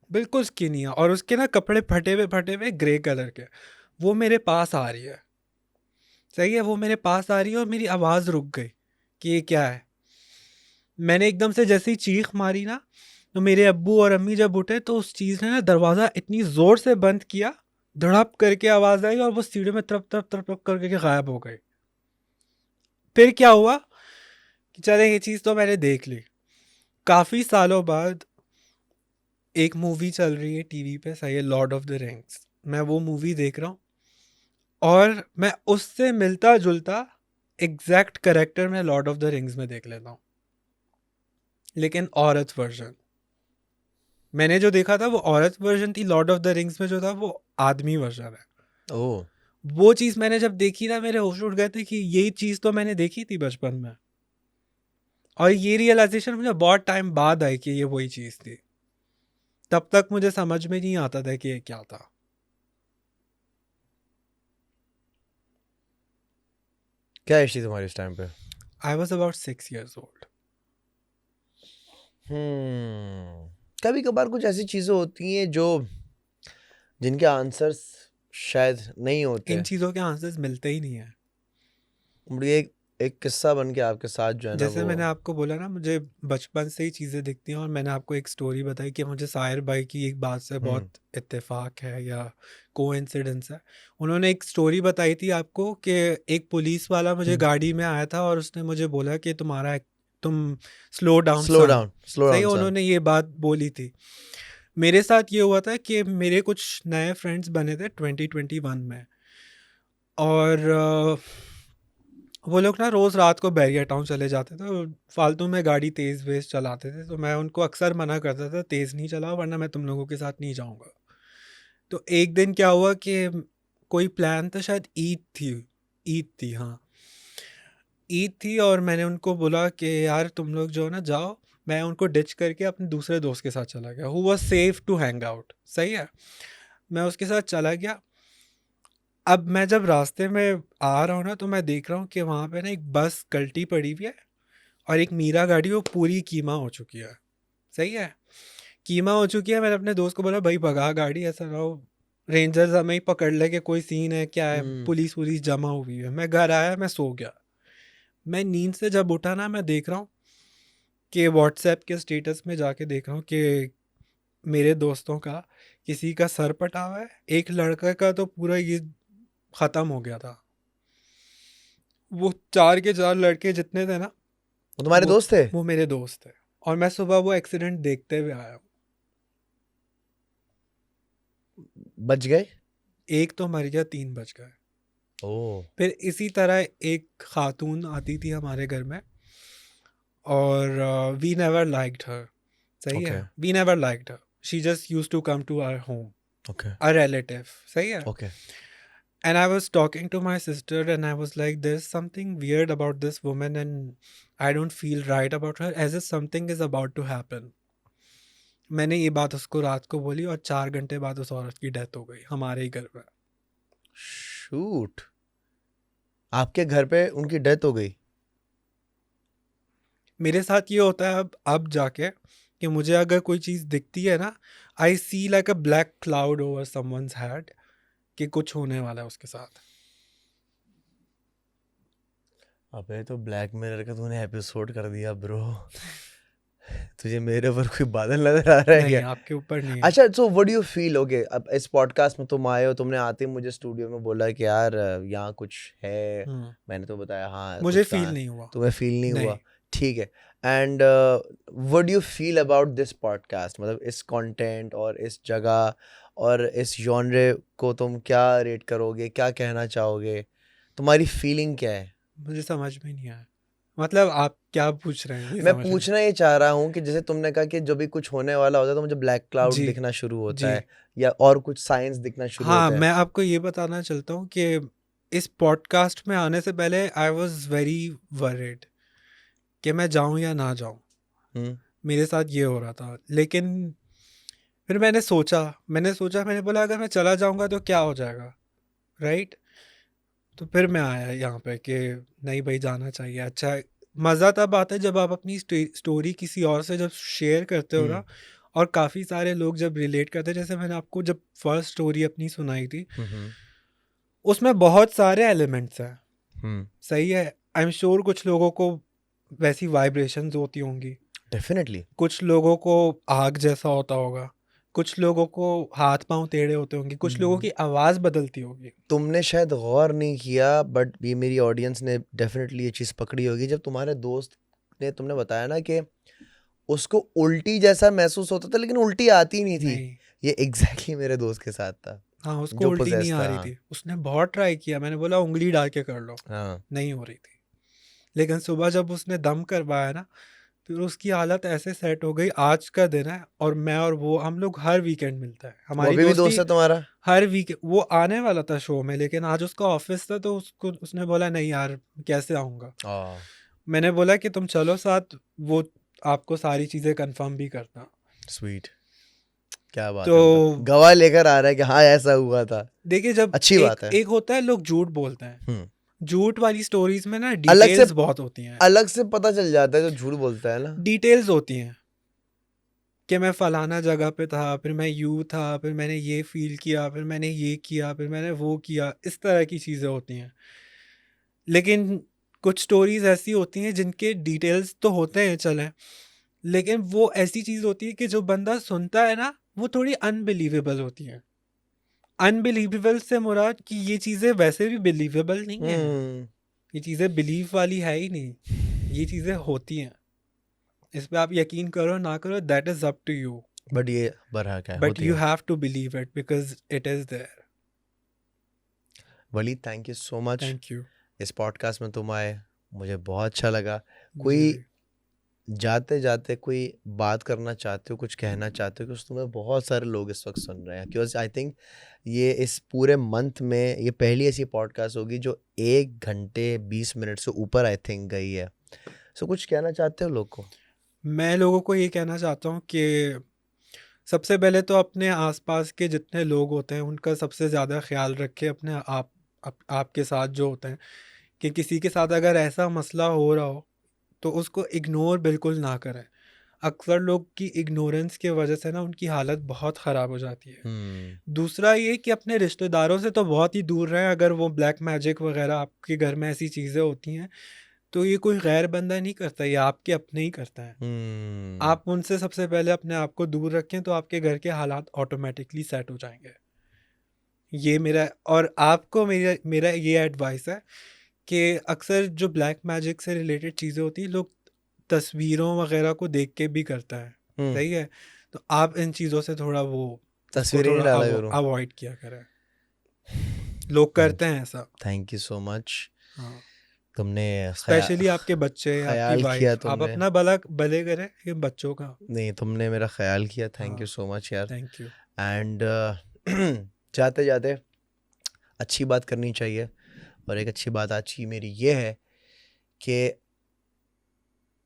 बिल्कुल स्किनी है, और उसके ना कपड़े फटे हुए ग्रे कलर के। वो मेरे पास आ रही है। सही है, वो मेरे पास आ रही है, और मेरी आवाज़ रुक गई कि ये क्या है। मैंने एकदम से जैसे ही चीख मारी ना, तो मेरे अब्बू और अम्मी जब उठे तो उस चीज़ ने ना दरवाज़ा इतनी ज़ोर से बंद किया, धड़प करके आवाज़ आई, और वो सीढ़ी में तरप तरप तरप तरप करके गायब हो गई। फिर क्या हुआ कि चले, ये चीज़ तो मैंने देख ली। काफ़ी सालों बाद एक मूवी चल रही है टीवी पे, सही है, लॉर्ड ऑफ द रिंग्स। मैं वो मूवी देख रहा हूँ, और मैं उससे मिलता जुलता एग्जैक्ट करेक्टर मैं लॉर्ड ऑफ द रिंग्स में देख लेता हूँ, लेकिन औरत वर्जन। मैंने जो देखा था वो औरत वर्जन थी, लॉर्ड ऑफ द रिंग्स में जो था वो आदमी वर्जन है। ओह। वो चीज़ मैंने जब देखी ना, मेरे होश उड़ गए थे कि यही चीज़ तो मैंने देखी थी बचपन में। और ये रियलाइजेशन मुझे बहुत टाइम बाद आई कि ये वही चीज़ थी। तब तक मुझे समझ में नहीं आता था कि ये क्या था। क्या एज थी तुम्हारी इस टाइम पे? I was about 6 years old। कभी कभार कुछ ऐसी चीजें होती हैं जो जिनके आंसर्स शायद नहीं होते। इन चीज़ों के आंसर्स मिलते ही नहीं है। मुझे एक किस्सा बन के आपके साथ जो है ना जैसे वो मैंने आपको बोला ना, मुझे बचपन से ही चीज़ें दिखती हैं, और मैंने आपको एक स्टोरी बताई कि मुझे साहिर भाई की एक बात से बहुत इत्तेफाक है या कोइंसिडेंस है। उन्होंने एक स्टोरी बताई थी आपको कि एक पुलिस वाला मुझे गाड़ी में आया था और उसने मुझे बोला कि तुम स्लो डाउन स्लो सन। स्लो सही, डाउन सन। उन्होंने ये बात बोली थी। मेरे साथ ये हुआ था कि मेरे कुछ नए फ्रेंड्स बने थे 2021 में, और वो लोग ना रोज़ रात को बैरिया टाउन चले जाते थे और फालतू में गाड़ी तेज़ वेज़ चलाते थे। तो मैं उनको अक्सर मना करता था, तेज़ नहीं चलाओ वरना मैं तुम लोगों के साथ नहीं जाऊँगा। तो एक दिन क्या हुआ कि कोई प्लान था, शायद ईद थी, हाँ ईद थी, और मैंने उनको बोला कि यार तुम लोग जो है ना जाओ। मैं उनको डिच करके अपने दूसरे दोस्त के साथ चला गया, who was safe to hang out. सही है, मैं उसके साथ चला गया। अब मैं जब रास्ते में आ रहा हूँ ना, तो मैं देख रहा हूँ कि वहाँ पे ना एक बस कल्टी पड़ी हुई है और एक मीरा गाड़ी वो पूरी कीमा हो चुकी है। सही है, कीमा हो चुकी है। मैंने अपने दोस्त को बोला भाई भगा गाड़ी, ऐसा ना हो रेंजर्स हमें ही पकड़ ले कि कोई सीन है क्या है, पुलिस वुलिस जमा हुई है। मैं घर आया, मैं सो गया। मैं नींद से जब उठा ना, मैं देख रहा हूँ कि व्हाट्सएप के स्टेटस में जाके देख रहा हूँ कि मेरे दोस्तों का किसी का सर पटा हुआ है, एक लड़का का तो पूरा ये ख़त्म हो गया था। वो 4 के 4 लड़के जितने थे ना, वो तुम्हारे वो दोस्त थे? वो मेरे दोस्त थे, और मैं सुबह वो एक्सीडेंट देखते हुए आया हूँ। बच गए? एक तो मर गया, 3 बच गए। ओह। फिर इसी तरह एक खातून आती थी हमारे घर में, और वी नेवर लाइक्ड हर। सही ओके है, we never liked her, she just used to come to our home, okay a relative. सही है। Okay. And I was talking to my sister and I was like, there's something weird about this woman and I don't feel right about her, as if something is about to happen. मैंने ये बात उसको रात को बोली और 4 घंटे बाद उस औरत की डेथ हो गई हमारे ही घर में। शूट, आपके घर पे उनकी डेथ हो गई? मेरे साथ ये होता है अब जाके कि मुझे अगर कोई चीज़ दिखती है ना, I see like a black cloud over someone's head, कि कुछ होने वाला है उसके साथ। अबे तो ब्लैक मिरर का तूने एपिसोड कर दिया ब्रो। तुझे मेरे ऊपर कोई बादल नजर आ रहा है नहीं, क्या? आपके ऊपर नहीं है। अच्छा, so what do you feel? Okay, अब इस पॉडकास्ट में तुम आए हो, तुमने आते ही मुझे स्टूडियो में बोला कि यार यहाँ कुछ है। मैंने तो बताया हाँ मुझे कुछ फील नहीं हुआ। तुम्हें फील नहीं नहीं। हुआ? ठीक है। And what do you feel about this podcast, मतलब इस कंटेंट और इस जगह और इस जॉनरे को तुम क्या रेट करोगे, क्या कहना चाहोगे, तुम्हारी फीलिंग क्या है? मुझे समझ में नहीं आया, मतलब आप क्या पूछ रहे हैं ये मैं समझ में। पूछना ये चाह रहा हूँ कि जैसे तुमने कहा कि जो भी कुछ होने वाला होता है तो मुझे ब्लैक क्लाउड जी दिखना शुरू होता जी। है या और कुछ साइंस दिखना शुरू हाँ, होता है। मैं आपको ये बताना चलता हूँ कि इस पॉडकास्ट में आने से पहले आई वॉज वेरी वरिड कि मैं जाऊँ या ना जाऊँ। हम्म मेरे साथ ये हो रहा था, लेकिन फिर मैंने बोला अगर मैं चला जाऊँगा तो क्या हो जाएगा, राइट। तो फिर मैं आया यहाँ पे कि नहीं भाई जाना चाहिए। अच्छा है, मज़ा तब आता है जब आप अपनी स्टोरी किसी और से जब शेयर करते हो ना, और काफ़ी सारे लोग जब रिलेट करते हैं। जैसे मैंने आपको जब फर्स्ट स्टोरी अपनी सुनाई थी, उसमें बहुत सारे एलिमेंट्स हैं। सही है, आई एम श्योर कुछ लोगों को वैसी वाइब्रेशंस होती होंगी, डेफिनेटली। कुछ लोगों को आग जैसा होता होगा, कुछ लोगों को हाथ पांव टेढ़े होते होंगे, कुछ लोगों की आवाज़ बदलती होगी। तुमने शायद गौर नहीं किया बट ये मेरी ऑडियंस ने डेफिनेटली ये चीज़ पकड़ी होगी जब तुम्हारे दोस्त ने तुमने बताया ना कि उसको उल्टी जैसा महसूस होता था लेकिन उल्टी आती नहीं थी। नहीं, ये एग्जैक्टली मेरे दोस्त के साथ था हाँ उसको जो उल्टी नहीं पोजेस आ था। रही हाँ थी, उसने बहुत ट्राई किया। मैंने बोला उंगली डाल के कर लो, हाँ। नहीं हो रही थी। लेकिन सुबह जब उसने दम करवाया ना, फिर उसकी हालत ऐसे सेट हो गई। आज का दिन है और मैं और वो हम लोग हर वीकेंड मिलता है, वो हमारी अभी भी दोस्ती दोस्त है तुम्हारा? हर वीक। वो आने वाला था शो में, लेकिन आज उसका ऑफिस था तो उसने बोला नहीं यार कैसे आऊँगा। मैंने बोला कि तुम चलो साथ, वो आपको सारी चीज़ें कंफर्म भी करना। स्वीट, क्या बात तो है, मतलब गवाह लेकर आ रहा है कि हाँ ऐसा हुआ था। देखिए, जब अच्छी बात है। एक होता है लोग झूठ बोलते हैं, हम्म झूठ वाली स्टोरीज में ना अलग से डिटेल्स बहुत होती हैं। अलग से पता चल जाता है जो झूठ बोलता है ना। डिटेल्स होती हैं कि मैं फ़लाना जगह पे था, फिर मैं यूँ था, फिर मैंने ये फ़ील किया, फिर मैंने ये किया, फिर मैंने वो किया, इस तरह की चीज़ें होती हैं। लेकिन कुछ स्टोरीज़ ऐसी होती हैं जिनके डिटेल्स तो होते हैं चलें, लेकिन वो ऐसी चीज़ होती है कि जो बंदा सुनता है ना, वो थोड़ी अनबिलीवेबल होती हैं। अनबिलीवेबल से मुराद कि ये चीज़ें वैसे भी बिलीवेबल नहीं हैं। ये चीज़ें बिलीव वाली है ही नहीं, ये चीज़ें होती हैं। इस पे आप यकीन करो ना करो, that is up to you, but ये बरहक है, बट होती यू है। Have to believe it because it is there. वली, thank you so much. Thank you. इस पॉडकास्ट में तुम आए, मुझे बहुत अच्छा लगा। मुझे कोई भी। जाते जाते कोई बात करना चाहते हो, कुछ कहना चाहते हो, क्योंकि तुम्हें बहुत सारे लोग इस वक्त सुन रहे हैं, क्योंकि आई थिंक ये इस पूरे मंथ में ये पहली ऐसी पॉडकास्ट होगी जो 1 घंटे 20 मिनट से ऊपर आई थिंक गई है। सो कुछ कहना चाहते हो लोग को? मैं लोगों को ये कहना चाहता हूँ कि सबसे पहले तो अपने आसपास के जितने लोग होते हैं उनका सबसे ज़्यादा ख्याल रखें, अपने आपके साथ जो होते हैं, कि किसी के साथ अगर ऐसा मसला हो रहा हो तो उसको इग्नोर बिल्कुल ना करें। अक्सर लोग की इग्नोरेंस की वजह से ना उनकी हालत बहुत ख़राब हो जाती है। दूसरा ये कि अपने रिश्तेदारों से तो बहुत ही दूर रहें। अगर वो ब्लैक मैजिक वगैरह आपके घर में ऐसी चीज़ें होती हैं तो ये कोई गैर बंदा नहीं करता, ये आपके अपने ही करता है। आप उनसे सबसे पहले अपने आप को दूर रखें तो आपके घर के हालात ऑटोमेटिकली सेट हो जाएंगे। ये मेरा और आपको मेरा मेरा ये एडवाइस है कि अक्सर जो ब्लैक मैजिक से रिलेटेड चीज़ें होती हैं लोग तस्वीरों वगैरह को देख के भी करता है, सही है? तो आप इन चीज़ों से थोड़ा वो उसको तस्वीरें नहीं थोड़ा डाला करो। अवॉइड किया करें। लोग थैंक करते हैं ऐसा। Thank you so much. हाँ, तुमने स्पेशली आपके बच्चे, आपकी ख्याल किया वाइफ, आप तुमने। अपना भला भले करें लेकिन बच्चों का। नहीं, तुमने मेरा ख्याल किया, थैंक यू हाँ, सो मच यार। Thank you. एंड जाते जाते अच्छी बात करनी चाहिए, और एक अच्छी बात आज की मेरी ये है कि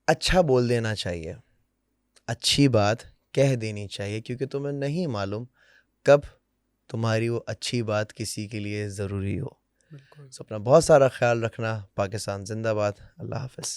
अच्छा बोल देना चाहिए, अच्छी बात कह देनी चाहिए, क्योंकि तुम्हें नहीं मालूम कब तुम्हारी वो अच्छी बात किसी के लिए ज़रूरी हो। बिल्कुल। सो अपना बहुत सारा ख्याल रखना। पाकिस्तान जिंदाबाद। अल्लाह हाफ़िज़।